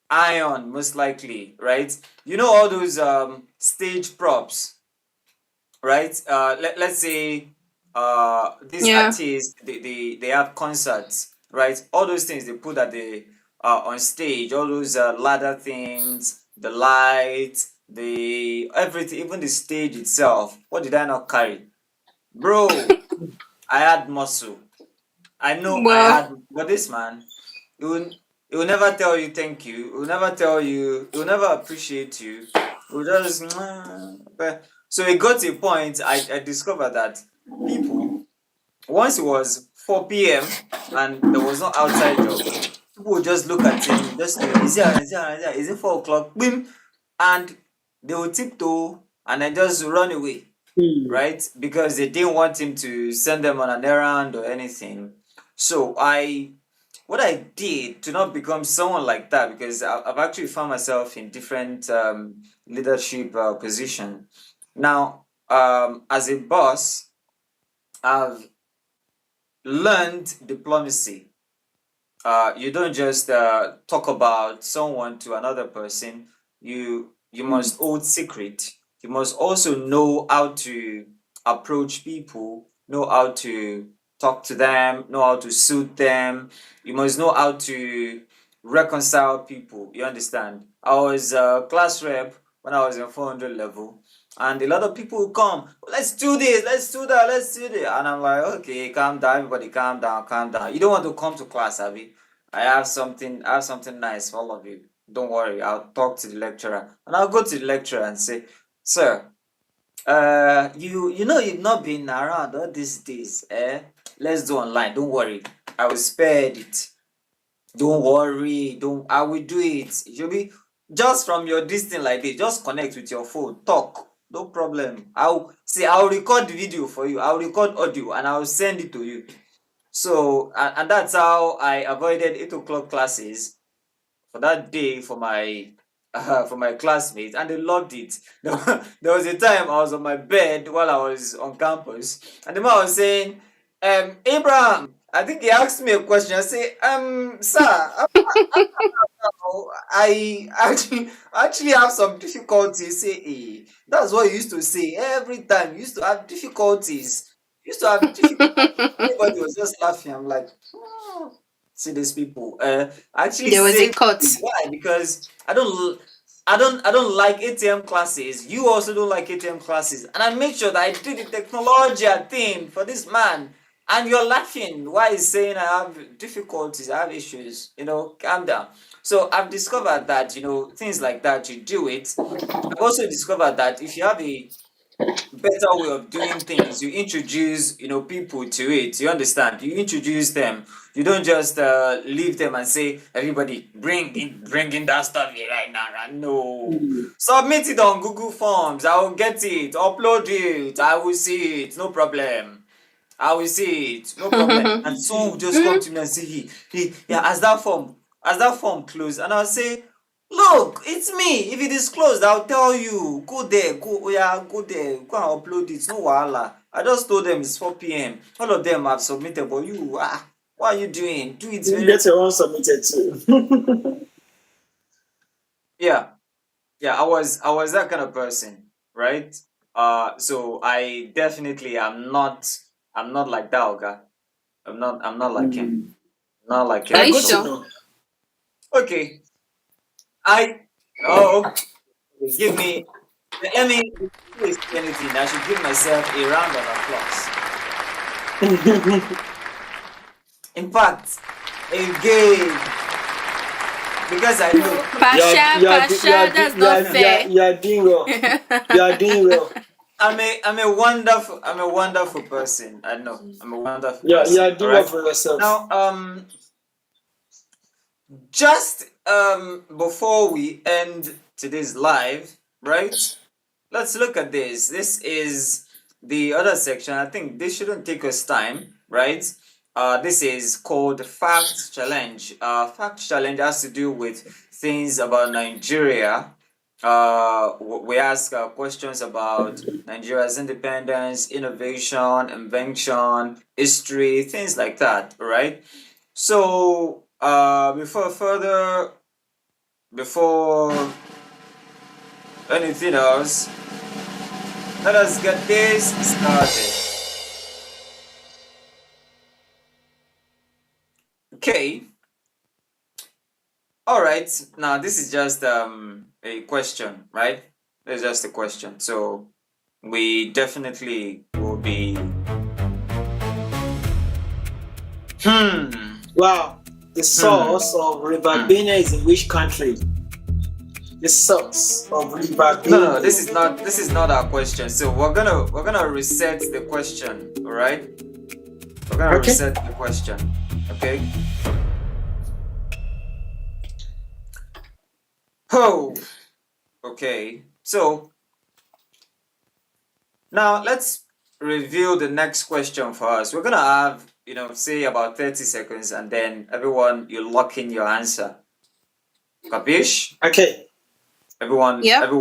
iron, most likely, right? You know all those stage props, right? Let's say these Yeah. artists, they have concerts, right? All those things they put at the on stage, all those ladder things, the lights, the everything, even the stage itself. What did I not carry? Bro, I had muscle. I know I Well, had, but this man, he will, he will never tell you thank you. He will never tell you. He will never appreciate you. He will just. But so it got to a point. I discovered that people, once it was 4 p.m. and there was no outside job, people would just look at him, just say, is it 4 o'clock? Boom, and they would tiptoe and then just run away, right? Because they didn't want him to send them on an errand or anything. So what I did to not become someone like that, because I've actually found myself in different leadership position. Now, as a boss, I've learned diplomacy. You don't just talk about someone to another person. You must hold secret. You must also know how to approach people, know how to talk to them, know how to soothe them. You must know how to reconcile people. You understand? I was a class rep when I was in 400 level, and a lot of people will come, let's do this, let's do that, let's do this. And I'm like, okay, calm down, everybody calm down, calm down. You don't want to come to class, Abby. I have something nice for all of you. Don't worry, I'll talk to the lecturer. And I'll go to the lecturer and say, sir, you know you've not been around all these days, eh? Let's do online. Don't worry. I will spare it. Don't worry. Don't I will do it. It should be just from your distance like this. Just connect with your phone. Talk. No problem. I'll record the video for you. I'll record audio and I'll send it to you. So and that's how I avoided 8 o'clock classes for that day for my classmates, and they loved it. There was a time I was on my bed while I was on campus, and the man was saying, Abraham, I think he asked me a question. I say, sir, I actually have some difficulties. Say, that's what you used to say every time. You used to have difficulties. You used to have difficulties. Everybody was just laughing. I'm like, "Hmm, see these people. I actually there was a say cut. why? Because I don't like ATM classes. You also don't like ATM classes. And I make sure that I do the technology thing for this man. And you're laughing. Why is saying I have difficulties, I have issues? Calm down. So I've discovered that, things like that, you do it. I've also discovered that if you have a better way of doing things, you introduce people to it. You understand? You introduce them. You don't just leave them and say, everybody bring in that stuff here right now. No, submit it on Google Forms. I will get it. Upload it. I will see it. No problem. I will see it. No problem. And someone will just come to me and say, yeah, as that form closed, and I'll say, look, it's me. If it is closed, I'll tell you. Go there. Go. Oh yeah, go there. Go and upload it. No wahala. I just told them it's 4 p.m. All of them have submitted, but you, what are you doing? Do it You very. get your own submitted too. Yeah, yeah. I was that kind of person, right? So I definitely am not. I'm not like that, Oga. I'm not like him. Not like him Are Yeah, you at good to all. sure? know. Okay. I. Oh, okay. Give me. Let me. Before I say anything, I should give myself a round of applause. In fact, again, because I know. Pasha, Pasha, that's not fair. you are doing well. You are doing well. I'm a wonderful person. I know. I'm a wonderful You person. are doing All well right. for yourself. Now, just before we end today's live, right? Let's look at this. This is the other section. I think this shouldn't take us time, right? This is called Fact Challenge. Fact Challenge has to do with things about Nigeria. We ask questions about Nigeria's independence, innovation, invention, history, things like that, right? So, before anything else, let us get this started. Okay. All right. Now this is just a question, right? It's just a question. So we definitely will be. Wow. The source of River Benue is in which country? The source of River Benue. No, this is not our question. So we're gonna reset the question. All right. We're gonna reset the question. Okay. Oh. Okay. So now let's review the next question for us. We're gonna have say about 30 seconds, and then everyone you lock in your answer. Capish? Okay. Everyone, Yep.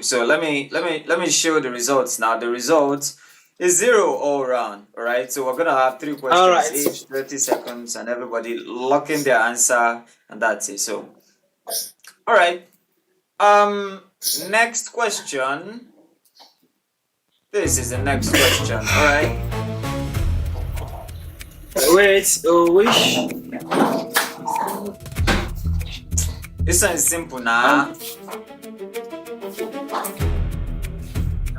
so let me show the results now. The results is 0 all around. All right. So we're gonna have 3 questions each, 30 seconds, and everybody lock in their answer, and that's it. So, all right. Next question. This is the next question. All right. Wait. Which? This one is simple now.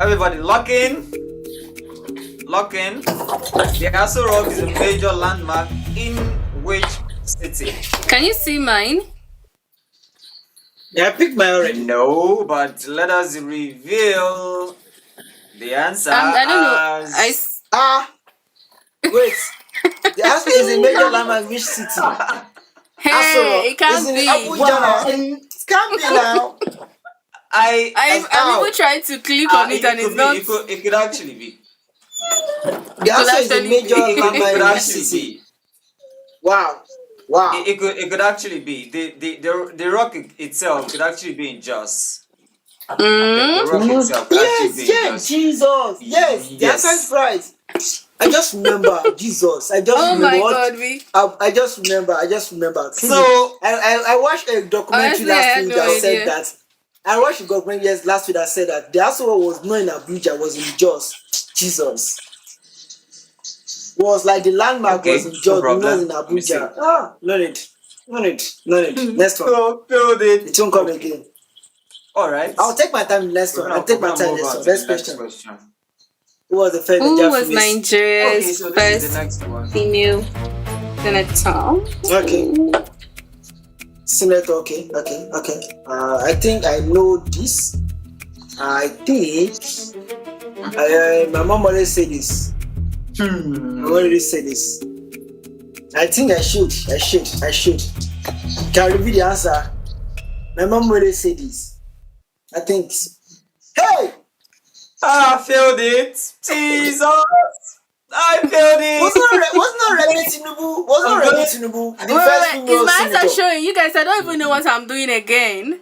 Everybody lock in. Lock in. The Aso Rock is a major landmark in which city? Can you see mine? Yeah, I picked my already. No, but let us reveal the answer. I don't know. Wait. The Aso is a major landmark which city? Hey, it can't be. Abuja. It can't be now. I'm even trying to click on it and it's not. It could actually be. The Aso is a major landmark in which city? Wow. It could actually be. The rock itself could actually be in Jos. The rock itself could actually be in Jos. Jesus. Yes. The answer is right. I just remember Jesus. I just remember. I just remember. So I watched a documentary last week that said that. I watched a documentary last week that said that the Aso was not in Abuja, was in Jos. Jesus. Was like the landmark was in Jos, not in Abuja. No need. Next one. It won't come again. All right. I'll take my time. Next one. I'll take my time. Next question. Who was the first? Who was Nigeria's first female senator? Okay. Senator. Okay. I think I know this. I think my mom always say this. I already say this. I think I should. Can I repeat the answer? My mom always say this. I think. Hey! I failed it. Jesus! I failed it. Wasn't not Remi Tinubu? Wasn't Remi Tinubu the first female is senator? my answer showing? You guys, I don't even know what I'm doing again.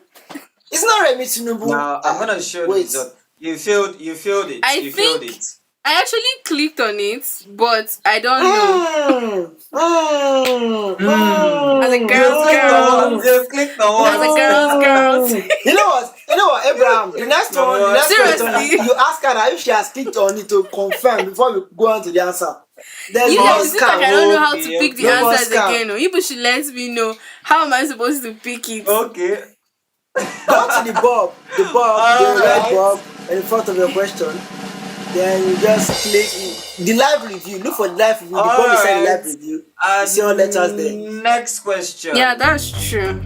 It's not Remi Tinubu. Now I'm gonna show the result. You failed it. I think I actually clicked on it, but I don't know. As a girls. You clicked on one. As a girls. You know what, Abraham? The next question, you ask her if she has clicked on it to confirm before we go on to the answer. You guys, I don't know how to pick the answers again. You should let me know how am I supposed to pick it. Okay. Go to the bulb, the red bulb in front of your question. Then you just click the live review. Look for the live review. The bomb beside the live Alright. review. You see all letters there. Next question. Yeah, that's true.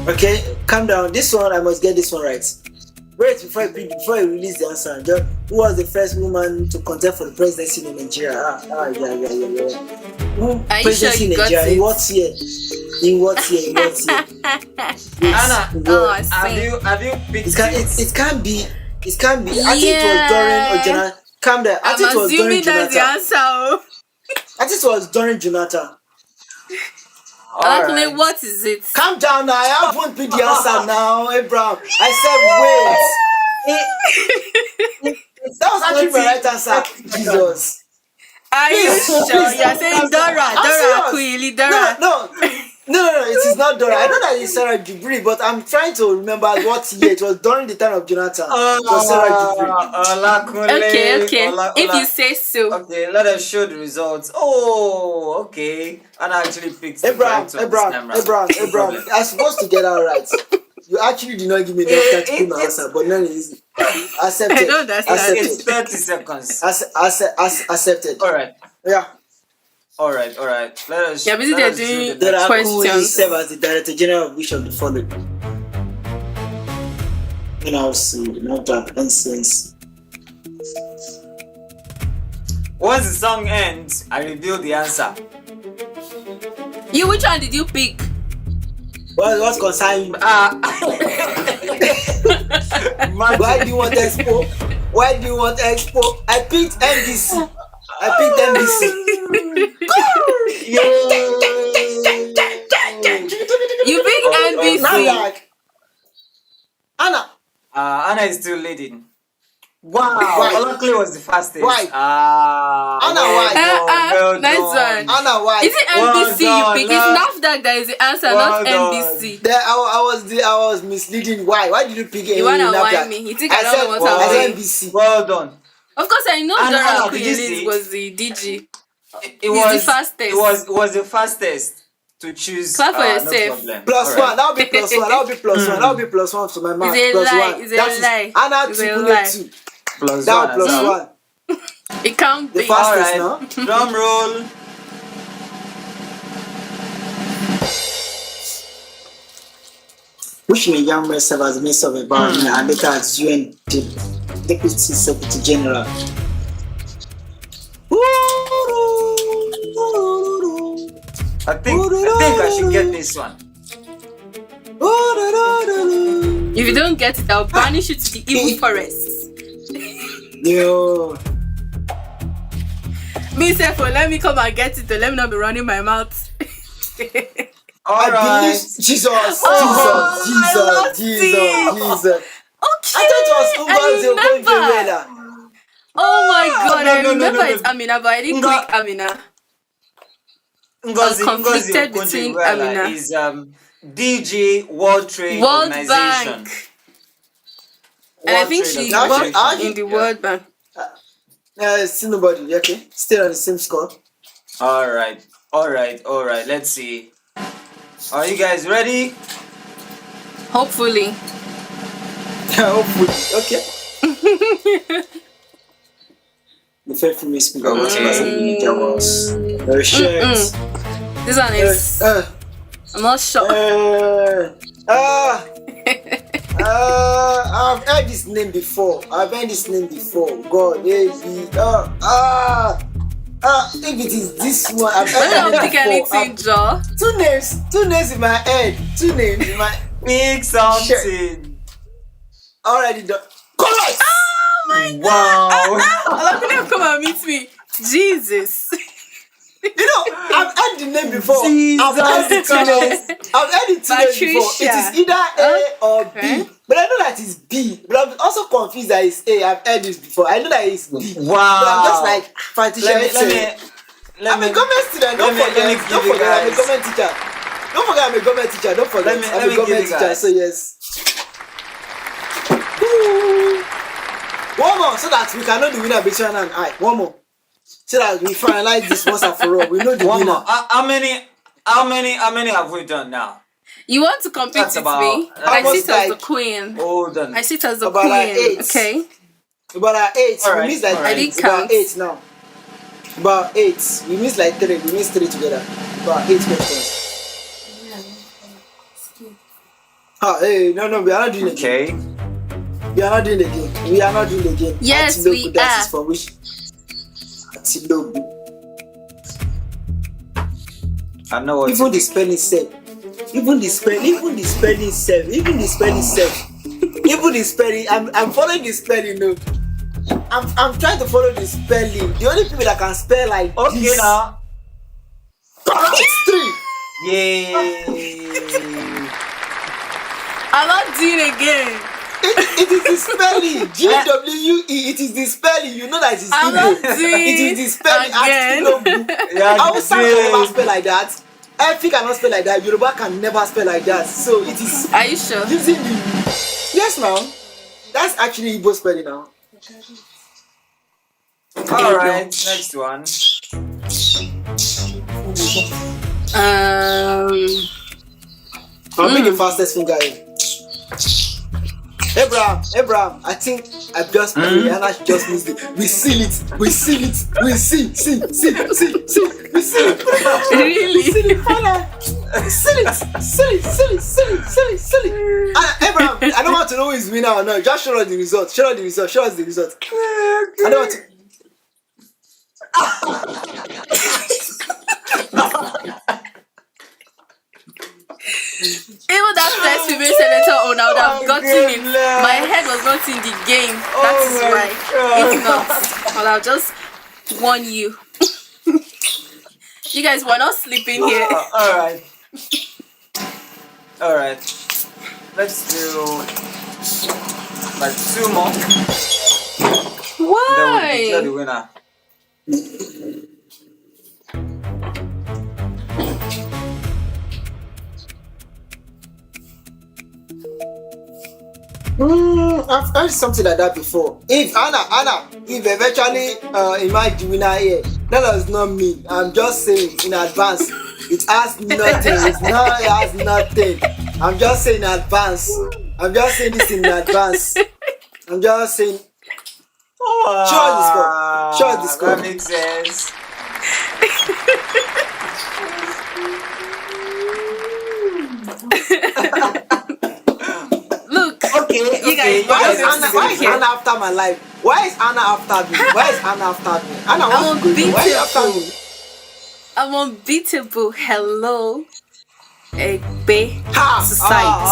Okay, calm down. This one, I must get this one right. Wait, before I release the answer, just, who was the first woman to contest for the presidency in Nigeria? Yeah. Who Are you sure presidency in you got Nigeria? it? In what year? In what year? Anna, Oh, I have see. you picked It can't be. It can't be. I think it was during Jonathan. Calm down. I I'm think it was during assuming that's the Jonathan. answer. Oh. I think it was during Jonathan. Olakunle, Alright. what is it? Calm down now. I haven't picked the answer now, Abraham. I said wait. That was actually my right answer. Jesus. Are you Please, sure? please, You're saying I'm Dora serious. Queely, Dora. No, it is not Dora. I know that it's Sarah Jubri, but I'm trying to remember what year. It was during the time of Jonathan. It was Sarah Jubri. Olakunle. Okay. If you say so. Okay, let us show the results. Oh, okay. Anna actually picked the Abraham, correct one this time round. No problem. I'm supposed to get that right. You actually did not give me enough time to put my answer, but no, it's accepted. I don't understand. It's 30 seconds. Accepted. Alright. Yeah. Alright. Let us. You're busy let there us do doing the There next are one. who questions. serve as the Director General of which of the following? And I'll see. Not that nonsense. Once the song ends, I reveal the answer. You, which one did you pick? What's concerning you? Magic. Why do you want Expo? Why do you want Expo? I picked NBC. You pick NBC. Now, Anna. Anna is still leading. Wow, Why? Olakunle was the fastest. Why? Anna, well why? done, well Nice done. one. Anna, why? Is it Well NBC done, you pick? love. It's NAFDAC that is the answer, Well not NBC. There, I was misleading. Why did you pick You wanna NAFDAC? whine me? You think I don't know what I'm I said doing? NBC. Well done. Of course, I know Anna, Dora did you Queely see? was the DG. It He's was the fastest. It was the fastest to choose. Clap for No yourself. problem. Plus Alright. one. That'll be plus one. That'll be plus one. That'll be plus one to my mark. It's a Plus lie. one. It's a That is lie. Anna It's a to lie. 2. Plus That one. plus as well. one. It can't The be. fastest Alright. now. Drum roll. Which may young man serve as Minister of Environment and later as UN Deputy Secretary General. I think I should get this one. If you don't get it, I'll banish you to the evil forest. Yo. Me say for let me come and get it. Let me not be running my mouth. I believe Alright. Jesus. I Jesus. Okay. I thought it was I remember. Oh my god, I no, remember no. it's Amina, but I didn't Nga- click Amina. Ngozi conflicted Okonjo between Iweala Amina. is DG World Trade World Organization. Bank. And I think she Now, worked actually- in the World Bank. Still nobody. Okay. Still on the same score. Alright. Let's see. Are you guys ready? Hopefully. Hopefully. Okay. The faithful Miss Speaker was very short. This one is. I'm not sure. I've heard this name before. God, if it is this one, I've I heard don't it pick before. anything, Joe. Two names in my head. Two names in my. Pick something. Already done. Correct. Wow. Olakunle, come and meet me. Jesus. You know, I've heard the name before. I've heard the Jesus two names. I've heard the two names before. It Patricia. is either A or Okay. B. But I know that it's B. But I'm also confused that it's A. I've heard this before. I know that it's B. Wow. But I'm just like, Patricia, Let I'm me a government student. Don't let me forget. give Don't you forget, I'm a guys- government teacher. Don't forget, I'm a government teacher. Don't forget, Let I'm me a give government you teacher. guys- So yes. Woo. One more, so that we can know the winner between Anna and I. One more, so that we finalize this once and for all. We know the one winner. more. How many have we done now? You want to compete That's with about- me? that's I almost sit as the like- queen. Hold on. I sit as the About like queen. 8. Okay. About 8. All We right, missed like all I right. did about count. 8 now. About 8. We missed like 3. We missed 3 together. About 8 questions. Hey, no, we are not doing it again. Okay. We are not doing it again. We are not doing it again. Yes, Atilobu, we that are. is for which Atilobu. I know what Even to the do. spelling self. Even the spelling self. Even the spelling self. Even the spelling. I'm following the spelling. No. I'm trying to follow the spelling. The only people that can spell like Okay this. now. It's 3. Yay. I'm not doing it again. It is the spelling. GWE. It is the spelling. You know that it is I'm Igbo. not doing It is the spelling. again. Atilobu. Yeah, Hausa can never great. spell like that. Efi cannot spell like that. Yoruba can never spell like that. So it is Are you sure? using the. Yes, now. That's actually Igbo spelling now. All right, next one. I'll be the fastest finger in. Abraham, I think Rihanna just missed it. We seal it. We seal it. We see. We seal it. Really? We seal it. Seal it. Abraham, I don't want to know who is winner or not. Just show us the result. Show us the result. I don't want to. Even that first female senator owner would have gotten it. goodness. My head was not in the game. That is my why. God. If not, I would have just won you. You guys were not sleeping here. All right. All right. Let's do like 2 more. Then we'll declare the Why? winner. I've heard something like that before. If Anna, if eventually invite the winner here, that does not mean. I'm just saying in advance. It has nothing. It has nothing. I'm just saying in advance. I'm just saying this in advance. I'm just saying. Show us the score. Show us the score. That makes sense. Look, Okay, you guys, Why is you're not Anna? going Why to is sleep Anna here. after my life? Why is Anna after me? Why is Anna after me? Anna, I'm what's going on? Why are you after me? I'm unbeatable. Hello, Egbe Ha! society.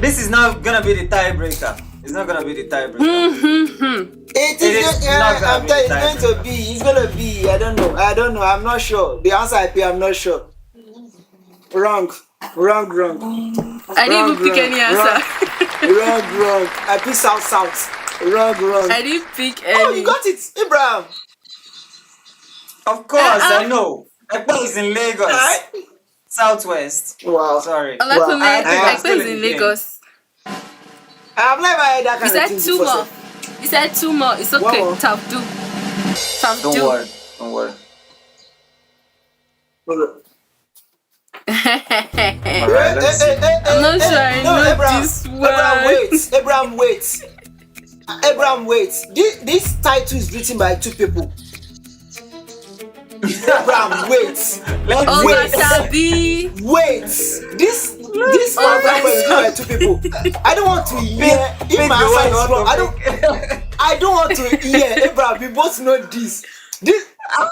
This is not gonna be the tiebreaker. It's not gonna be the tiebreaker. It It is is. not gonna I'm be telling you, the it's going to be. It's going to be. I don't know. I'm not sure. The answer I pay, I'm not sure. Wrong. I didn't even pick any answer. Wrong. I pick south. Wrong. I didn't pick Oh, any. you got it, Abraham. Of course, Uh-uh. I know. Ekpa is in Lagos, Alright. Southwest. Wow. Sorry. Olakunle, I think I'm Egbe still is in in the game. Lagos. I've never heard that You kind of said thing 2 before. more. You said 2 more. It's okay. One more. Tabdu. Don't worry. Don't worry. Alright, let's see. I'm not sure I know Abraham, this Abraham, wait. This title is written by 2 people. Abraham, wait. Oh, Wait. Tabi. Wait. This Oh, program is written by 2 people. I don't want to hear if my answer is wrong. I don't want to hear. Abraham, we both know this. We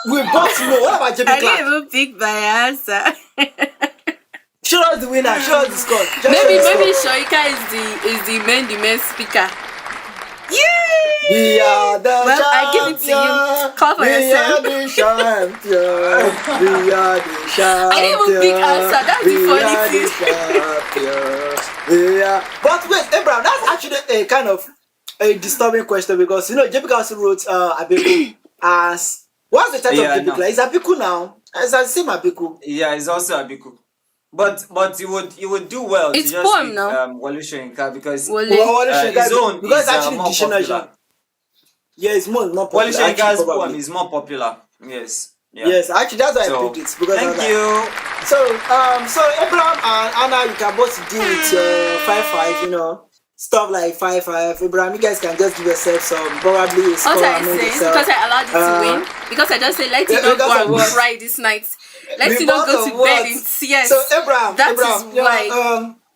both know. What about JP I didn't Clark? even pick my answer. Show us the winner. Show us the score. Just maybe show the score. Shoika is the main speaker. We are the Well, I give it to you. champion. Call for We yourself. are the champion. We are the champion. I didn't even pick answer. That's the funny We are the champion. But wait, Abraham, that's actually a kind of a disturbing question because JP Council wrote Abiku as what's the title Yeah, of JP? Is Abiku now? It's the same Abiku. Yeah, it's also Abiku. But you would do well It's to just poem pick now. Wole Soyinka because Wole. his own because is it's actually more dictionary. popular. Yeah, it's more Wole popular. Soyinka's actually, poem probably. is more popular. Yes. Yeah. Yes, actually, that's why I So picked it because I was thank like, you. so Abraham and Anna, you can both deal with your 5-5, stuff like 5-5. Abraham, you guys can just give yourself some probably a What score I among say is yourself. because I allowed you to win. Because I just say let you yeah, not because go of and what? cry this night. Let you Because not go of to what? bed in tears. So Abraham, That Abraham, is why.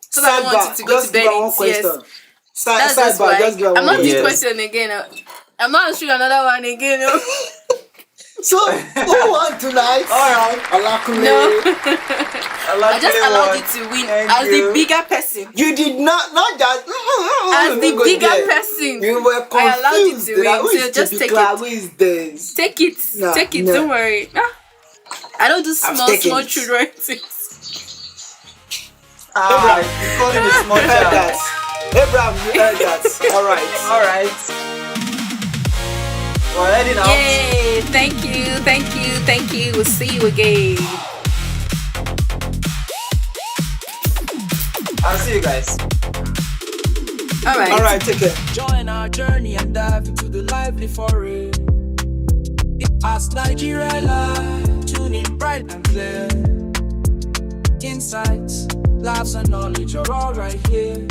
So I want you sidebar, to go just to give bed her in one tears. question. That's just Sidebar, why. just give her I'm one not doing question. question again. I'm not answering another one again. No. So who won tonight? All right. Olakunle. No. I just Olakunle allowed won. you to win Thank as you. the bigger person. You did not just As the go bigger there. person. You were I allowed you confused. to win. Who So is just take typical? it. Who is this? Take it. Nah, Take it. nah. Don't worry. I don't do I've small taken it. children things. Ah, you call him a small You heard child. that. Abraham, you heard that. All right. All right. We're heading out. Yay! Thank you, thank you, thank you. We'll see you again. I'll see you guys. All right. All right, take care. Join our journey and dive into the lively foray. As Nigeria live, tune in bright and clear. Insights, laughs and knowledge are all right here.